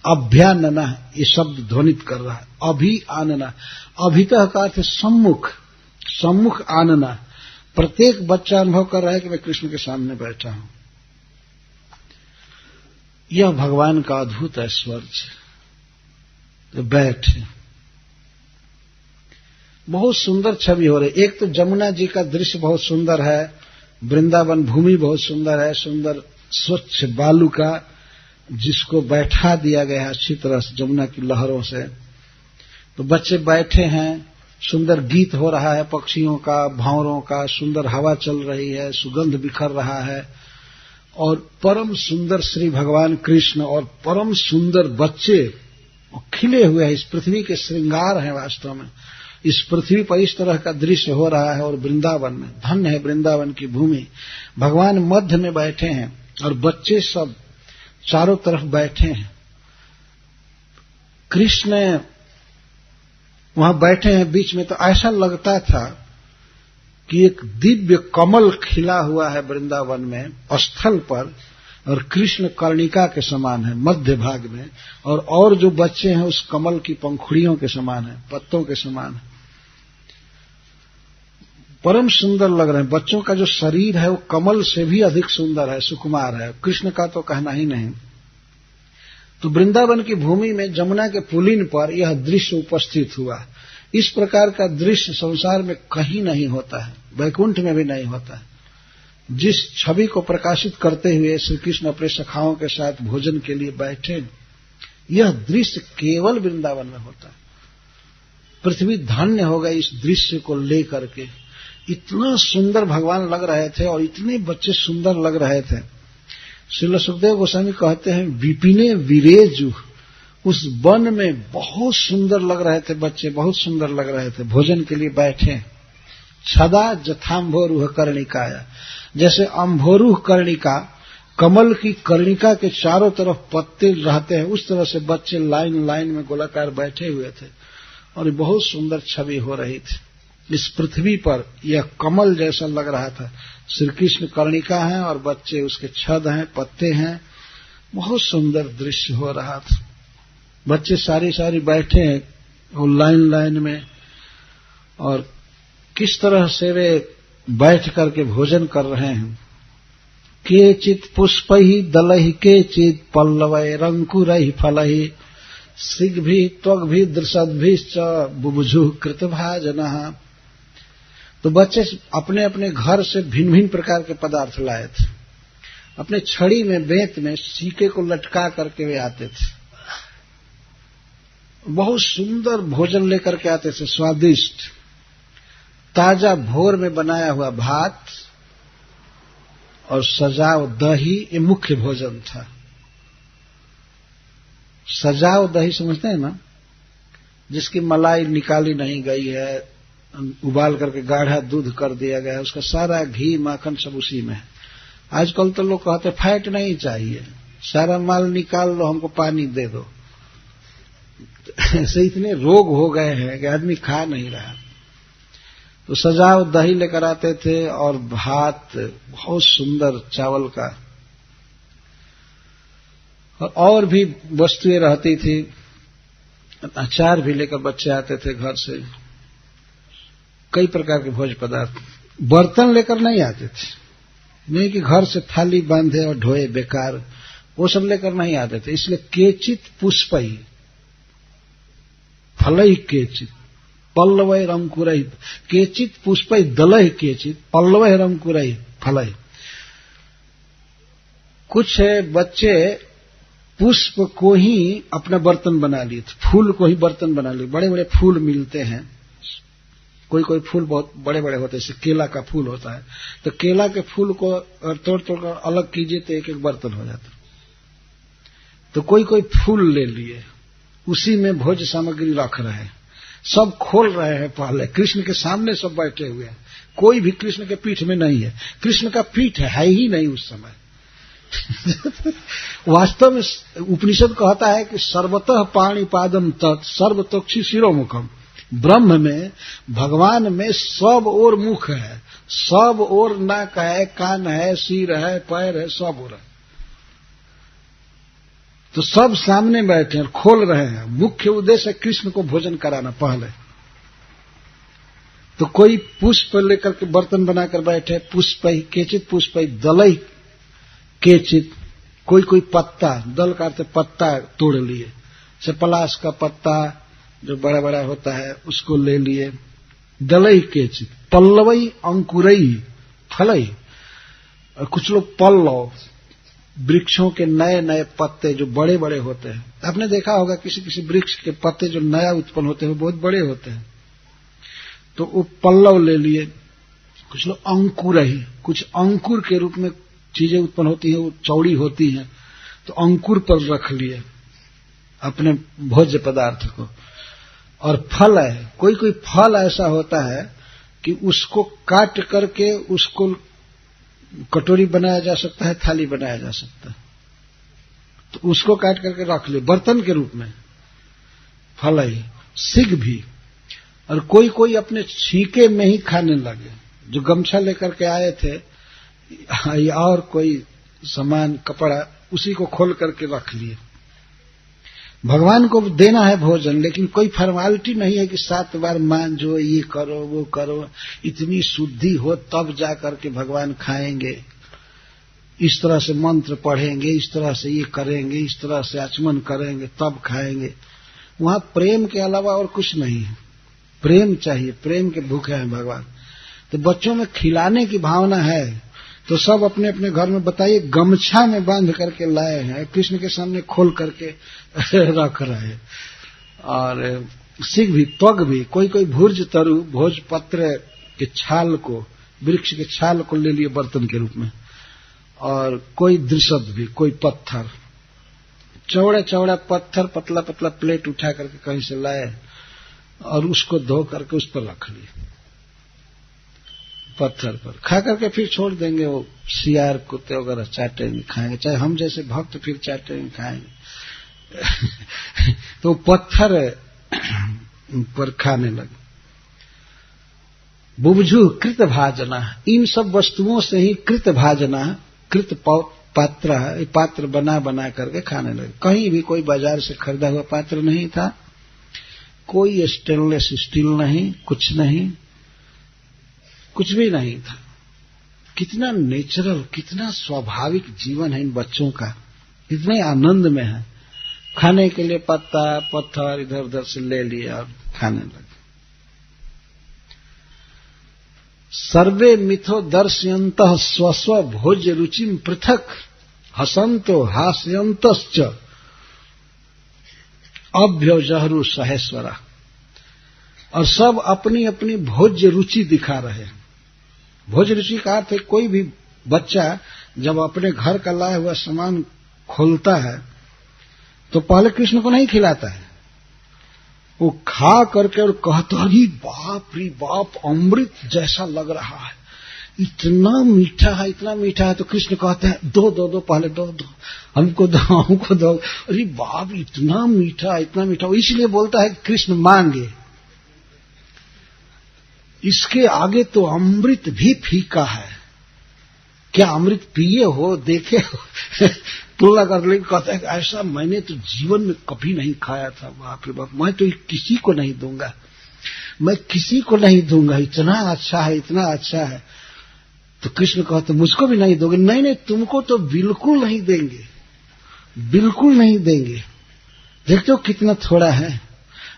Speaker 2: अभ्यानना, ये शब्द ध्वनित कर रहा है, अभी आनना। अभितः का अर्थ सम्मुख, सम्मुख आनना। प्रत्येक बच्चा अनुभव कर रहा है कि मैं कृष्ण के सामने बैठा हूं। यह भगवान का अद्भुत ऐश्वर्य। तो बैठे, बहुत सुंदर छवि हो रही। एक तो जमुना जी का दृश्य बहुत सुंदर है, वृंदावन भूमि बहुत सुंदर है, सुंदर स्वच्छ बालू का, जिसको बैठा दिया गया है अच्छी तरह से जमुना की लहरों से। तो बच्चे बैठे हैं, सुंदर गीत हो रहा है पक्षियों का, भंवरों का, सुंदर हवा चल रही है, सुगंध बिखर रहा है, और परम सुंदर श्री भगवान कृष्ण और परम सुंदर बच्चे खिले हुए हैं। इस पृथ्वी के श्रृंगार हैं वास्तव में। इस पृथ्वी पर इस तरह का दृश्य हो रहा है, और वृंदावन में, धन्य है वृंदावन की भूमि। भगवान मध्य में बैठे हैं और बच्चे सब चारों तरफ बैठे हैं। कृष्ण वहां बैठे हैं बीच में, तो ऐसा लगता था कि एक दिव्य कमल खिला हुआ है वृंदावन में स्थल पर, और कृष्ण कर्णिका के समान है मध्य भाग में, और जो बच्चे हैं उस कमल की पंखुड़ियों के समान है, पत्तों के समान है। परम सुंदर लग रहे हैं। बच्चों का जो शरीर है वो कमल से भी अधिक सुंदर है, सुकुमार है। कृष्ण का तो कहना ही नहीं। तो वृंदावन की भूमि में जमुना के पुलिन पर यह दृश्य उपस्थित हुआ। इस प्रकार का दृश्य संसार में कहीं नहीं होता है, वैकुंठ में भी नहीं होता है। जिस छवि को प्रकाशित करते हुए श्री कृष्ण अपने सखाओं के साथ भोजन के लिए बैठे, यह दृश्य केवल वृंदावन में होता है। पृथ्वी धन्य हो गई इस दृश्य को लेकर के। इतना सुंदर भगवान लग रहे थे और इतने बच्चे सुंदर लग रहे थे। श्रील सुखदेव गोस्वामी कहते हैं, विपिने विरेजु, उस वन में बहुत सुंदर लग रहे थे बच्चे, बहुत सुंदर लग रहे थे, भोजन के लिए बैठे। छदा जथाम्भोरुह कर्णिकाया, जैसे अम्भोरुह कर्णिका, कमल की कर्णिका के चारों तरफ पत्ते रहते हैं, उस तरह से बच्चे लाइन लाइन में गोलाकार बैठे हुए थे, और बहुत सुंदर छवि हो रही थी। इस पृथ्वी पर यह कमल जैसा लग रहा था। श्री कृष्ण कर्णिका है और बच्चे उसके छद हैं, पत्ते हैं। बहुत सुंदर दृश्य हो रहा था। बच्चे सारी सारी बैठे हैं और लाइन लाइन में, और किस तरह से वे बैठ करके भोजन कर रहे हैं। केचित् पुष्पैः दलैः केचित् पल्लवैः रंकुरैः फलैः सिग्भिः त्वग्भिः दृशद्भिश्च बुभुजुः कृतभाजनः। तो बच्चे अपने अपने घर से भिन्न भिन्न प्रकार के पदार्थ लाए थे। अपने छड़ी में, बेंत में सीके को लटका करके वे आते थे। बहुत सुंदर भोजन लेकर के आते थे, स्वादिष्ट। ताजा भोर में बनाया हुआ भात और सजाव दही, ये मुख्य भोजन था। सजाव दही समझते हैं ना, जिसकी मलाई निकाली नहीं गई है, उबाल करके गाढ़ा दूध कर दिया गया है, उसका सारा घी माखन सब उसी में है। आजकल तो लोग कहते फैट नहीं चाहिए, सारा माल निकाल लो, हमको पानी दे दो। ऐसे इतने रोग हो गए हैं कि आदमी खा नहीं रहा। तो सजाव दही लेकर आते थे और भात बहुत सुंदर चावल का, और भी वस्तुएं रहती थी। अचार भी लेकर बच्चे आते थे घर से, कई प्रकार के भोज्य पदार्थ। बर्तन लेकर नहीं आते थे, नहीं कि घर से थाली बांधे और ढोए, बेकार। वो सब लेकर नहीं आते थे। इसलिए केचित पुष्पई फलई केचित पल्लवै रंकुरई, केचित पुष्पई दलई केचित पल्लवै रंकुरई फलई। कुछ बच्चे पुष्प को ही अपना बर्तन बना लिए थे, फूल को ही बर्तन बना लिए। बड़े बड़े फूल मिलते हैं, कोई कोई फूल बहुत बड़े बड़े होते हैं, जैसे केला का फूल होता है, तो केला के फूल को तोड़ तोड़ कर अलग कीजिए तो एक एक बर्तन हो जाता। तो कोई कोई फूल ले लिए, उसी में भोज सामग्री रख रहे हैं, सब खोल रहे हैं। पहले कृष्ण के सामने सब बैठे हुए हैं, कोई भी कृष्ण के पीठ में नहीं है, कृष्ण का पीठ है ही नहीं उस समय। वास्तव में उपनिषद कहता है कि सर्वतः पाणिपादम तत् सर्वतोक्षी शिरोमुखम। ब्रह्म में, भगवान में सब ओर मुख है, सब ओर नाक है, कान है, सिर है, पैर है, सब ओर है। तो सब सामने बैठे हैं, खोल रहे हैं। मुख्य उद्देश्य है कृष्ण को भोजन कराना पहले। तो कोई पुष्प लेकर के बर्तन बनाकर बैठे, पुष्प ही केचित पुष्प ही दलई केचित, कोई कोई पत्ता, दल का अर्थ पत्ता तोड़ लिए, जैसे पलाश का पत्ता जो बड़ा बड़ा होता है उसको ले लिए। दलई केचित पल्लवई अंकुरई फलई, और कुछ लोग पल्लव, वृक्षों के नए नए पत्ते जो बड़े बड़े होते हैं। आपने देखा होगा किसी किसी वृक्ष के पत्ते जो नया उत्पन्न होते हैं वो बहुत बड़े होते हैं, तो वो पल्लव ले लिए। कुछ लोग अंकुरई, कुछ अंकुर के रूप में चीजें उत्पन्न होती हैं, वो चौड़ी होती हैं, तो अंकुर पर रख लिए अपने भोज्य पदार्थ को। और फल है, कोई कोई फल ऐसा होता है कि उसको काट करके उसको कटोरी बनाया जा सकता है, थाली बनाया जा सकता है, तो उसको काट करके रख ले बर्तन के रूप में, फल है। सिग भी, और कोई कोई अपने छीके में ही खाने लगे, जो गमछा लेकर के आए थे या और कोई सामान कपड़ा, उसी को खोल करके रख लिए। भगवान को देना है भोजन, लेकिन कोई फॉर्मेलिटी नहीं है कि 7 बार मांझो, ये करो वो करो, इतनी शुद्धि हो तब जा करके भगवान खाएंगे, इस तरह से मंत्र पढ़ेंगे, इस तरह से ये करेंगे, इस तरह से आचमन करेंगे तब खाएंगे। वहां प्रेम के अलावा और कुछ नहीं है। प्रेम चाहिए, प्रेम के भूखे हैं भगवान। तो बच्चों में खिलाने की भावना है तो सब अपने अपने घर में बताइए गमछा में बांध करके लाए हैं, कृष्ण के सामने खोल करके रख रहे हैं। और सिग भी, त्वग भी, कोई कोई भुर्ज तरु, भोज पत्र के छाल को, वृक्ष के छाल को ले लिए बर्तन के रूप में। और कोई दृषद भी, कोई पत्थर, चौड़ा चौड़ा पत्थर, पतला पतला प्लेट उठा करके कहीं से लाए और उसको धो करके उस पर रख लिए पत्थर पर। खा करके फिर छोड़ देंगे, वो सियार कुत्ते वगैरह चाटेंगे खाएंगे, चाहे हम जैसे भक्त फिर चाटेंगे खाएंगे। तो पत्थर पर खाने लगे। बुभुजु कृत भाजना, इन सब वस्तुओं से ही कृत भाजना, कृत पात्र, पात्र बना बना करके खाने लगे। कहीं भी कोई बाजार से खरीदा हुआ पात्र नहीं था, कोई स्टेनलेस स्टील नहीं, कुछ नहीं, कुछ भी नहीं था। कितना नेचुरल, कितना स्वाभाविक जीवन है इन बच्चों का, कितने आनंद में है। खाने के लिए पत्ता पत्थर इधर उधर से ले लिया और खाने लगे। सर्वे मिथो दर्शयन्तः स्वस्व भोज्य रुचिम पृथक हसंतो हास्यन्तश्च अभ्यजहरु सहेश्वरा। और सब अपनी अपनी भोज्य रुचि दिखा रहे हैं। भोज्य रुचि का अर्थ है कोई भी बच्चा जब अपने घर का लाया हुआ सामान खोलता है तो पहले कृष्ण को नहीं खिलाता है, वो खा करके और कहता है बाप रे बाप, अमृत जैसा लग रहा है, इतना मीठा है, इतना मीठा है। तो कृष्ण कहते हैं दो दो दो, पहले दो दो, हमको दो, हमको दो। अरे बाप, इतना मीठा, इतना मीठा। इसलिए बोलता है कृष्ण मांगे, इसके आगे तो अमृत भी फीका है। क्या अमृत पिए हो, देखे हो? तुलना कर ले, कहता है ऐसा मैंने तो जीवन में कभी नहीं खाया था। बाप रे बाप, मैं तो किसी को नहीं दूंगा, मैं किसी को नहीं दूंगा, इतना अच्छा है, इतना अच्छा है। तो कृष्ण कहते मुझको भी नहीं दोगे? नहीं नहीं, तुमको तो बिल्कुल नहीं देंगे, बिल्कुल नहीं देंगे। देखते हो कितना थोड़ा है।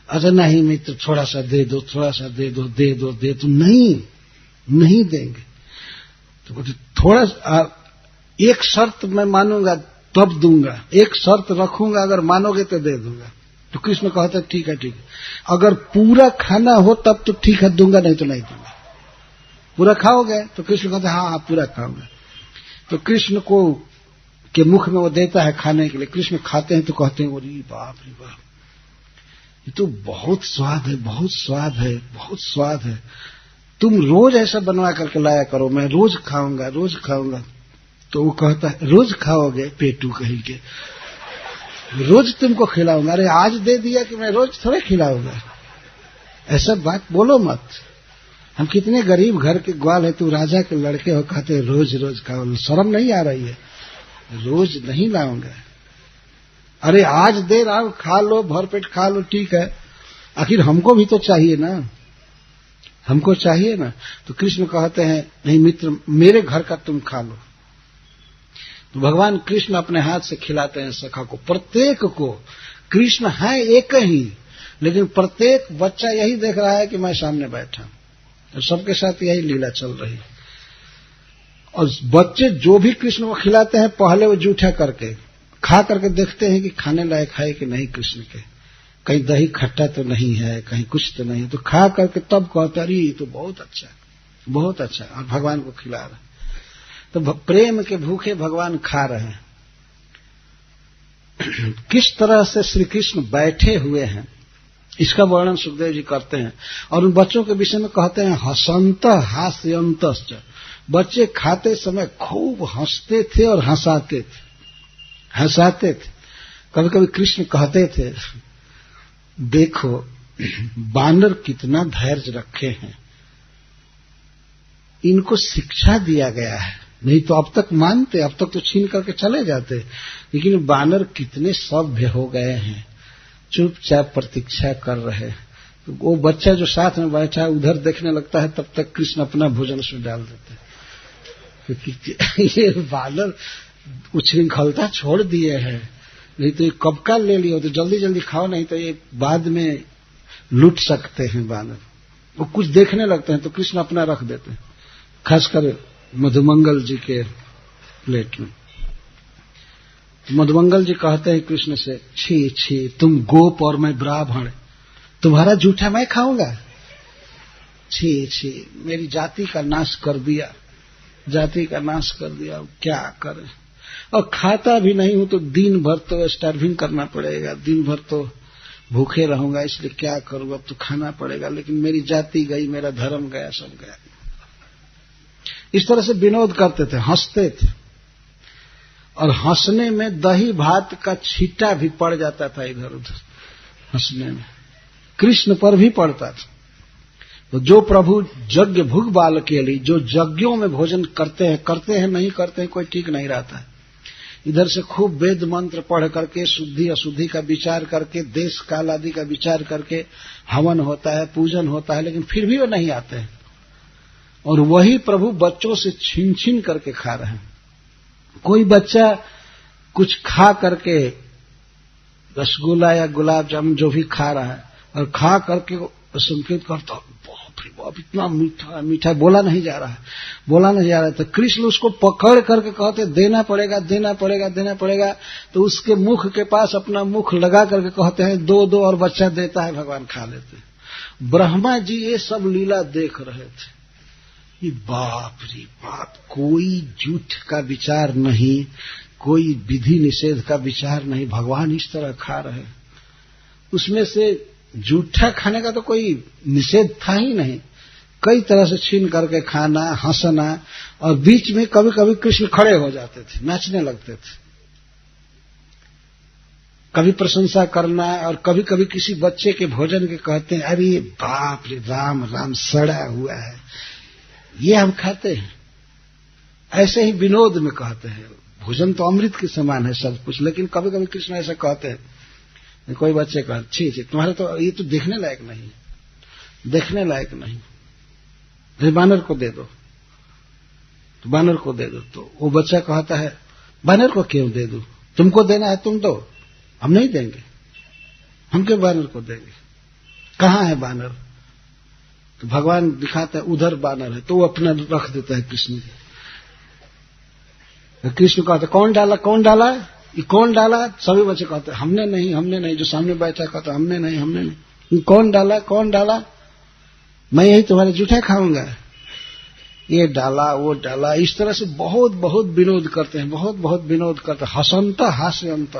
Speaker 2: अच्छा नहीं मित्र, थोड़ा सा दे दो, थोड़ा सा दे दो, दे दो, दे दो, नहीं देंगे। तो बोलते थोड़ा एक शर्त मैं मानूंगा तब दूंगा, एक शर्त रखूंगा, अगर मानोगे तो दे दूंगा। तो कृष्ण कहते ठीक है, ठीक है, अगर पूरा खाना हो तब तो ठीक है दूंगा, नहीं तो नहीं दूंगा। पूरा खाओगे? तो कृष्ण कहते हाँ पूरा खाऊंगा। तो कृष्ण को के मुख में वो देता है खाने के लिए। कृष्ण खाते हैं तो कहते हैं अरे बाप रे बाप, ये तो बहुत स्वाद है, बहुत स्वाद है, बहुत स्वाद है, तुम रोज ऐसा बनवा करके लाया करो, मैं रोज खाऊंगा, रोज खाऊंगा। तो वो कहता है रोज खाओगे पेटू कहीं के, रोज तुमको खिलाऊंगा। अरे आज दे दिया कि मैं रोज थोड़े खिलाऊंगा, ऐसा बात बोलो मत। हम कितने गरीब घर के ग्वाल है, तू राजा के लड़के हो, कहते रोज रोज खाओ, शर्म नहीं आ रही है? रोज नहीं लाऊंगा। अरे आज दे रहा हूं, खा लो, भरपेट खा लो, ठीक है, आखिर हमको भी तो चाहिए ना, हमको चाहिए ना। तो कृष्ण कहते हैं नहीं मित्र, मेरे घर का तुम खा लो। तो भगवान कृष्ण अपने हाथ से खिलाते हैं सखा को, प्रत्येक को। कृष्ण है एक ही, लेकिन प्रत्येक बच्चा यही देख रहा है कि मैं सामने बैठा, और सबके साथ यही लीला चल रही। और बच्चे जो भी कृष्ण को खिलाते हैं, पहले वो जूठा करके खा करके देखते हैं कि खाने लायक है कि नहीं कृष्ण के, कहीं दही खट्टा तो नहीं है, कहीं कुछ तो नहीं है। तो खा करके तब कहता अरे ये तो बहुत अच्छा, बहुत अच्छा, और भगवान को खिला रहे। तो प्रेम के भूखे भगवान खा रहे हैं। किस तरह से श्री कृष्ण बैठे हुए हैं इसका वर्णन सुखदेव जी करते हैं, और उन बच्चों के विषय में कहते हैं हसंत हास्यंतश्च। बच्चे खाते समय खूब हंसते थे और हंसाते थे। कभी कभी कृष्ण कहते थे देखो बानर कितना धैर्य रखे हैं, इनको शिक्षा दिया गया है, नहीं तो अब तक मानते, अब तक तो छीन करके चले जाते, लेकिन बानर कितने सभ्य हो गए हैं, चुपचाप प्रतीक्षा कर रहे। तो वो बच्चा जो साथ में बैठा उधर देखने लगता है, तब तक कृष्ण अपना भोजन उसमें डाल देते, क्योंकि ये बानर उच्छृंखलता छोड़ दिए हैं। नहीं तो ये कब का ले लियो, तो जल्दी जल्दी खाओ, नहीं तो ये बाद में लूट सकते हैं बानर। वो कुछ देखने लगते हैं तो कृष्ण अपना रख देते हैं, खासकर मधुमंगल जी के प्लेट में। मधुमंगल जी कहते हैं कृष्ण से छी छी, तुम गोप और मैं ब्राह्मण, तुम्हारा जूठा मैं खाऊंगा? छी छी, मेरी जाति का नाश कर दिया, जाति का नाश कर दिया, क्या करें। और खाता भी नहीं हूं तो दिन भर तो स्टार्विंग करना पड़ेगा, दिन भर तो भूखे रहूंगा, इसलिए क्या करूं, अब तो खाना पड़ेगा, लेकिन मेरी जाति गई, मेरा धर्म गया, सब गया। इस तरह से विनोद करते थे, हंसते थे, और हंसने में दही भात का छींटा भी पड़ जाता था इधर उधर, हंसने में कृष्ण पर भी पड़ता था। तो जो प्रभु यज्ञ भुग बाल के लिए, जो यज्ञों में भोजन करते हैं नहीं करते हैं, कोई ठीक नहीं रहता है। इधर से खूब वेद मंत्र पढ़ करके, शुद्धि अशुद्धि का विचार करके, देश काल आदि का विचार करके हवन होता है, पूजन होता है, लेकिन फिर भी वो नहीं आते हैं। और वही प्रभु बच्चों से छीन छीन करके खा रहे हैं। कोई बच्चा कुछ खा करके, रसगुल्ला या गुलाब जामुन जो भी खा रहा है, और खा करके संकेत करता बाप रे बाप इतना मीठा मीठा, बोला नहीं जा रहा है। तो कृष्ण उसको पकड़ करके कहते देना पड़ेगा, देना पड़ेगा, देना पड़ेगा। तो उसके मुख के पास अपना मुख लगा करके कहते हैं दो दो, और बच्चा देता है, भगवान खा लेते हैं। ब्रह्मा जी ये सब लीला देख रहे थे, ये बाप रे बाप, कोई झूठ का विचार नहीं, कोई विधि निषेध का विचार नहीं, भगवान इस तरह खा रहे। उसमें से जूठा खाने का तो कोई निषेध था ही नहीं, कई तरह से छीन करके खाना, हंसना, और बीच में कभी कभी कृष्ण खड़े हो जाते थे, नाचने लगते थे, कभी प्रशंसा करना, और कभी कभी किसी बच्चे के भोजन के कहते हैं अरे बाप रे राम राम सड़ा हुआ है, ये हम खाते हैं। ऐसे ही विनोद में कहते हैं, भोजन तो अमृत के समान है सब कुछ, लेकिन कभी कभी कृष्ण ऐसा कहते हैं। कोई बच्चे कहते छी तुम्हारे तो ये तो देखने लायक नहीं, देखने लायक नहीं, अरे बानर को दे दो, तो बानर को दे दो। तो वो बच्चा कहता है बानर को क्यों दे दूं, तुमको देना है तुम दो, हम नहीं देंगे, हम क्यों बानर को देंगे, कहाँ है बानर? तो भगवान दिखाता है उधर बानर है, तो वो अपना रख देता है कृष्ण को। कृष्ण कहते कौन डाला, कौन डाला, ये कौन डाला? सभी बच्चे कहते हमने नहीं, जो सामने बैठा कहता हमने नहीं, कौन डाला, कौन डाला? मैं यही तुम्हारे जूठे खाऊंगा, ये डाला वो डाला। इस तरह से बहुत बहुत विनोद करते हैं, बहुत विनोद करते हैं। हसंत हास्यंत,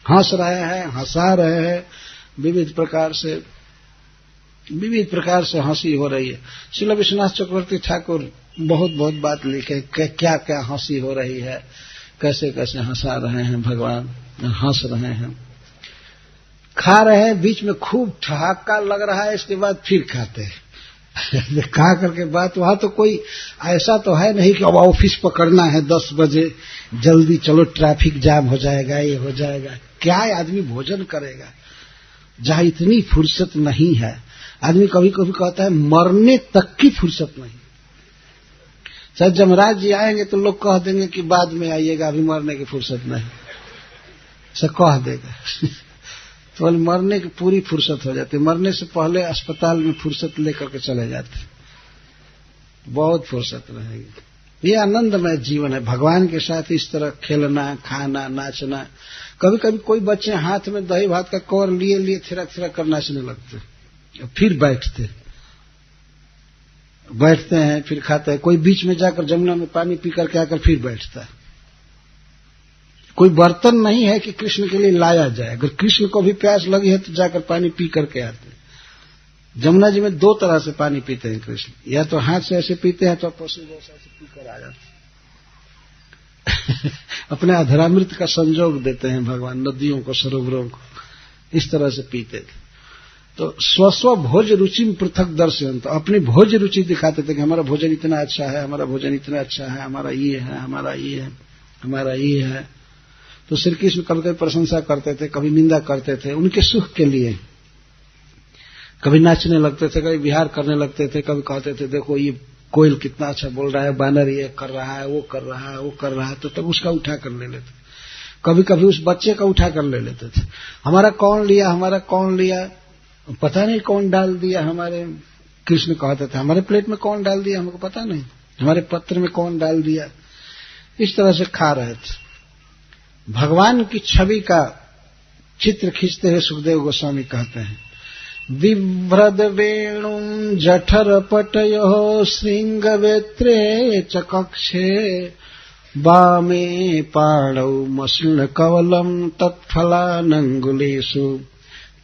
Speaker 2: हंस रहे हैं, हंसा रहे हैं, विविध प्रकार से हंसी हो रही है। श्रील विश्वनाथ चक्रवर्ती ठाकुर बहुत बात लिखे, क्या क्या हंसी हो रही है, कैसे कैसे हंसा रहे हैं भगवान, हंस रहे हैं, खा रहे हैं, बीच में खूब ठहाका लग रहा है, इसके बाद फिर खाते हैं। खा करके बात, वहां तो कोई ऐसा तो है नहीं कि अब ऑफिस पकड़ना है 10 बजे, जल्दी चलो ट्रैफिक जाम हो जाएगा, ये हो जाएगा। क्या आदमी भोजन करेगा जहां इतनी फुर्सत नहीं है? आदमी कभी कभी कहता है मरने तक की फुर्सत नहीं। शायद जमराज जी आएंगे तो लोग कह देंगे कि बाद में आइएगा, अभी मरने की फुर्सत नहीं, ऐसा कह देगा। तो मरने की पूरी फुर्सत हो जाती है, मरने से पहले अस्पताल में फुर्सत लेकर के चले जाते, बहुत फुर्सत रहेगी। ये आनंदमय जीवन है, भगवान के साथ इस तरह खेलना, खाना, नाचना। कभी कभी कोई बच्चे हाथ में दही भात का कौर लिए थिरक कर नाचने लगते, फिर बैठते हैं, फिर खाते हैं। कोई बीच में जाकर जमुना में पानी पी करके आकर फिर बैठता है। कोई बर्तन नहीं है कि कृष्ण के लिए लाया जाए, अगर कृष्ण को भी प्यास लगी है तो जाकर पानी पी करके आते हैं। जमुना जी में 2 तरह से पानी पीते हैं कृष्ण, या तो हाथ से ऐसे पीते हैं, तो पशु जैसे ऐसे पीकर आ जाते अपने अधरामृत का संजोग देते हैं भगवान, नदियों को, सरोवरों को, इस तरह से पीते थे। तो स्व भोज रुचि में पृथक दर्शन, तो अपनी भोज रुचि दिखाते थे कि हमारा भोजन इतना अच्छा है, हमारा भोजन इतना अच्छा है, हमारा ये है, हमारा ये है, हमारा ये है। तो श्री कृष्ण कभी प्रशंसा करते थे, कभी निंदा करते थे, उनके सुख के लिए। कभी नाचने लगते थे, कभी विहार करने लगते थे, कभी कहते थे देखो ये कोयल कितना अच्छा बोल रहा है, बानर ये कर रहा है, वो कर रहा है, वो कर रहा है, तो तब उसका उठा कर ले लेते। कभी कभी उस बच्चे का उठा कर ले लेते थे। हमारा कौन लिया, हमारा कौन लिया, पता नहीं कौन डाल दिया। हमारे कृष्ण कहते थे हमारे प्लेट में कौन डाल दिया, हमको पता नहीं, हमारे पत्र में कौन डाल दिया। इस तरह से खा रहे थे। भगवान की छवि का चित्र खींचते हुए सुखदेव गोस्वामी कहते हैं, बिभ्रद वेणुं जठर पटयो श्रृंगवेत्रे च कक्षे वामे पाणौ मसृण कवलम तत्फलानंगुलेषु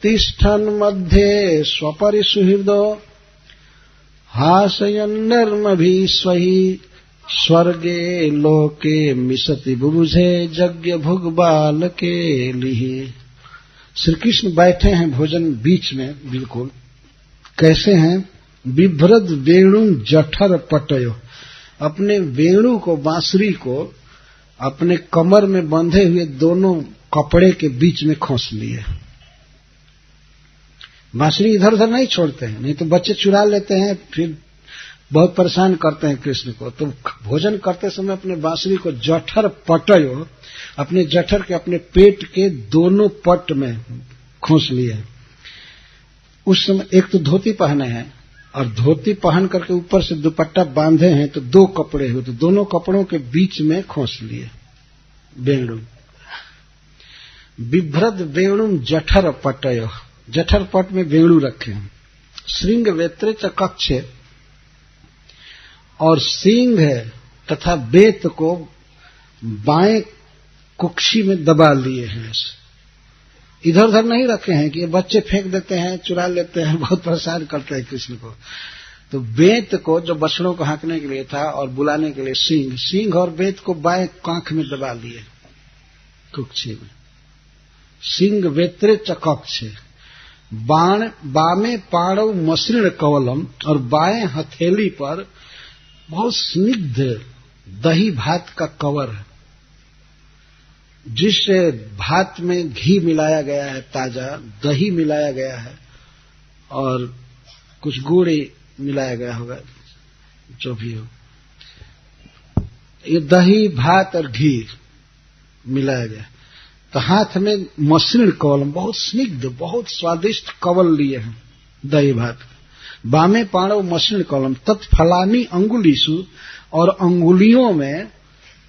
Speaker 2: तिष्ठन् मध्ये स्वपरिसुहृदो हासयन्नर्मभिस्वहि स्वर्गे लोके मिशति बुभुजे यज्ञ भुग बाल के लिए। श्री कृष्ण बैठे हैं भोजन बीच में, बिल्कुल कैसे हैं, बिभ्रद वेणु जठर पटयो, अपने वेणु को, बांसुरी को अपने कमर में बंधे हुए दोनों कपड़े के बीच में खोस लिए। बांसुरी इधर उधर नहीं छोड़ते हैं, नहीं तो बच्चे चुरा लेते हैं, फिर बहुत परेशान करते हैं कृष्ण को। तो भोजन करते समय अपने बांसुरी को जठर पटयो, अपने जठर के, अपने पेट के दोनों पट में खोस लिए। उस समय एक तो धोती पहने हैं, और धोती पहन करके ऊपर से दुपट्टा बांधे हैं, तो 2 कपड़े हो, तो दोनों कपड़ों के बीच में खोस लिए वेणु। बिभ्रद वेणु जठर पटयो, जठर पट में वेणु रखे हैं। श्रृंग वेत्रे च कक्षे, और सिंह तथा बेत को बाएं कुक्षी में दबा लिए हैं। इधर उधर नहीं रखे हैं कि ये बच्चे फेंक देते हैं, चुरा लेते हैं, बहुत परेशान करते हैं कृष्ण को। तो बेत को, जो बछड़ों को हाँकने के लिए था और बुलाने के लिए सिंह और बेत को बाएं कांख में दबा लिए कुक्षी में। सिंह वेत्रे च कक्षे बामे पाणव मसृण कवलम, और बाएं हथेली पर बहुत स्निग्ध दही भात का कवर है, जिससे भात में घी मिलाया गया है, ताजा दही मिलाया गया है, और कुछ गुड़ मिलाया गया होगा, जो भी हो। ये दही भात और घी मिलाया गया, तो हाथ में मसृण कवल, बहुत स्निग्ध बहुत स्वादिष्ट कवल लिए हैं दही भात। बामे पाणव मसृण कवलम तत्फलानी अंगुलीसु, और अंगुलियों में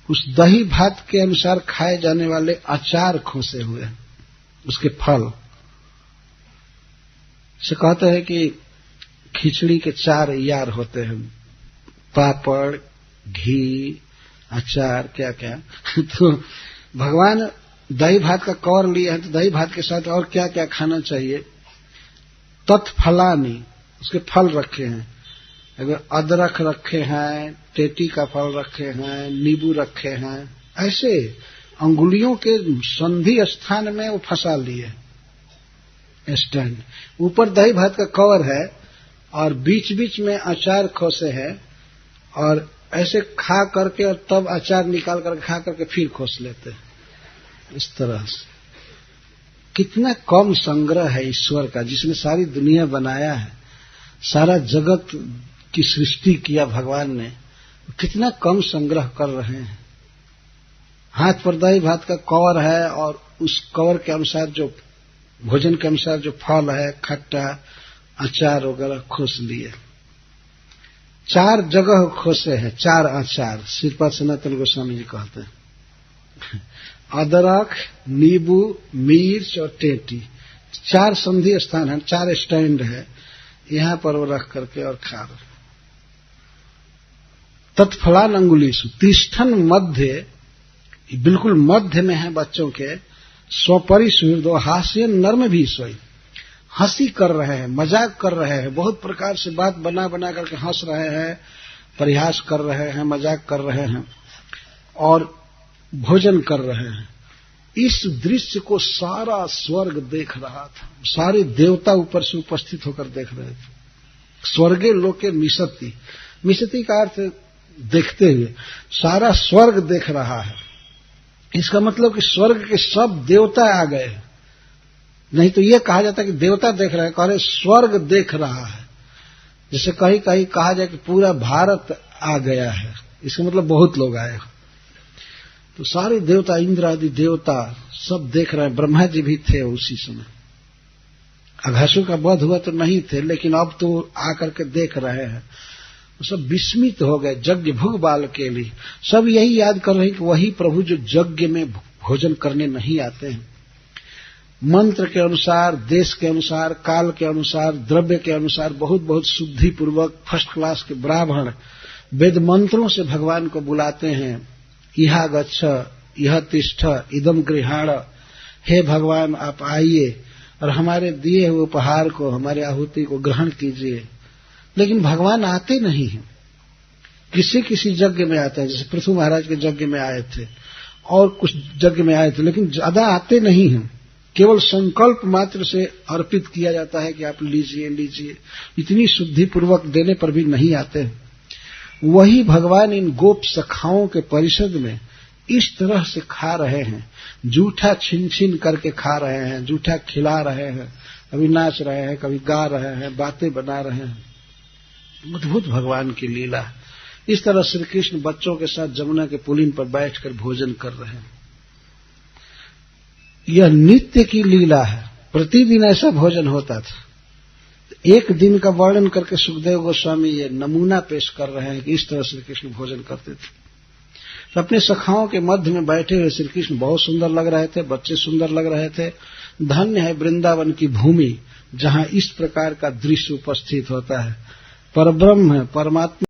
Speaker 2: उस दही भात के अनुसार खाए जाने वाले अचार खोसे हुए हैं, उसके फल से कहते हैं कि खिचड़ी के 4 यार होते हैं, पापड़, घी, अचार, क्या क्या। तो भगवान दही भात का कवर लिए हैं, तो दही भात के साथ और क्या क्या खाना चाहिए। तत्फलानी, उसके फल रखे हैं, अगर अदरक रखे हैं, टेटी का फल रखे हैं, नींबू रखे हैं, ऐसे अंगुलियों के संधि स्थान में वो फंसा लिए स्टैंड। ऊपर दही भात का कवर है और बीच बीच में अचार खोसे हैं, और ऐसे खा करके और तब अचार निकाल करके खा करके फिर खोस लेते हैं। इस तरह से कितना कम संग्रह है ईश्वर का, जिसने सारी दुनिया बनाया है, सारा जगत की सृष्टि किया भगवान ने, कितना कम संग्रह कर रहे हैं। हाथ पर दही भात का कवर है और उस कवर के अनुसार जो भोजन के अनुसार जो फल है, खट्टा, अचार वगैरह खोस लिए। 4 जगह खोसे हैं, 4 अचार, श्रीपाद सनातन गोस्वामी जी कहते हैं। अदरक, नींबू, मिर्च और टेटी, 4 संधि स्थान है, 4 स्टैंड है, यहां पर वो रख करके और खा रहे। तत्फलान अंगुलीसु तिष्ठन मध्य, बिल्कुल मध्य में है बच्चों के, स्वपरि सुहृदो हास्य नर्म भी सोई, हंसी कर रहे हैं, मजाक कर रहे हैं, बहुत प्रकार से बात बना बना करके हंस रहे हैं, परिहास कर रहे हैं, मजाक कर रहे हैं और भोजन कर रहे हैं। इस दृश्य को सारा स्वर्ग देख रहा था, सारे देवता ऊपर से उपस्थित होकर देख रहे थे। स्वर्गे लोके मिशति, मिशति का अर्थ देखते हुए, सारा स्वर्ग देख रहा है। इसका मतलब कि स्वर्ग के सब देवता आ गए हैं। नहीं तो ये कहा जाता कि देवता देख रहे हैं, कह रहे स्वर्ग देख रहा है। जैसे कहीं कहीं कहा जाए कि पूरा भारत आ गया है, इसका मतलब बहुत लोग आए। तो सारे देवता, इंद्र आदि देवता सब देख रहे हैं। ब्रह्मा जी भी थे उसी समय, अघासुर का वध हुआ तो नहीं थे, लेकिन अब तो आकर के देख रहे हैं। सब विस्मित हो गए। यज्ञ भुग बाल के लिए सब यही याद कर रहे हैं कि वही प्रभु जो यज्ञ में भोजन करने नहीं आते हैं। मंत्र के अनुसार, देश के अनुसार, काल के अनुसार, द्रव्य के अनुसार बहुत बहुत शुद्धि पूर्वक फर्स्ट क्लास के ब्राह्मण वेद मंत्रों से भगवान को बुलाते हैं। इहा गच्छ, यह तिष्ठ, इदम गृहाण, हे भगवान आप आइए और हमारे दिए हुए उपहार को, हमारे आहुति को ग्रहण कीजिए। लेकिन भगवान आते नहीं हैं। किसी किसी यज्ञ में आते हैं, जैसे पृथु महाराज के यज्ञ में आए थे और कुछ यज्ञ में आए थे, लेकिन ज्यादा आते नहीं हैं। केवल संकल्प मात्र से अर्पित किया जाता है कि आप लीजिए लीजिए, इतनी शुद्धि पूर्वक देने पर भी नहीं आते हैं। वही भगवान इन गोप सखाओं के परिषद में इस तरह से खा रहे हैं, जूठा छिन छिन करके खा रहे हैं, जूठा खिला रहे हैं, कभी नाच रहे हैं, कभी गा रहे हैं, बातें बना रहे हैं। अद्भुत भगवान की लीला। इस तरह श्री कृष्ण बच्चों के साथ जमुना के पुलिन पर बैठकर भोजन कर रहे हैं। यह नित्य की लीला है, प्रतिदिन ऐसा भोजन होता था। एक दिन का वर्णन करके सुखदेव गोस्वामी ये नमूना पेश कर रहे हैं कि इस तरह श्री कृष्ण भोजन करते थे। तो अपने सखाओं के मध्य में बैठे हुए श्री कृष्ण बहुत सुंदर लग रहे थे, बच्चे सुंदर लग रहे थे। धन्य है वृंदावन की भूमि जहां इस प्रकार का दृश्य उपस्थित होता है। परब्रह्म है, परमात्मा